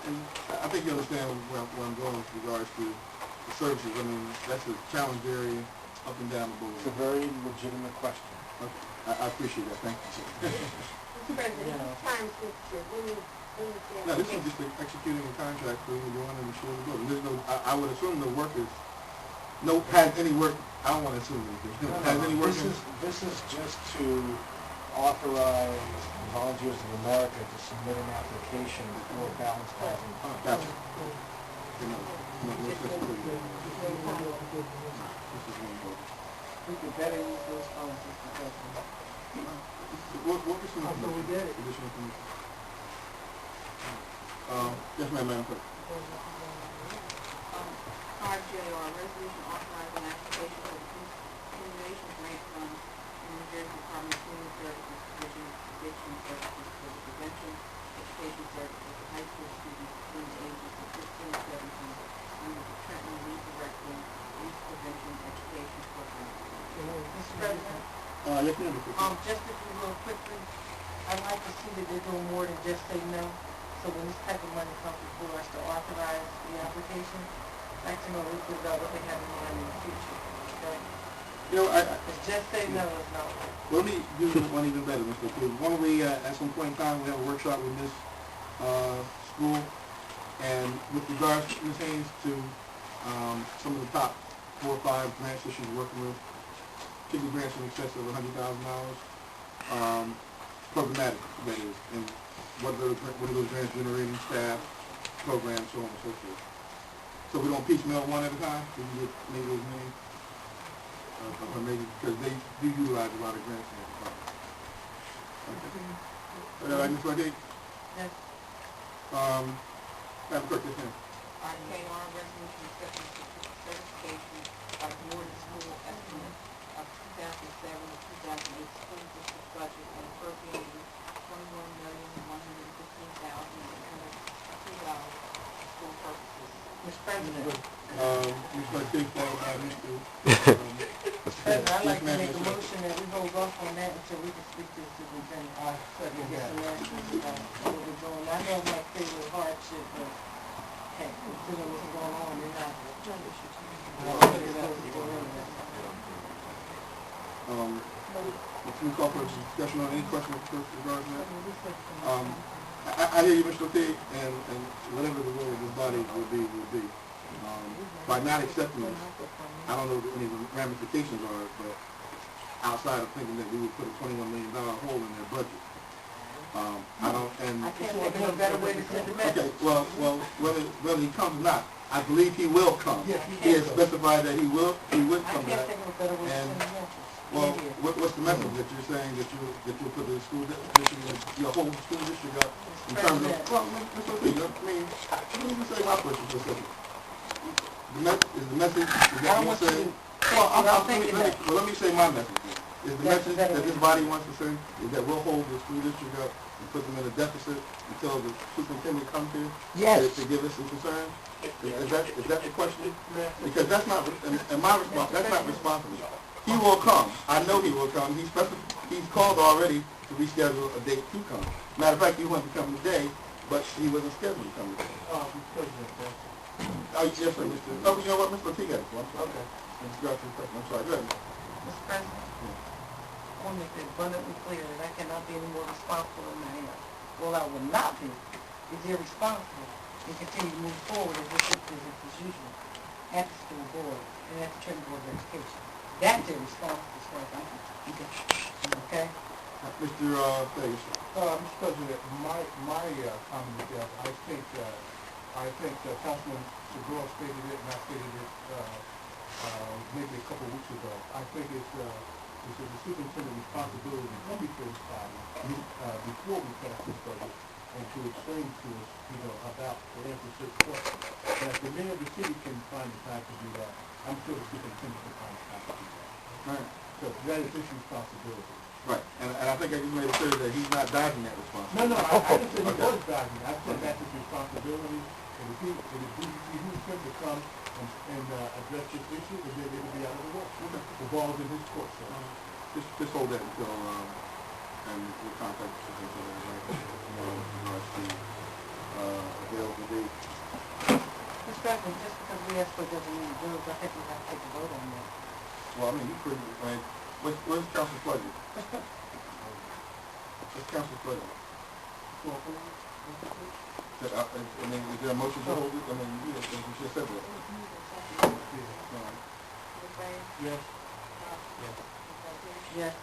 and I think you understand where I'm going with regards to the services. I mean, that's a challenge area up and down the board. It's a very legitimate question. Okay. I appreciate that. Thank you, sir. Mr. President, time sensitive. No, this is just executing a contract for you going and showing the building. There's no, I would assume the work is, has any work, I don't want to assume anything. Has any work? This is just to authorize Volunteers of America to submit an application for balanced housing. Gotcha. This is one vote. We could better use those funds, Mr. President. What is some additional information? Yes, ma'am, Madam Clerk. RJR, resolution authorizing application for the continuation grant from the New Jersey Department of Human Services Division of Addiction Services for the prevention education services for high school students between the ages of 15 and 17 under the ma'am. Just if you real quickly, I'd like to see that they're doing more than just say no. So when this type of money comes before us to authorize the application, I'd like to know a little bit about what they have in mind in the future. Okay? You know, It's just say no is no. let me do one even better, Mr. O'Keefe. Why don't we, at some point in time, we have a workshop with this school, and with regards, Ms. Haynes, to some of the top 4 or 5 grants that she's working with, particularly grants in excess of $100,000, programmatic, that is, and what are those grants generating, staff, programs, so on and so forth. So we don't piecemeal one at a time, we can get maybe as many, or maybe, because they do utilize a lot of grants in that department. Okay. Ms. O'Keefe? Yes. Madam Clerk, yes, ma'am. RKR resolution accepting certification of awarded school estimate of 2007 to 2008 school district budget and appropriating $21,115,802 for school purposes. Mr. President. Ms. O'Keefe, followed by Mr. Mr. President, I'd like to make a motion that we hold off on that until we can speak to the superintendent. Get some answers about what we're doing. I know it might create a little hardship, but hey, considering what's going on, they're not. If you call for a discussion on any question regarding that. I hear you, Mr. O'Keefe, and whatever the will of this body will be. By not accepting this, I don't know what any ramifications are, but outside of thinking that we would put a $21 million hole in their budget. I don't, and... I can't think of a better way to send the message. Okay, well, whether he comes or not, I believe he will come. Yes, He has specified that he would come I can't back. think of a better way to send the message. Well, what's the message that you're saying that you'll put the school district, your whole school district up in terms of, well, Mr. O'Keefe, I mean, let me just say my question for a second. Is the message, is that you're saying, let me say my message. Is the message that this body wants to send, is that we'll hold the school district up and put them in a deficit until the superintendent comes here? Yes. To give us some concerns? Is that the question? Because that's not, in my response, that's not responsible. He will come. I know he will come. He's called already to reschedule a date to come. Matter of fact, he wanted to come today, but he wasn't scheduled to come today. Oh, yes, sir, Mr. Oh, you know what, Mr. T got it. Okay. I'm sorry. Go ahead. Mr. President, I want to make it abundantly clear that I cannot be any more responsible than I am. What I will not do is irresponsible and continue to move forward as if it is as usual at the school board and at the Trenton Board of Education. That's irresponsible as far as I'm concerned. Okay? Mr. Davis. Mr. President, my comment is that I think Councilman Segura stated it, and I stated it maybe a couple of weeks ago. I think it's the superintendent's responsibility to come before this body before we pass this budget and to explain to us, about the answers to the question. And if the mayor of the city can find the time to do that, I'm sure the superintendent can find the time to do that. Right. So that is his responsibility. Right. And I think I just made it clear that he's not dodging that responsibility. No, I didn't say he was dodging. I said that's his responsibility. And if he was going to come and address this issue, then it would be out of the way. The ball's in his court, so. Just hold that until, and we'll contact the superintendent in regards to available date. Mr. President, just because we asked for it doesn't mean it goes. I think we have to take a vote on that. Well, I mean, you could, like, where's Council's pleasure? What's Council's pleasure? I mean, is there a motion to hold it? I mean, you just said that. Yes. Yes.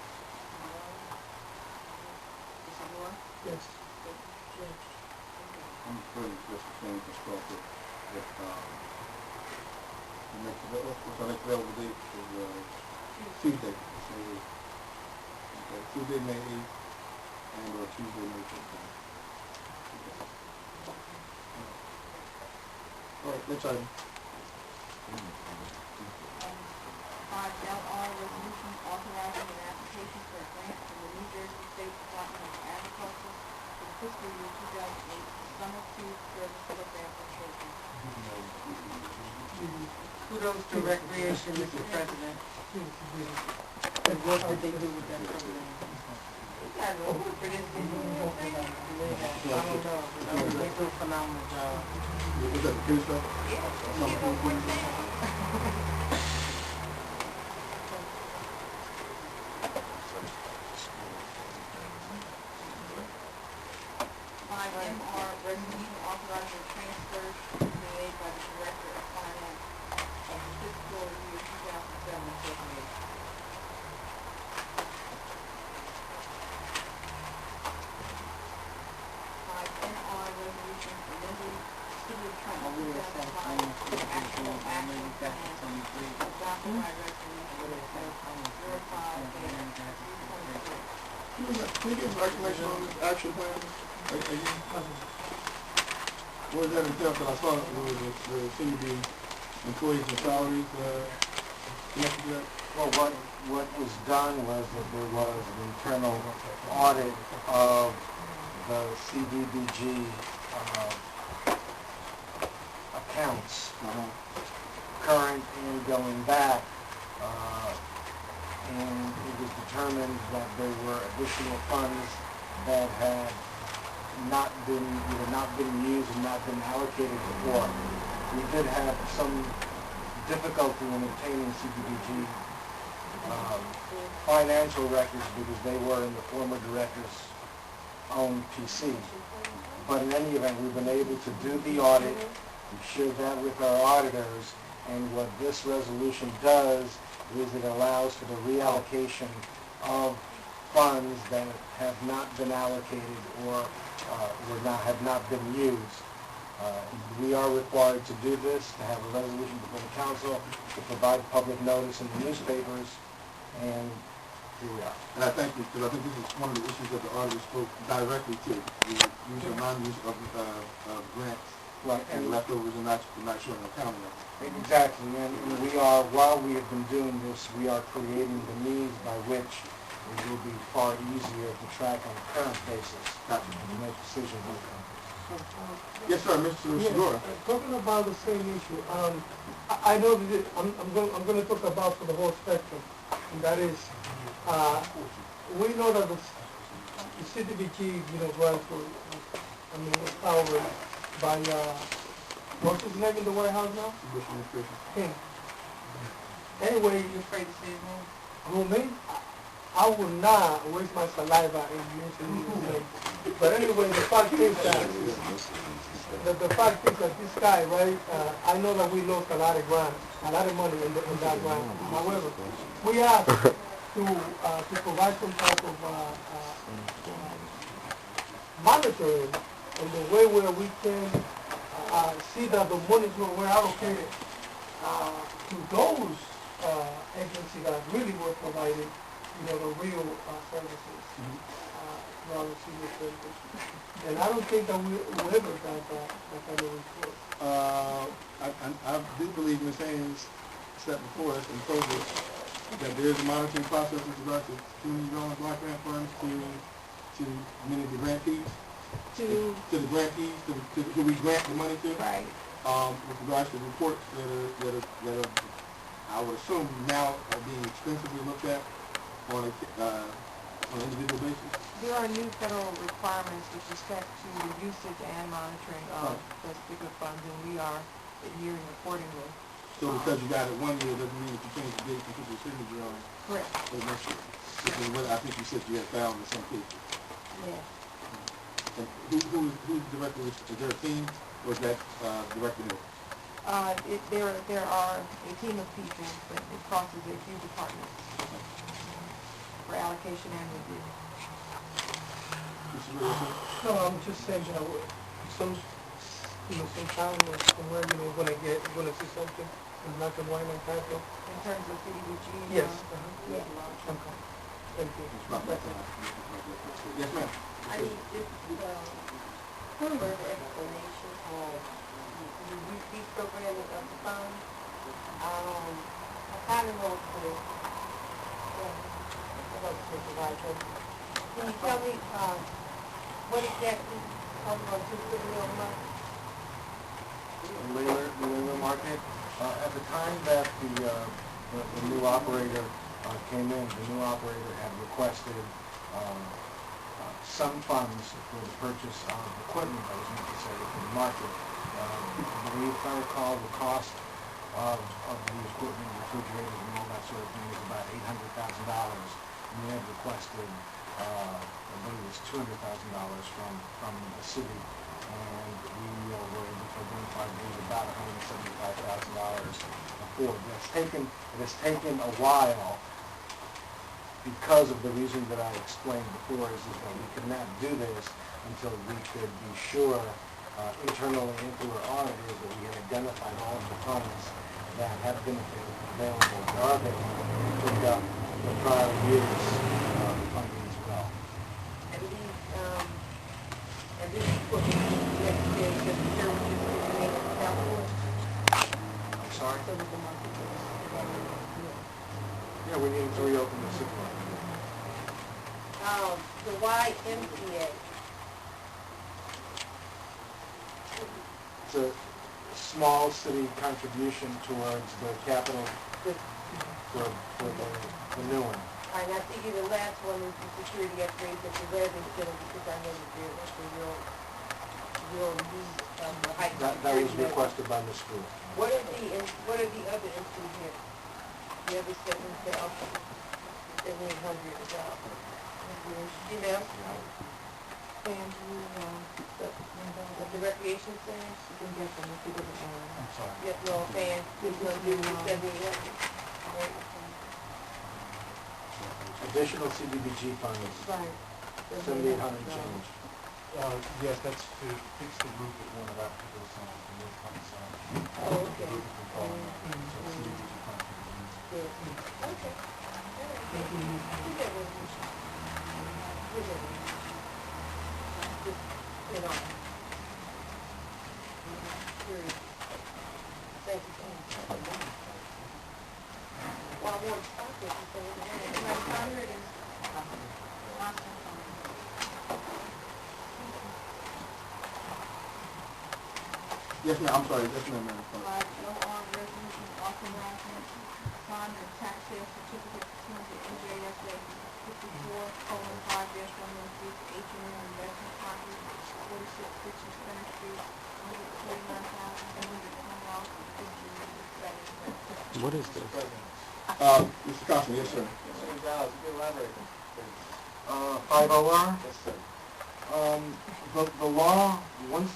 Yes. I'm afraid just the same constructive that, what's our next available date is, Tuesday. Okay, Tuesday, May 8th, and Tuesday, May 15th. All right, next item. 5LR resolution authorizing an application for a grant from the New Jersey State Department of Agriculture for the fiscal year 2008 Summer Food Service Program for Children. Kudos to recreation, Mr. President. And what did they do with that program? I don't know, but they do a phenomenal job. Was that the food stuff? MR resolution authorizing transfers to be made by the Director of Finance of the fiscal year 2007-2008. 5 NR resolution amending City of Trenton 2005 actual action plan adopted by resolution 05-326. Can you give some explanation on this action plan? What does that entail? Because I saw there seemed to be employees and salaries connected to that. Well, what was done was that there was an internal audit of the CDBG accounts, current and going back, and it was determined that there were additional funds that had not been used and not been allocated before. We did have some difficulty in obtaining CDBG financial records because they were in the former director's own PC. But in any event, we've been able to do the audit. We shared that with our auditors, and what this resolution does is it allows for the reallocation of funds that have not been allocated or have not been used. We are required to do this, to have a resolution before the council, to provide public notice in the newspapers, and here we are. And I thank you, because I think this is one of the issues that the auditor spoke directly to, the use or non-use of grants and leftovers and not showing an accounting of it. Exactly, and we are, while we have been doing this, we are creating the means by which it will be far easier to track on a current basis and to make decisions. Yes, sir, Mr. Segura. Talking about the same issue, I know that I'm going to talk about for the whole spectrum, and that is, we know that the CDBG, runs for, was powered by, what's his name in the White House now? Bush administration. Him. Anyway, You afraid to say his name? who, me? I would not waste my saliva in mentioning his name. But anyway, the fact is that this guy, right, I know that we lost a lot of grants, a lot of money in that grant. However, we asked to provide some type of monitoring in the way where we can see that the monies were allocated to those agencies that really were providing, the real services, rather senior services. And I don't think that we ever got that kind of report. I do believe Ms. Haynes stepped before us and told us that there is a monitoring process with regard to community development block grant funds to many of the grantees. To the grantees, who we grant the money to. Right. With regards to reports that are, I would assume now are being extensively looked at on an individual basis. There are new federal requirements with respect to the usage and monitoring of those particular funds, and we are adhering accordingly. So because you got it one year doesn't mean that you change the date to put your signature on it. Correct. For next year. Which is what I think you said you had found in some cases. Yes. And who's director? Is there a team or is that director new? There are a team of people, but it crosses a few departments for allocation and review. No, I'm just saying that sometime somewhere, gonna see something in black and white and paper. In terms of CDBG? Yes. Yeah. Okay. Thank you. Yes, ma'am. I need just further explanation on the UC programming of the funds. I kind of know what to do. Can you tell me what exactly I'm going to put in your money? The Wheeler Market, at the time that the new operator came in, the new operator had requested some funds for the purchase of equipment that was necessary for the market. I believe, if I recall, the cost of the equipment, refrigerators and all that sort of thing was about $800,000. And we had requested, I believe it was $200,000 from the city. And we were able to identify about $175,000 for it. It has taken a while because of the reason that I explained before, is that we could not do this until we could be sure internally and through our auditors that we had identified all of the funds that have been available, that are available, and picked up the prior year's funding as well. And these equipment necessary to secure I'm sorry? so that the market Yeah, we need to reopen the supermarket. the YMCA. It's a small city contribution towards the capital for the new one. All right, I think the last one is the security upgrades at the residence center, because I know that there was real need of the height. That was requested by the school. What are the other improvements? The other 7,800, you know? And the recreation center, you can get them if you didn't know. I'm sorry. Get no fan, you're gonna do 7,800. Additional CDBG funds, Right. 7,800 change. Yes, that's to fix the roof at one of our people's homes, the North Front side. Oh, okay. The roof has been falling off, so CDBG funds can be used. Good. Okay. Thank you. Good resolution. Good resolution. Just, you know. Curious. Thank you. Well, I want to start this and say, here it is. Yes, ma'am, I'm sorry, yes, ma'am, Madam Clerk. Resolution authorizing sign the tax sale certificate pursuant to NJSA 54:5-113 for H&M Investment Property, 4660 Center Street, $149,120. What is this? Mr. Costa, yes, sir. Mr. Gonzalez, you can elaborate, please. 5OR? Yes, sir. The law, once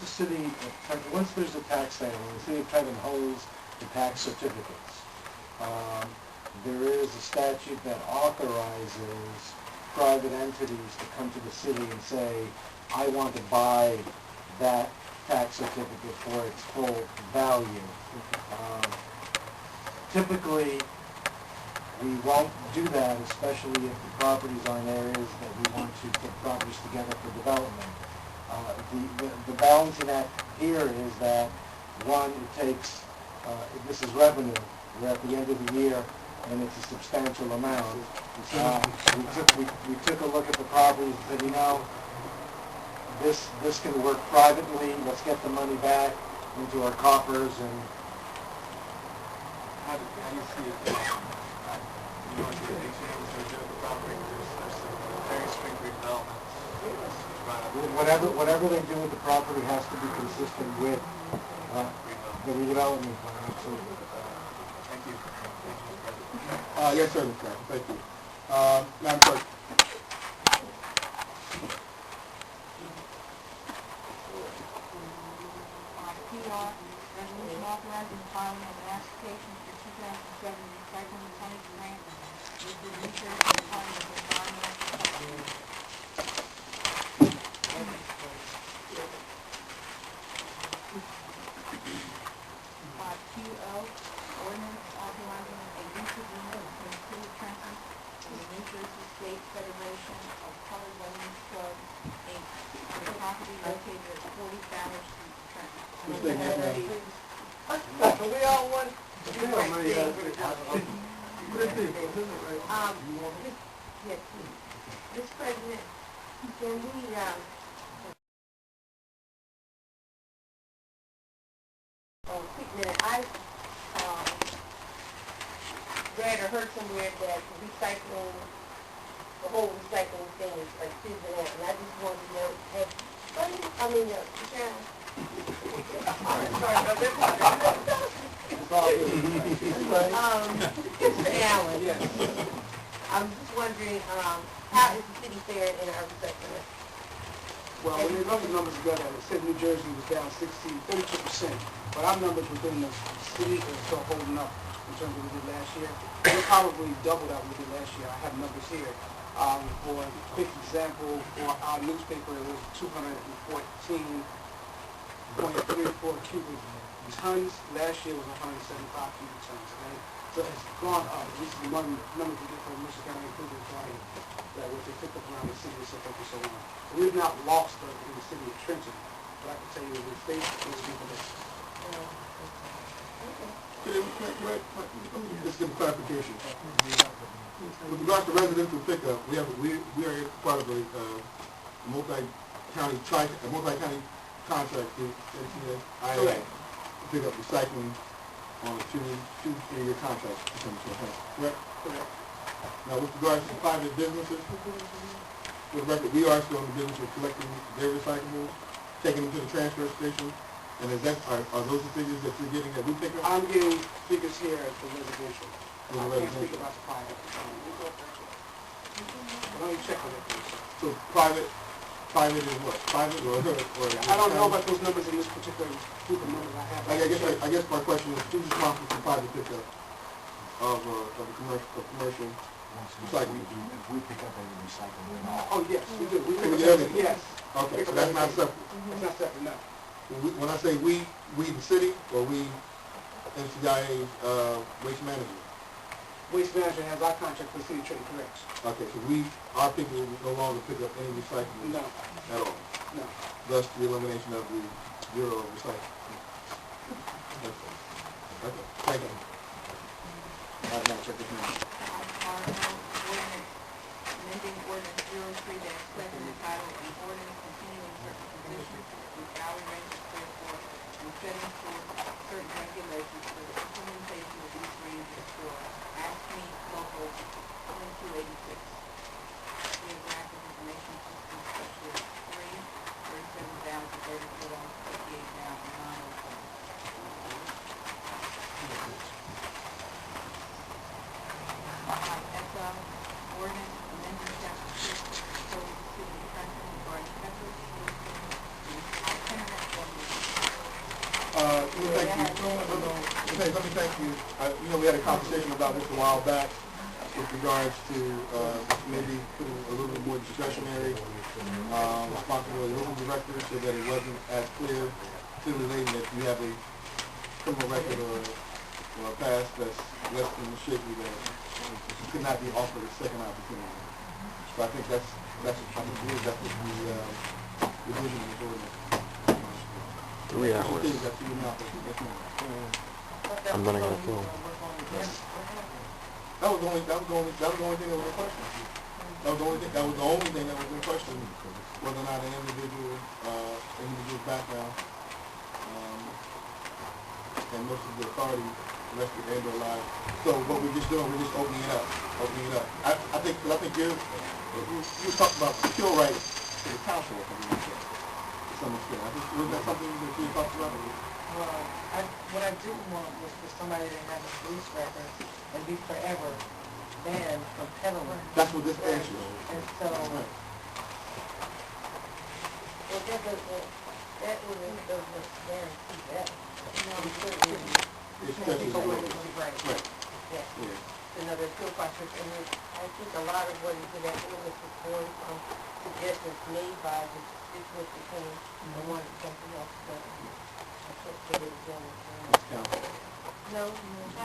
there's a tax sale, the city of Trenton holds the tax certificates. There is a statute that authorizes private entities to come to the city and say, I want to buy that tax certificate for its full value. Typically, we won't do that, especially if the properties are in areas that we want to put properties together for development. The balancing act here is that, one, it takes, this is revenue, we're at the end of the year, and it's a substantial amount. We took a look at the properties and said, you know, this can work privately, let's get the money back into our coffers, and How do you see it? You want to get H&M to do the property, there's some very strict redevelopments. whatever they do with the property has to be consistent with the redevelopment plan, absolutely. Thank you. Yes, sir, Mr. Costa, thank you. Madam Clerk. PR, resolution authorizing the filing of an application for 2007 recycling tonnage grant with the research and Department of Environmental Protection. QO, ordinance authorizing a use agreement between the City of Trenton and the New Jersey State Federation of Colored Women's Club, Inc., on the property located at 40 Ballard Street, Trenton. We all want to do right thing. Yes, Mr. President, can we, quick minute, read or heard somewhere that recycling, the whole recycling thing is like fizzing out, and I just wanted to know, Sharon. Mr. Allen. Yes. I'm just wondering, how is the city faring in our recycling? Well, when they run the numbers together, it said New Jersey was down 32%, but our numbers within the city are still holding up in terms of what we did last year. We're probably double that we did last year. I have numbers here. For a quick example, for our newspaper, it was 214.34 cubic tons. Last year was 175 cubic tons, right? So it's gone up. This is the numbers we get from Michigan County Improvement Authority, that what they picked up around the city of Suffolk and so on. We've not lost in the city of Trenton, but I can tell you that we face those people there. Just give a clarification. With regards to residential pickup, we are part of a multi-county contract through NCIA to pick up recycling on a two-year contract. Correct? Correct. Now, with regards to private businesses, for the record, we are still in the business of collecting their recyclables, taking them to the transfer station, and are those the figures that you're getting that we pick up? I'm getting figures here at the residential. For the I can't speak residential. about the private. But let me check on that. So private is what? Private or I don't know about those numbers in this particular group of numbers I have. I guess my question is, who's responsible for private pickup of commercial recycling? If we pick up any recycling, we're not. Oh, yes, we do. We We pick do up everything? yes. Okay, so that's not separate. It's not separate, no. When I say we the city, or we NCIA's waste management? Waste Management has our contract with the city of Trenton, correct? Okay, so our people will no longer pick up any recycling No, at all. no. Thus the elimination of the zero recycling. Okay, thank you. I've not checked it out. Amending ordinance 03-7 entitled an ordinance continuing certain conditions with salary ranges for and setting forth certain regulations for the implementation of these ranges for ASME Local 2286. Geographic Information System Specialist 3, $37,034.58,904. Ordinance amending chapter 6 of the Code of the City of Trenton regarding federal exclusion and alternative Let me thank you. We had a conversation about this a while back with regards to maybe putting a little bit more discretionary responsibility of the director so that it wasn't as clear to the lady that you have a criminal record or a past that's less than shaky that you could not be offered a second opportunity. So I think that's the vision of this ordinance. 3 hours. I'm running out of fuel. That was the only thing that was in question. That was the only thing that was in question, whether or not an individual's background, and most of the authority rested in their lives. So what we're just doing, we're just opening it up. I think you talked about secure rights to the council or something like that. To some extent. Wasn't that something that you talked about? Well, what I didn't want was for somebody to have a police record and be forever banned from peddling. That's what this answers. And so, Right. Well, that ordinance doesn't guarantee that. It's people would be right. Right. Yes. Yeah. You know, there's still questions, and I think a lot of what is in that ordinance is going from suggestions made by the district attorney and one something else done. I can't say it again. It's council. No,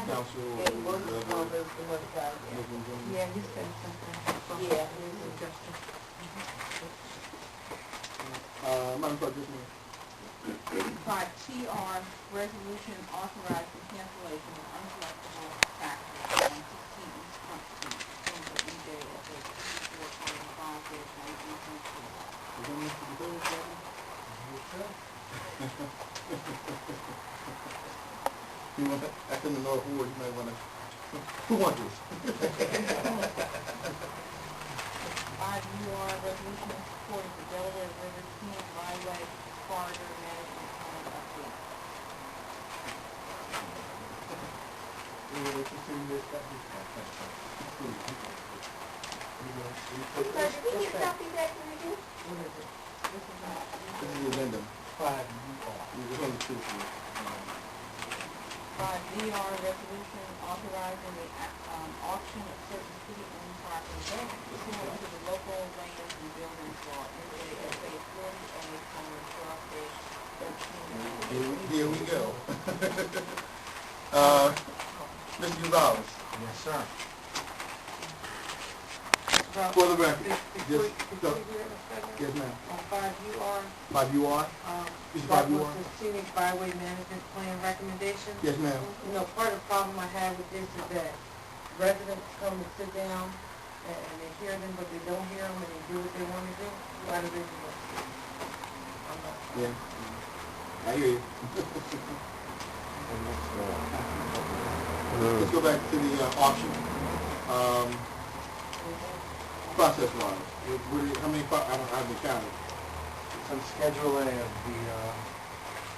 Council. another guy, yeah. Yeah, he said something. Yeah. Suggestion. Madam Clerk, this one. 5TR, resolution authorizing cancellation of uncollectible taxes on 16 East Front Street, from the E-Day of the 1922. You want that? That's in the lower board. You might want to Who wants this? 5 UR resolution in support of the Delaware River Scenic Byway Corridor Management Plan update. Sir, did we get a copy back from you? What is it? This is This is the addendum. 5 There's only two for you. 5 DR resolution authorizing the auction of certain city-owned property pursuant to the local lands and buildings law, NJSA 40A:12-13. Here we go. Mr. Gonzalez. Yes, sir. For the record, Before just, you do that, Mr. President, yes, ma'am. on 5 UR, 5 UR? Is it 5 that was UR? the scenic byway management plan recommendation. Yes, ma'am. You know, part of the problem I have with this is that residents come and sit down and they hear them, but they don't hear them, and they do what they want to do. Why do they do it? I'm not. Yeah. I hear you. Let's go back to the auction. Process-wise, how many, I haven't counted. It's on Schedule A of the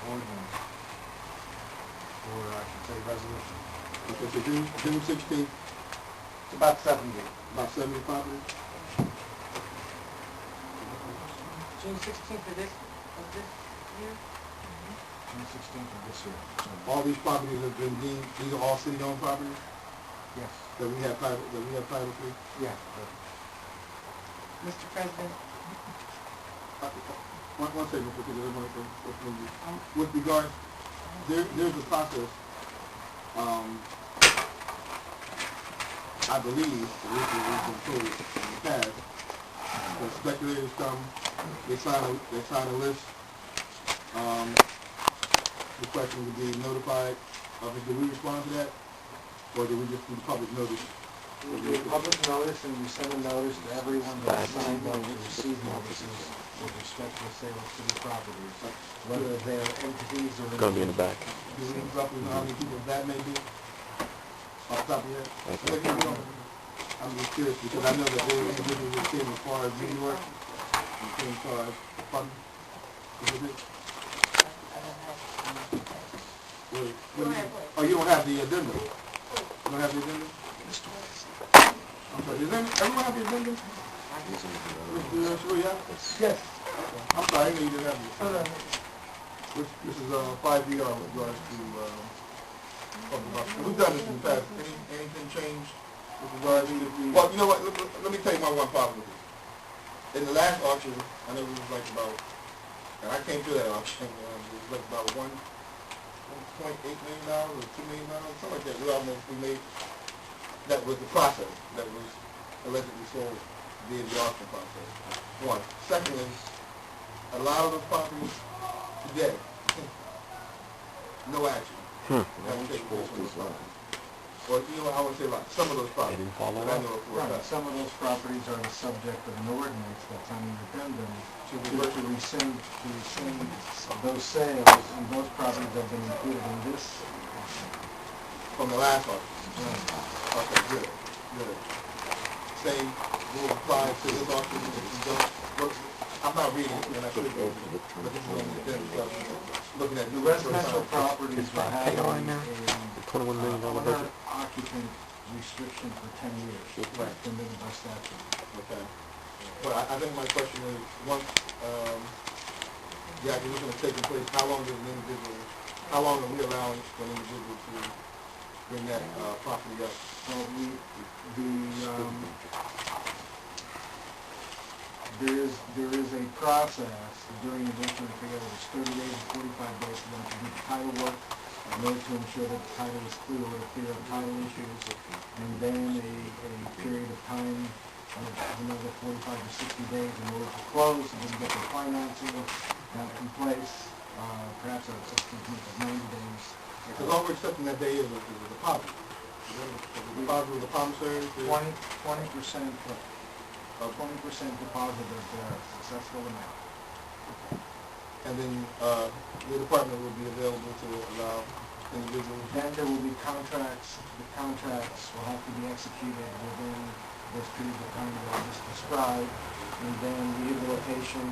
ordinance, or I should say resolution. Okay, so June 16th, It's about 70. about 70 properties. June 16th of this year? June 16th of this year. All these properties have been deemed, these are all city-owned properties Yes. that we have title to? Yeah. Mr. President, One second, because I want to say, with regard, there's a process, I believe, we've been told in the past, the speculators come, they sign a list, the question would be notified of it. Do we respond to that, or do we just do public notice? We do public notice, and we send a notice to everyone that signed up to receive notices with respect to the sale of city properties, whether they're entities or... It's going to be in the back. Do we roughly know how many people that may be? Off the top of your head? I'm just curious, because I know that there are individuals that came as far as New York, and came as far as, pardon? Is it? Oh, you don't have the addendum? You don't have the addendum? I'm sorry, does everyone have the addendum? Mr. Sure, yeah? Yes. I'm sorry, I didn't know you didn't have it. This is 5VR with regards to, we've done this in the past. Anything changed with regards to the... Well, you know what, let me tell you my one problem with this. In the last auction, I know it was like about, and I came through that auction, it was like about $1.8 million or $2 million, something like that. We made, that was the process that was allegedly sold via the auction process. One. Secondly, a lot of those properties today, no action. That would take place on those properties. Or, you know, I would say like some of those properties. That I know of for a Right, fact. some of those properties are the subject of an ordinance that's on the addendum to rescind those sales, and those properties have been included in this. From the last auction. Okay, good. Same will apply to this auction if you don't, look, I'm not reading it, and I should go, but this is on the agenda, so looking at The new residential properties will have KR in there? $21 million budget. occupant restriction for 10 years. Right. Permitted by statute. Okay. But I think my question is, once the acquisition is taking place, how long are we allowing for an individual to bring that property up? Well, there is a process during the winter, I forget it was 30 days or 45 days for them to do the title work in order to ensure that the title is clear or to clear up title issues, and then a period of time of another 45 to 60 days in order to close and then get the financing in place, perhaps a 90 days. Because all we're accepting that day is a deposit. The deposit of the promissory. 20% deposit of their successful amount. And then the department will be available to allow individuals? Then there will be contracts, the contracts will have to be executed within this period of time that I just described, and then rehabilitation,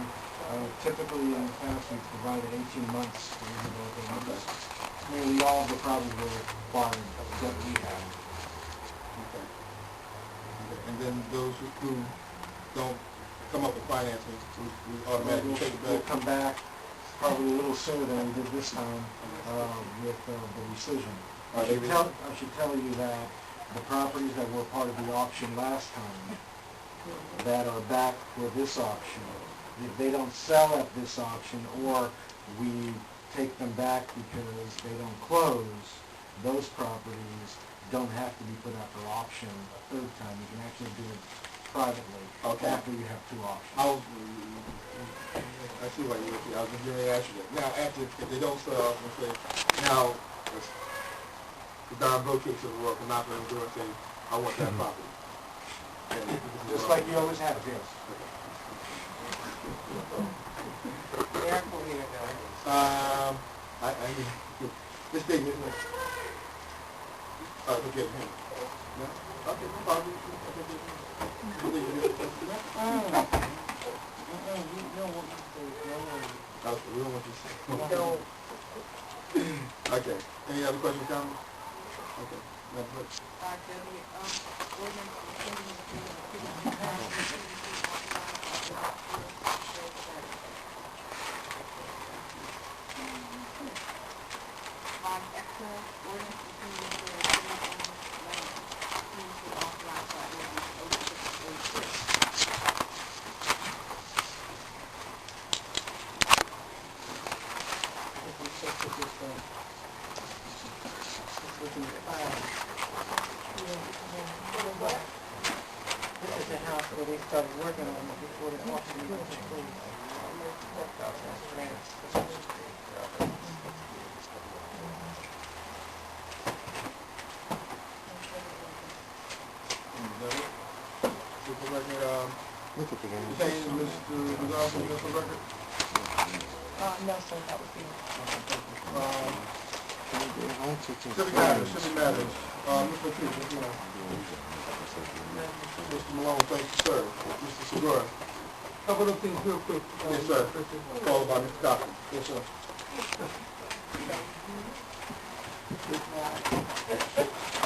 typically in the past we've provided 18 months to rehabilitate. Nearly all of the problems were required that we have. Okay. Okay. And then those who don't come up with financing, we automatically take it back? We'll come back probably a little sooner than we did this time with the rescission. I should tell you that the properties that were part of the auction last time that are back for this auction, if they don't sell at this auction or we take them back because they don't close, those properties don't have to be put out for auction a third time. You can actually do it privately after you have two auctions. I see why you're with me. I was going to ask you that. Now, after, if they don't sell, let's say, now, the Don Bro kicks in the world, come out on the door and say, I want that property. Just like you always have, yes. Careful here, though. I mean, this thing is like, forget him. No? Okay, no problem. We don't want you to say. Okay. Any other questions, comments? Okay. Madam Clerk. This is the house where they started working on it before the auction was complete. Look at the game. Mr. Gonzalez, you got the record? No, sir, that would be. Civic matters, civic matters. Mr. Chief, you know. Mr. Malone, thank you, sir. Mr. Segura. Couple of things real quick. Yes, sir. Followed by Mr. Coffey. Yes, sir.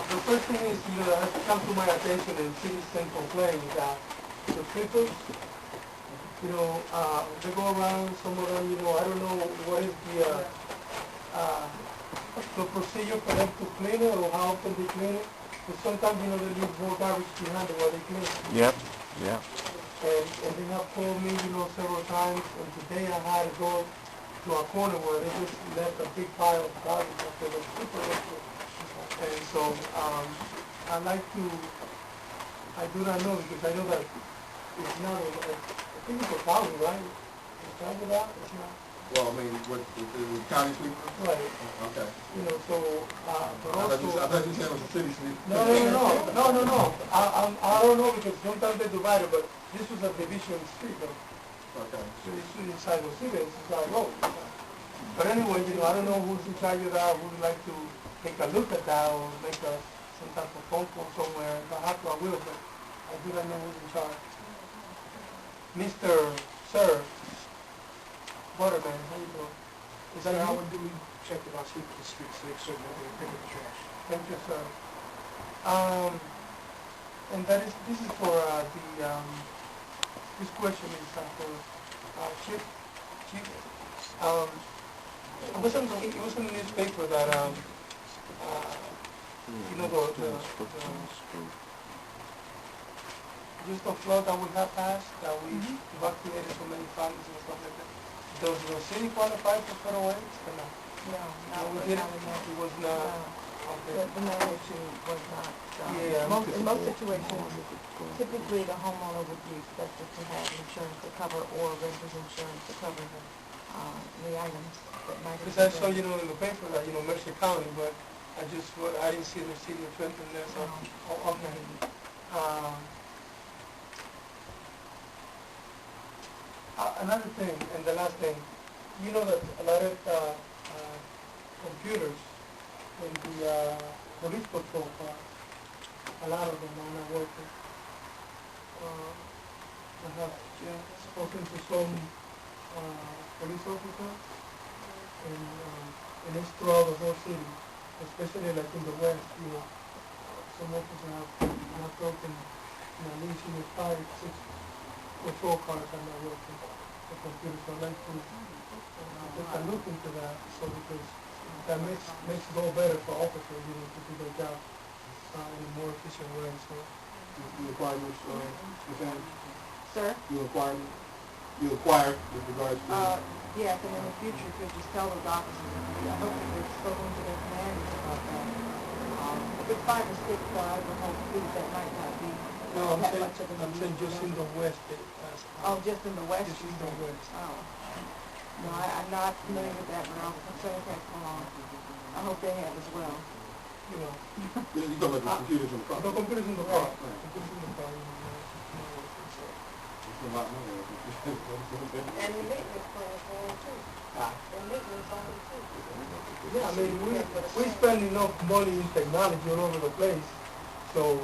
The first thing is, has come to my attention and citizens complain that the people, they go around, some of them, I don't know what is the procedure for them to clean it or how often they clean it. But sometimes, they leave more garbage behind while they clean it. Yep. And they have told me, several times, and today I had to go to a corner where they just left a big pile of garbage after the people left it. And so, I do not know because I know that it's not, I think it's a county, right? It's county that? It's not. Well, I mean, what, the county sweeper? Right. Okay. But I also. thought you said it was a city sweeper. No. I don't know because sometimes they divide it, but this was a division street, though. Okay. So it's inside the city, it's inside the road. But anyway, I don't know who's in charge of that, who would like to take a look at that or make some type of phone call somewhere. If I have to, I will, but I do not know who's in charge. Mr. Sir, Butterman, how you doing? Is that how do we check it out, sweep the streets, make sure that they're picking the trash? Thank you, sir. And this is for this question is for Chief. It was in the newspaper that just the flood that we have passed, that we evacuated so many families and stuff like that. Does the city qualify for federal aid or not? No, we didn't. It was not. Okay. The narration was not. In most situations, typically the homeowner would be expected to have insurance to cover or renter's insurance to cover the items that might have. Because I saw, in the paper that, Mercer County, but I didn't see the city of Trenton there, so, okay. Another thing, and the last thing, that a lot of computers and the police patrol cars. A lot of them are not working. I have spoken to some police officers, and it's throughout the whole city, especially like in the west, some officers have broken, at least 5, 6 patrol cars are not working, the computers. So I'd like to take a look into that, because that makes it all better for officers, to do their job in a more efficient way. So You inquire, Ms. Anderson? Sir? You inquire with regards to... Yes, and in the future, could you tell those officers, I hope that they've spoken to their commanders about that. If it's 5 or 6, I would hope too, that might not be no, that much of an I'm saying just in the west. Oh, just in the west? Just in the west. Oh. No, I'm not familiar with that, but I'll consider that along. I hope they have as well. You're talking about the computers in the car? The computers in the car. Right. Computers in the car. It's a lot more. And the maintenance plan is on too. The maintenance on it too. Yeah, I mean, we spend enough money in technology all over the place, so,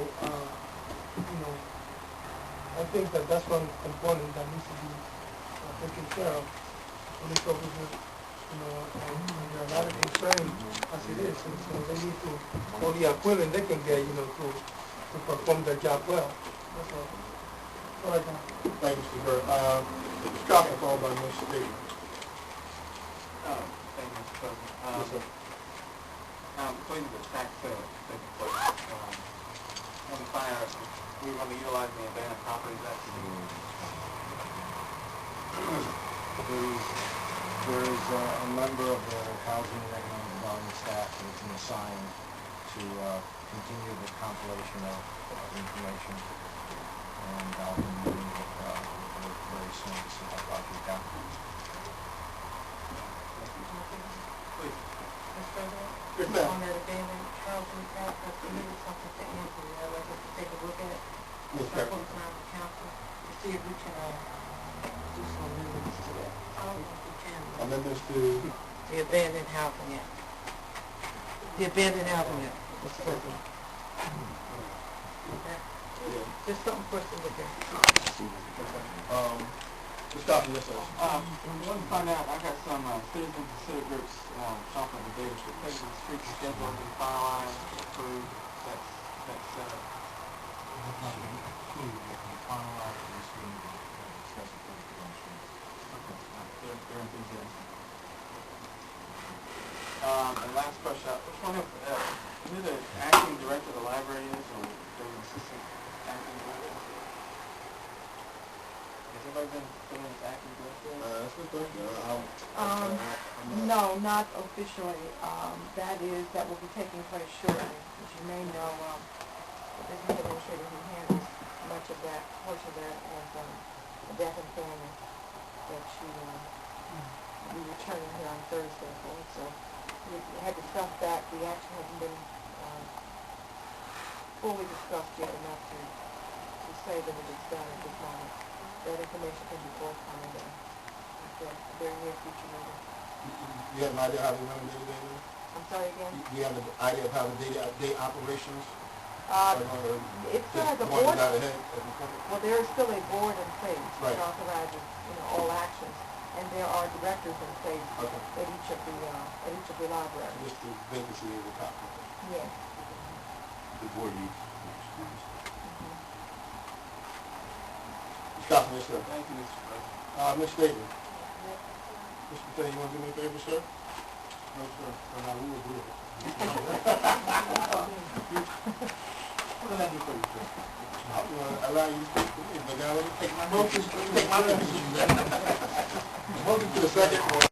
I think that's one component that needs to be taken care of. Police officers, there are a lot of concern as it is, and so they need to, all the equipment they can get, to perform their job well. That's all. All right, now. Thank you, Mr. Burr. Mr. Coffin, followed by Ms. State. Thank you, Mr. President. Yes, sir. According to the tax sale taking place, on the fire, we want to utilize the abandoned properties act. There is a member of the Housing and Economic Development staff that has been assigned to continue the compilation of information, and I'll be meeting with her very soon to see how far she's got. Please. Mr. President? Yes, ma'am. On that abandoned housing, that's maybe something to Anthony, I'd like us to take a look at. Yes, Start sir. putting time to council, to see if we can, do some amendments to that. If we can. Amendments to... The abandoned housing act. The abandoned housing act, Mr. President. Okay. Just something for us to look at. Mr. Coffin, yes, sir. I want to find out, I got some citizens and civic groups shopping at the data street, the street schedule and finalized, approved, that's they're enthusiastic. And last question, I was wondering who the acting director of the library is, or the assistant acting director? Has everybody been filling as acting director? That's a good question. No, not officially. That will be taking place shortly. As you may know, the business administrator who handles much of that, portion of that, has a death in family that she will be returning here on Thursday for. So we had discussed that. The action hasn't been fully discussed yet enough to say that it is done at this moment. That information can be forthcoming at the very near future meeting. You have an idea how they run the day-to-day now? I'm sorry again? Do you have an idea of how the day-to-day operations? It still has a board. Well, there is still a board in place that authorizes, all actions, and there are directors in place at each of the libraries. Just the vacancy at the top. Yes. The board needs. Mr. Coffin, yes, sir. Thank you, Mr. President. Ms. Staten. Mr. Patel, you want to do me a favor, sir? No, sir. I will do it. What did I do for you, sir? I'm going to allow you to speak to me, but now let me take my motion. Take my motion. Motion to the second.